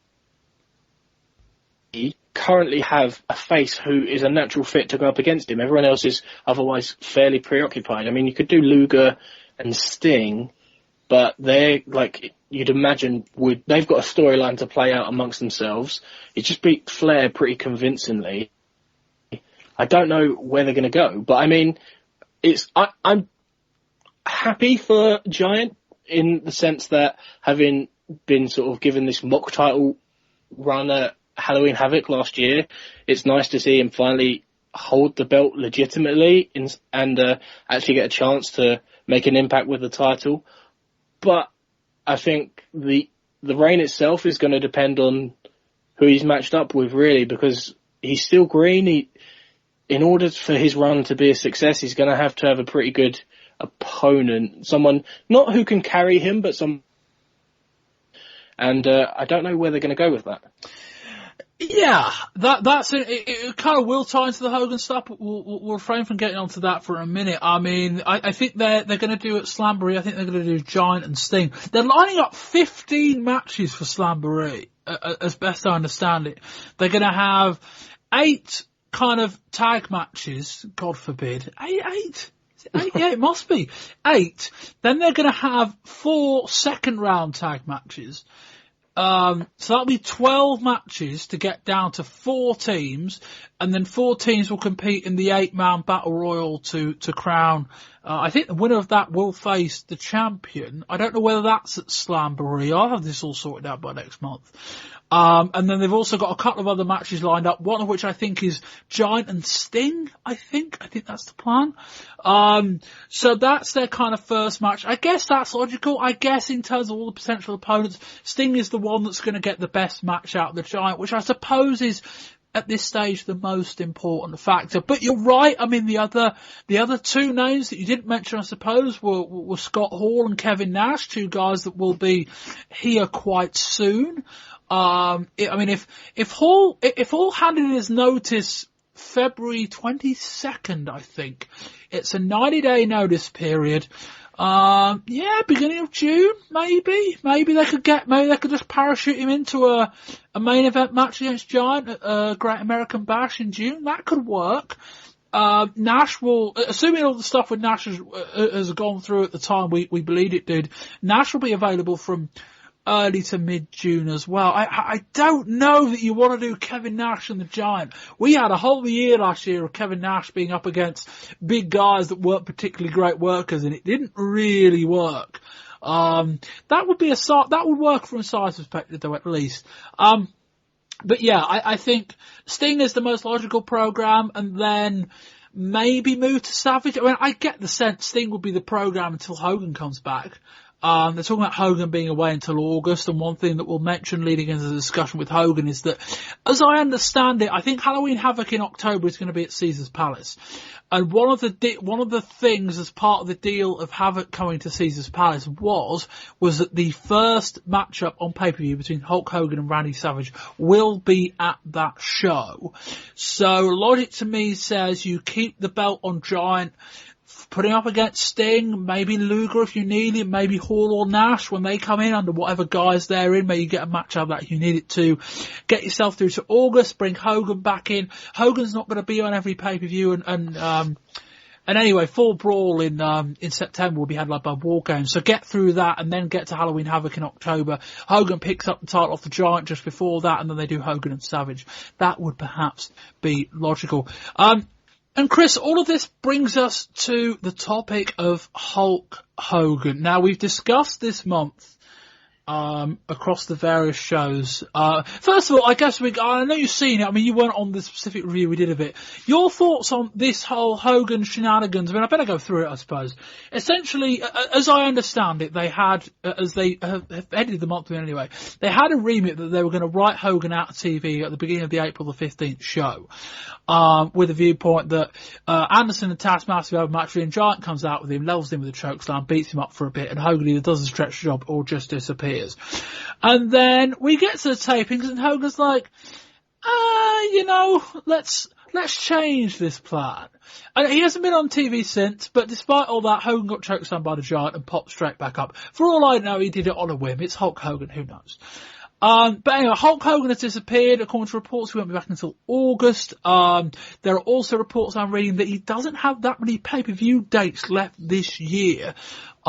currently have a face who is a natural fit to go up against him. Everyone else is otherwise fairly preoccupied. I mean, you could do Luger and Sting, but they're, like, you'd imagine they've got a storyline to play out amongst themselves. It just beat Flair pretty convincingly. I don't know where they're going to go, but I mean, I'm happy for Giant in the sense that having been sort of given this mock title run at Halloween Havoc last year, it's nice to see him finally hold the belt legitimately and actually get a chance to make an impact with the title. But I think the reign itself is going to depend on who he's matched up with, really, because he's still green. In order for his run to be a success, he's going to have a pretty good opponent. Someone, not who can carry him, but some. And I don't know where they're going to go with that. Yeah, that's it. It kind of will tie into the Hogan stuff, but we'll refrain from getting onto that for a minute. I mean, I think they're going to do at Slamboree, I think they're going to do Giant and Sting. They're lining up 15 matches for Slamboree, as best I understand it. They're going to have 8 kind of tag matches, God forbid. 8? Yeah, it must be. 8. Then they're going to have 4 second round tag matches. So that'll be 12 matches to get down to 4 teams, and then 4 teams will compete in the 8-man battle royal to crown. I think the winner of that will face the champion. I don't know whether that's at Slamboree. I'll have this all sorted out by next month. And then they've also got a couple of other matches lined up, one of which I think is Giant and Sting, I think that's the plan. So that's their kind of first match. I guess that's logical. I guess in terms of all the potential opponents, Sting is the one that's going to get the best match out of the Giant, which I suppose is, at this stage, the most important factor. But you're right. I mean, the other 2 names that you didn't mention, I suppose, were Scott Hall and Kevin Nash, 2 guys that will be here quite soon. I mean, if Hall handed in his notice February 22nd, I think it's a 90-day notice period. Beginning of June, maybe they could just parachute him into a main event match against Giant at Great American Bash in June. That could work. Nash will, assuming all the stuff with Nash has gone through at the time we believed it did, Nash will be available from early to mid-June as well. I don't know that you want to do Kevin Nash and the Giant. We had a whole year last year of Kevin Nash being up against big guys that weren't particularly great workers, and it didn't really work. That would work from a size perspective, though, at least. But yeah, I think Sting is the most logical program, and then maybe move to Savage. I mean, I get the sense Sting will be the program until Hogan comes back. They're talking about Hogan being away until August, and one thing that we'll mention leading into the discussion with Hogan is that, as I understand it, I think Halloween Havoc in October is going to be at Caesar's Palace. And one of the things as part of the deal of Havoc coming to Caesar's Palace was that the first matchup on pay-per-view between Hulk Hogan and Randy Savage will be at that show. So logic to me says you keep the belt on Giant, putting up against Sting, maybe Luger if you need it, maybe Hall or Nash when they come in under whatever guise they're in. Maybe you get a match out of that if you need it to. Get yourself through to August, bring Hogan back in. Hogan's not going to be on every pay-per-view and anyway, Full Brawl in September will be headlined by War Games. So get through that and then get to Halloween Havoc in October. Hogan picks up the title off the Giant just before that, and then they do Hogan and Savage. That would perhaps be logical. And Chris, all of this brings us to the topic of Hulk Hogan. Now, we've discussed this month across the various shows. First of all, I guess I know you've seen it. I mean, you weren't on the specific review we did of it. Your thoughts on this whole Hogan shenanigans? I mean, I better go through it, I suppose. Essentially, as I understand it, they had, as they have ended the month anyway, they had a remit that they were going to write Hogan out of TV at the beginning of the April the 15th show. With a viewpoint that Anderson and Taskmaster have a match, and Giant comes out with him, levels him with a chokeslam, beats him up for a bit, and Hogan either does a stretch job or just disappears. And then we get to the tapings, and Hogan's like, let's change this plan. And he hasn't been on TV since, but despite all that, Hogan got chokeslammed by the Giant and popped straight back up. For all I know, he did it on a whim. It's Hulk Hogan, who knows? But anyway, Hulk Hogan has disappeared. According to reports, he won't be back until August. There are also reports I'm reading that he doesn't have that many pay-per-view dates left this year.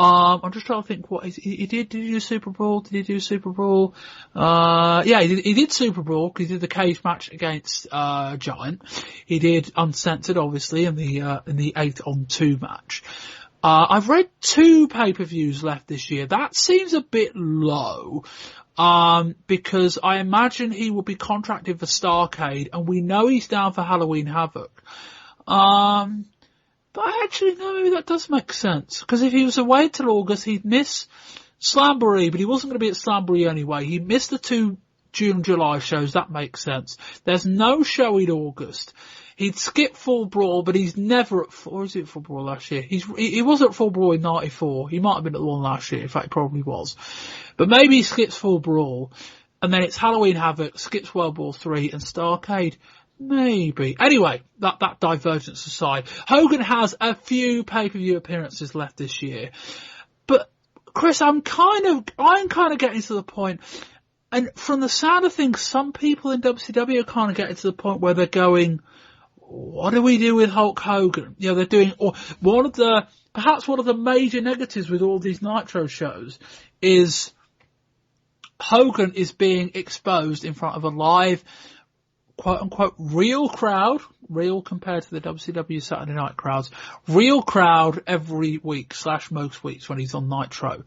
I'm just trying to think what he did. Did he do Super Brawl? Did he do Super Brawl? Yeah, he did Super Brawl because he did the cage match against Giant. He did Uncensored, obviously, in the 8-on-2 match. I've read 2 pay-per-views left this year. That seems a bit low. Because I imagine he will be contracted for Starrcade, and we know he's down for Halloween Havoc. But actually, no, maybe that does make sense. Because if he was away till August, he'd miss Slamboree, but he wasn't going to be at Slamboree anyway. He missed the 2 June and July shows, that makes sense. There's no show in August. He'd skip Full Brawl, but he's never at or is it Full Brawl last year? He was at Full Brawl in 94. He might have been at the one last year. In fact, he probably was. But maybe he skips Full Brawl, and then it's Halloween Havoc, skips World War 3, and Starrcade. Maybe. Anyway, that divergence aside, Hogan has a few pay-per-view appearances left this year. But Chris, I'm kind of getting to the point, and from the sound of things, some people in WCW are kind of getting to the point where they're going, what do we do with Hulk Hogan? You know, they're doing, or perhaps one of the major negatives with all these Nitro shows is Hogan is being exposed in front of a live, quote unquote, real crowd, real compared to the WCW Saturday night crowds, real crowd every week / most weeks when he's on Nitro.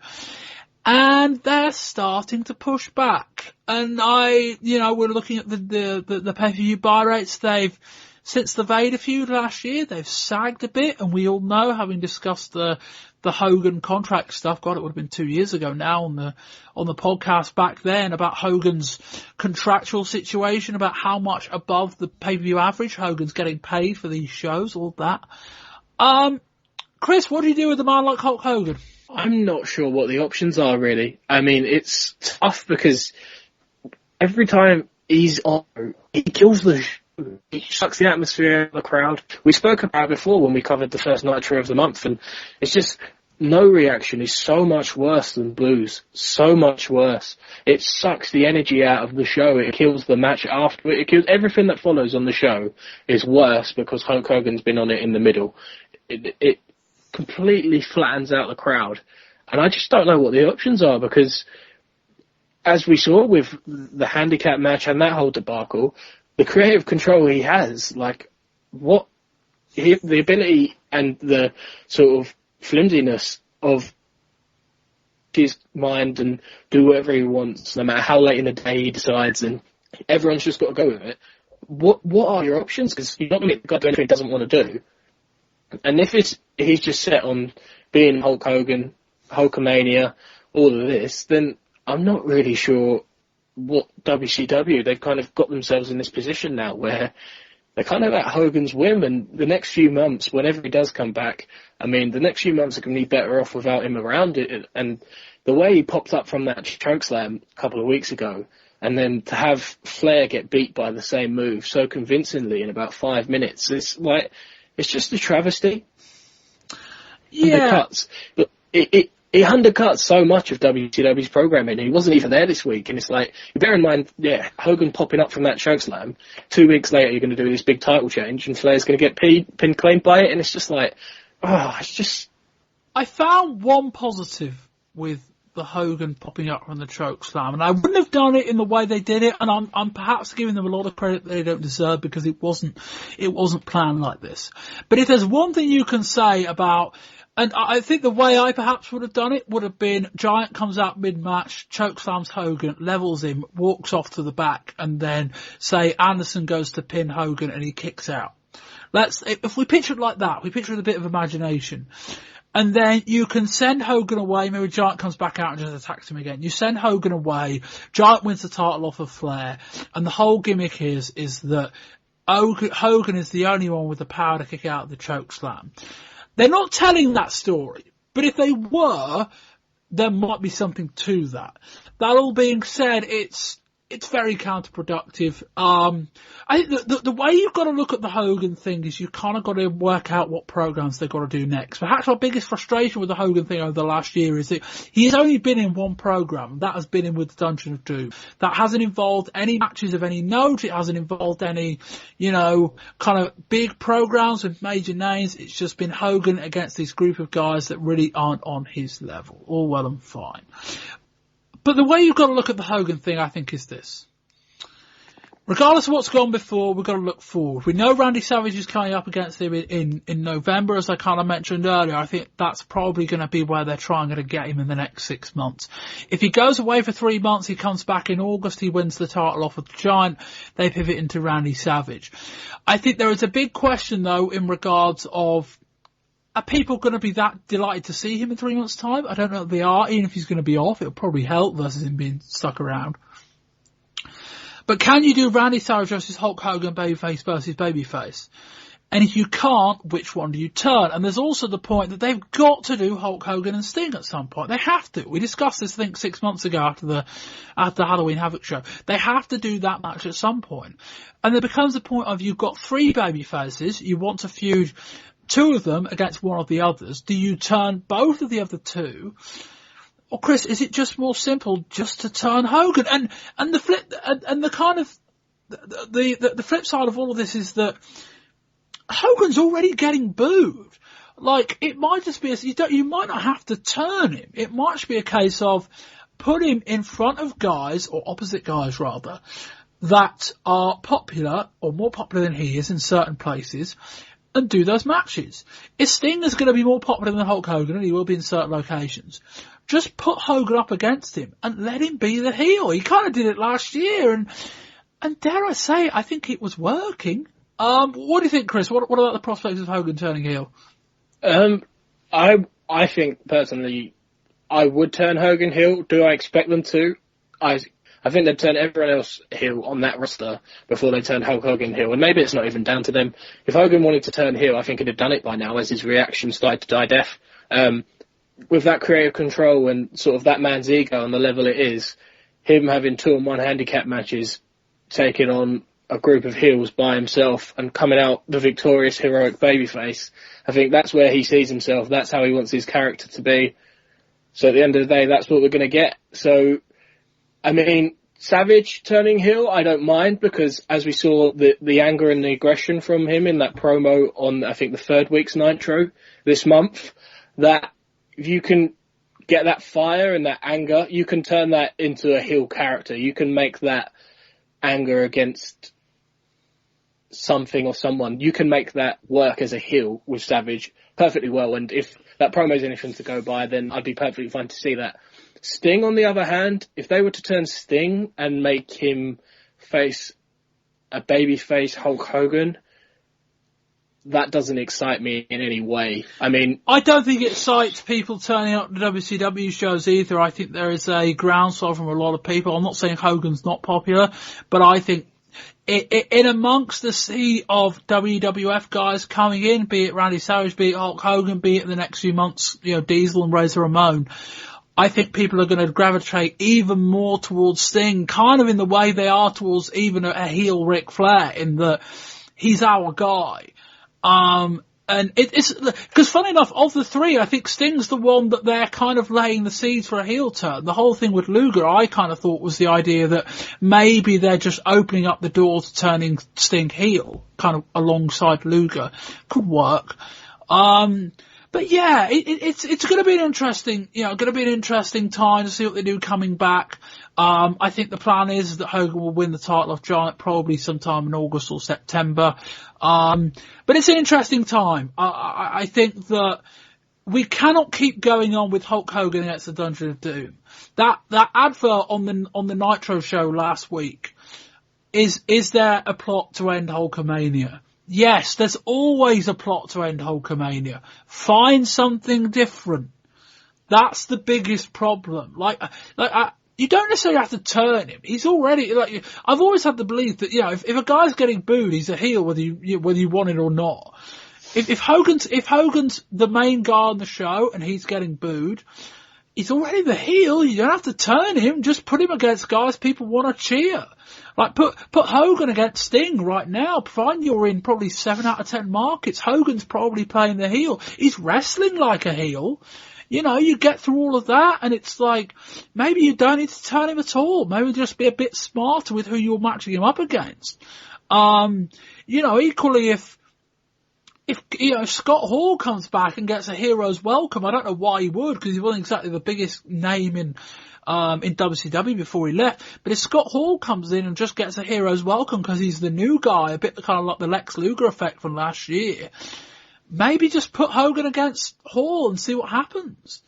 And they're starting to push back. And we're looking at the pay-per-view buy rates. Since the Vader feud last year, they've sagged a bit, and we all know, having discussed the Hogan contract stuff, God, it would have been 2 years ago now on the podcast back then, about Hogan's contractual situation, about how much above the pay-per-view average Hogan's getting paid for these shows, all that. Chris, what do you do with a man like Hulk Hogan? I'm not sure what the options are, really. I mean, it's tough because every time he's on, he kills the show. He sucks the atmosphere of the crowd. We spoke about it before when we covered the first Nitro of the month, and it's just no reaction is so much worse than booze. So much worse. It sucks the energy out of the show. It kills the match after. It kills everything that follows on the show is worse because Hulk Hogan's been on it in the middle. It completely flattens out the crowd. And I just don't know what the options are because, as we saw with the handicap match and that whole debacle, the creative control he has, like, the ability and the sort of flimsiness of his mind and do whatever he wants, no matter how late in the day he decides, and everyone's just got to go with it. What are your options? Because you're not going to get the guy to do anything he doesn't want to do. And if he's just set on being Hulk Hogan, Hulkamania, all of this, then I'm not really sure what WCW, they've kind of got themselves in this position now where they're kind of at Hogan's whim, and the next few months, whenever he does come back, I mean, the next few months are going to be better off without him around it. And the way he popped up from that chokeslam a couple of weeks ago, and then to have Flair get beat by the same move so convincingly in about 5 minutes, it's just a travesty. Yeah. But it undercuts so much of WCW's programming. He wasn't even there this week, and it's like, bear in mind, Hogan popping up from that chokeslam. 2 weeks later, you're going to do this big title change, and Flair's going to get pin claimed by it, and it's just like, it's just. I found one positive with the Hogan popping up from the chokeslam, and I wouldn't have done it in the way they did it, and I'm perhaps giving them a lot of credit that they don't deserve because it wasn't planned like this. But if there's one thing you can say about. And I think the way I perhaps would have done it would have been Giant comes out mid-match, chokeslams Hogan, levels him, walks off to the back, and then say Anderson goes to pin Hogan and he kicks out. If we picture it like that, we picture it with a bit of imagination. And then you can send Hogan away, maybe Giant comes back out and just attacks him again. You send Hogan away, Giant wins the title off of Flair, and the whole gimmick is that Hogan is the only one with the power to kick out the chokeslam. They're not telling that story, but if they were, there might be something to that. That all being said, it's very counterproductive. I think the way you've got to look at the Hogan thing is you kind of got to work out what programs they've got to do next. Perhaps our biggest frustration with the Hogan thing over the last year is that he's only been in one program. That has been in with the Dungeon of Doom. That hasn't involved any matches of any note. It hasn't involved any, kind of big programs with major names. It's just been Hogan against this group of guys that really aren't on his level. All well and fine. But the way you've got to look at the Hogan thing, I think, is this. Regardless of what's gone before, we've got to look forward. We know Randy Savage is coming up against him in November, as I kind of mentioned earlier. I think that's probably going to be where they're trying to get him in the next 6 months. If he goes away for 3 months, he comes back in August, he wins the title off of the Giant, they pivot into Randy Savage. I think there is a big question, though, in regards of, are people going to be that delighted to see him in 3 months' time? I don't know if they are. Even if he's going to be off, it'll probably help versus him being stuck around. But can you do Randy Savage versus Hulk Hogan, babyface versus babyface? And if you can't, which one do you turn? And there's also the point that they've got to do Hulk Hogan and Sting at some point. They have to. We discussed this, I think, 6 months ago after the Halloween Havoc show. They have to do that match at some point. And there becomes the point of you've got 3 babyfaces. You want to feud 2 of them against one of the others. Do you turn both of the other 2? Or Chris, is it just more simple just to turn Hogan? And the flip, and the kind of, the flip side of all of this is that Hogan's already getting booed. Like, it might just be, you might not have to turn him. It might just be a case of put him in front of guys, or opposite guys rather, that are popular, or more popular than he is in certain places, and do those matches. If Sting is going to be more popular than Hulk Hogan, and he will be in certain locations, just put Hogan up against him and let him be the heel. He kind of did it last year, and dare I say, I think it was working. What do you think, Chris? What about the prospects of Hogan turning heel? I think personally, I would turn Hogan heel. Do I expect them to? I think they'd turn everyone else heel on that roster before they turn Hulk Hogan heel. And maybe it's not even down to them. If Hogan wanted to turn heel, I think he'd have done it by now as his reaction started to die deaf. With that creative control and sort of that man's ego on the level it is, him having 2-on-1 handicap matches, taking on a group of heels by himself and coming out the victorious, heroic babyface, I think that's where he sees himself. That's how he wants his character to be. So at the end of the day, that's what we're going to get. So, I mean, Savage turning heel, I don't mind, because as we saw the anger and the aggression from him in that promo on, I think, the 3rd week's Nitro this month, that if you can get that fire and that anger, you can turn that into a heel character. You can make that anger against something or someone, you can make that work as a heel with Savage perfectly well. And if that promo is anything to go by, then I'd be perfectly fine to see that. Sting, on the other hand, if they were to turn Sting and make him face a babyface Hulk Hogan, that doesn't excite me in any way. I mean, I don't think it excites people turning up to WCW shows either. I think there is a groundswell from a lot of people. I'm not saying Hogan's not popular, but I think in amongst the sea of WWF guys coming in, be it Randy Savage, be it Hulk Hogan, be it in the next few months, Diesel and Razor Ramon, I think people are going to gravitate even more towards Sting, kind of in the way they are towards even a heel Ric Flair, in that he's our guy. And it's, because funny enough, of the three, I think Sting's the one that they're kind of laying the seeds for a heel turn. The whole thing with Luger, I kind of thought was the idea that maybe they're just opening up the door to turning Sting heel, kind of alongside Luger. Could work. But yeah, it's going to be an interesting, time to see what they do coming back. I think the plan is that Hogan will win the title of Giant probably sometime in August or September. But it's an interesting time. I think that we cannot keep going on with Hulk Hogan against the Dungeon of Doom. That advert on the Nitro show last week, is there a plot to end Hulkamania? Yes, there's always a plot to end Hulkamania. Find something different. That's the biggest problem. You don't necessarily have to turn him. He's already, I've always had the belief that, if a guy's getting booed, he's a heel whether you want it or not. If Hogan's the main guy on the show and he's getting booed, he's already the heel. You don't have to turn him. Just put him against guys people want to cheer. Put Hogan against Sting right now. Providing you're in probably 7 out of 10 markets, Hogan's probably playing the heel. He's wrestling like a heel. You get through all of that, and it's like, maybe you don't need to turn him at all. Maybe just be a bit smarter with who you're matching him up against. Equally, if Scott Hall comes back and gets a hero's welcome, I don't know why he would, because he wasn't exactly the biggest name in WCW before he left. But if Scott Hall comes in and just gets a hero's welcome because he's the new guy, a bit kind of like the Lex Luger effect from last year, maybe just put Hogan against Hall and see what happens.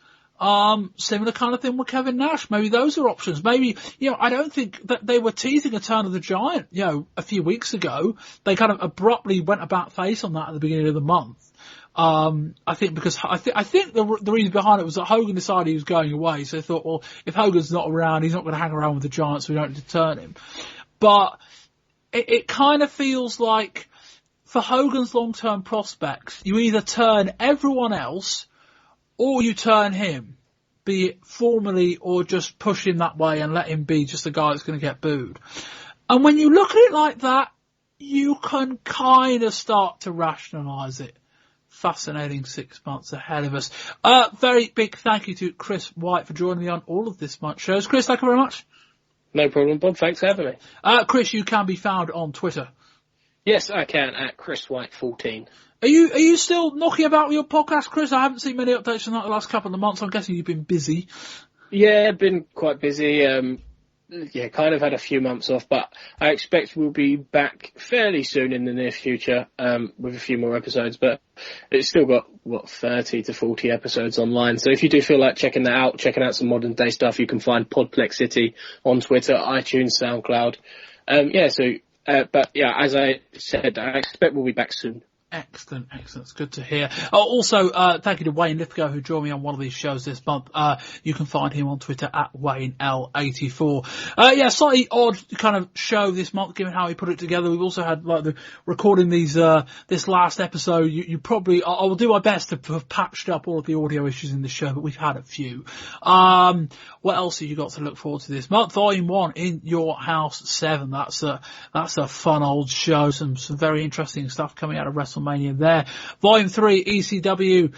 Similar kind of thing with Kevin Nash. Maybe those are options. Maybe, I don't think that they were teasing a turn of the Giant, a few weeks ago. They kind of abruptly went about face on that at the beginning of the month. I think because I think the reason behind it was that Hogan decided he was going away, so they thought, well, if Hogan's not around, he's not going to hang around with the Giants, so we don't need to turn him. But it kind of feels like, for Hogan's long-term prospects, you either turn everyone else or you turn him, be it formally or just push him that way and let him be just the guy that's going to get booed. And when you look at it like that, you can kind of start to rationalise it. Fascinating 6 months ahead of us. Very big thank you to Chris White for joining me on all of this month's shows. Chris, thank you very much. No problem, Bob. Thanks for having me. Chris, you can be found on Twitter. Yes, I can, at ChrisWhite14. Are you still knocking about with your podcast, Chris? I haven't seen many updates on that the last couple of months. I'm guessing you've been busy. Yeah, I've been quite busy. Kind of had a few months off, but I expect we'll be back fairly soon in the near future, with a few more episodes, but it's still got, 30 to 40 episodes online. So if you do feel like checking out some modern day stuff, you can find Podplex City on Twitter, iTunes, SoundCloud. But as I said, I expect we'll be back soon. Excellent. It's good to hear. Also, thank you to Wayne Lythgoe, who joined me on one of these shows this month. You can find him on Twitter at WayneL84. Slightly odd kind of show this month, given how he put it together. We've also had, the recording these, this last episode. You probably, I will do my best to have patched up all of the audio issues in the show, but we've had a few. What else have you got to look forward to this month? Volume 1, In Your House 7. That's a fun old show. Some very interesting stuff coming out of WrestleMania there. Volume 3, ECW.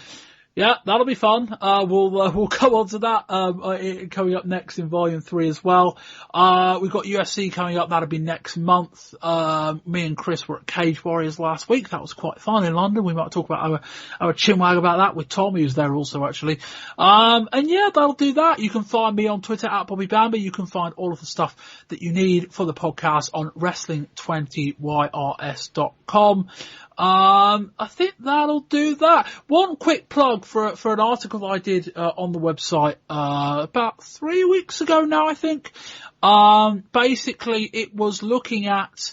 Yeah, that'll be fun. We'll come on to that, coming up next in Volume 3 as well. We've got UFC coming up. That'll be next month. Me and Chris were at Cage Warriors last week. That was quite fun in London. We might talk about our chinwag about that with Tom, who's there also actually. That'll do that. You can find me on Twitter at Bobby Bamber. You can find all of the stuff that you need for the podcast on wrestling20yrs.com. I think that'll do that. One quick plug for an article I did on the website about 3 weeks ago now, I think. Basically, it was looking at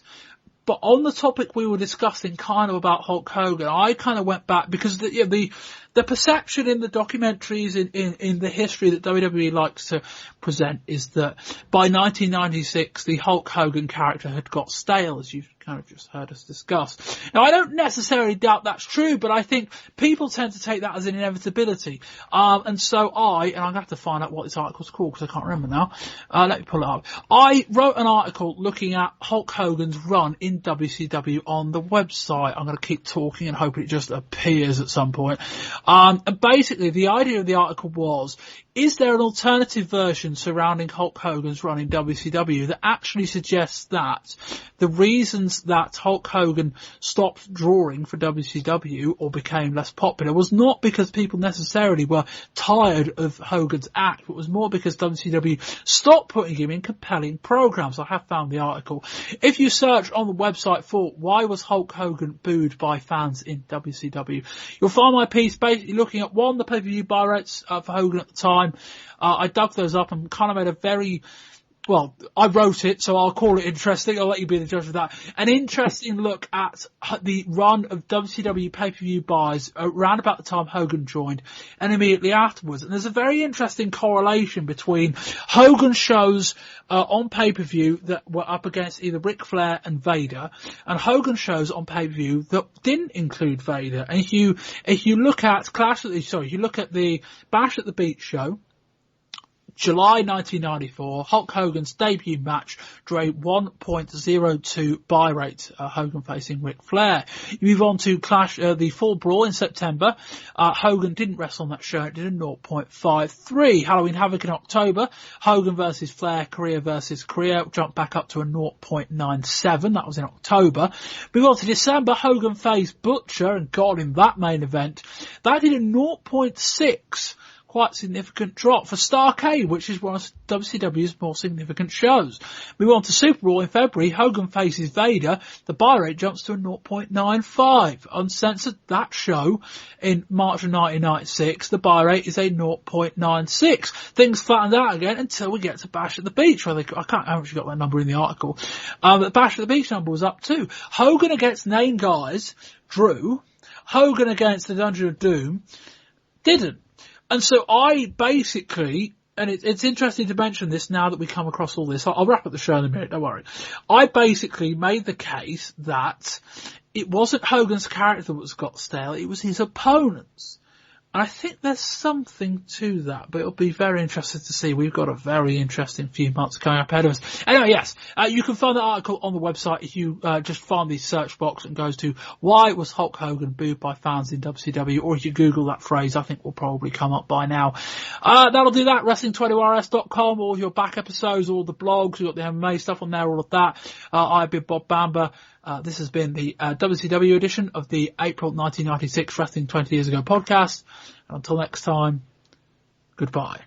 But on the topic we were discussing kind of about Hulk Hogan, I kind of went back because the perception in the documentaries in the history that WWE likes to present is that by 1996 the Hulk Hogan character had got stale, as you've kind of just heard us discuss. Now I don't necessarily doubt that's true, but I think people tend to take that as an inevitability. And so I'm going to have to find out what this article's called because I can't remember now. Let me pull it up. I wrote an article looking at Hulk Hogan's run in WCW on the website. I'm going to keep talking and hoping it just appears at some point. And basically the idea of the article was, is there an alternative version surrounding Hulk Hogan's run in WCW that actually suggests that the reasons that Hulk Hogan stopped drawing for WCW or became less popular was not because people necessarily were tired of Hogan's act, but was more because WCW stopped putting him in compelling programs. I have found the article. If you search on the website for why was Hulk Hogan booed by fans in WCW, you'll find my piece basically looking at the pay-per-view buy rates for Hogan at the time. I dug those up and kind of made I wrote it, so I'll call it interesting. I'll let you be the judge of that. An interesting look at the run of WCW pay-per-view buys around about the time Hogan joined and immediately afterwards. And there's a very interesting correlation between Hogan shows on pay-per-view that were up against either Ric Flair and Vader, and Hogan shows on pay-per-view that didn't include Vader. And if you look at you look at the Bash at the Beach show, July 1994, Hulk Hogan's debut match drew a 1.02 buy rate, Hogan facing Ric Flair. You move on to the Fall Brawl in September. Hogan didn't wrestle on that show. It did a 0.53. Halloween Havoc in October. Hogan versus Flair, Korea versus Korea, jumped back up to a 0.97. That was in October. Move on to December. Hogan faced Butcher and got in that main event. That did a 0.6. Quite significant drop for Starrcade, which is one of WCW's more significant shows. We on to Super Brawl in February. Hogan faces Vader. The buy rate jumps to a 0.95. Uncensored, that show in March of 1996, the buy rate is a 0.96. Things flattened out again until we get to Bash at the Beach, where I haven't actually got that number in the article. The Bash at the Beach number was up too. Hogan against named guys drew. Hogan against the Dungeon of Doom didn't. And so I basically, and it's interesting to mention this now that we come across all this, I'll wrap up the show in a minute, don't worry. I basically made the case that it wasn't Hogan's character that got stale, it was his opponents. And I think there's something to that, but it'll be very interesting to see. We've got a very interesting few months coming up ahead of us. Anyway, yes, you can find the article on the website if you just find the search box and goes to why was Hulk Hogan booed by fans in WCW, or if you Google that phrase, I think will probably come up by now. That'll do that. Wrestling20rs.com, all of your back episodes, all the blogs, we've got the MMA stuff on there, all of that. I've been Bob Bamber. This has been the WCW edition of the April 1996 Wrestling 20 Years Ago podcast. And until next time, goodbye.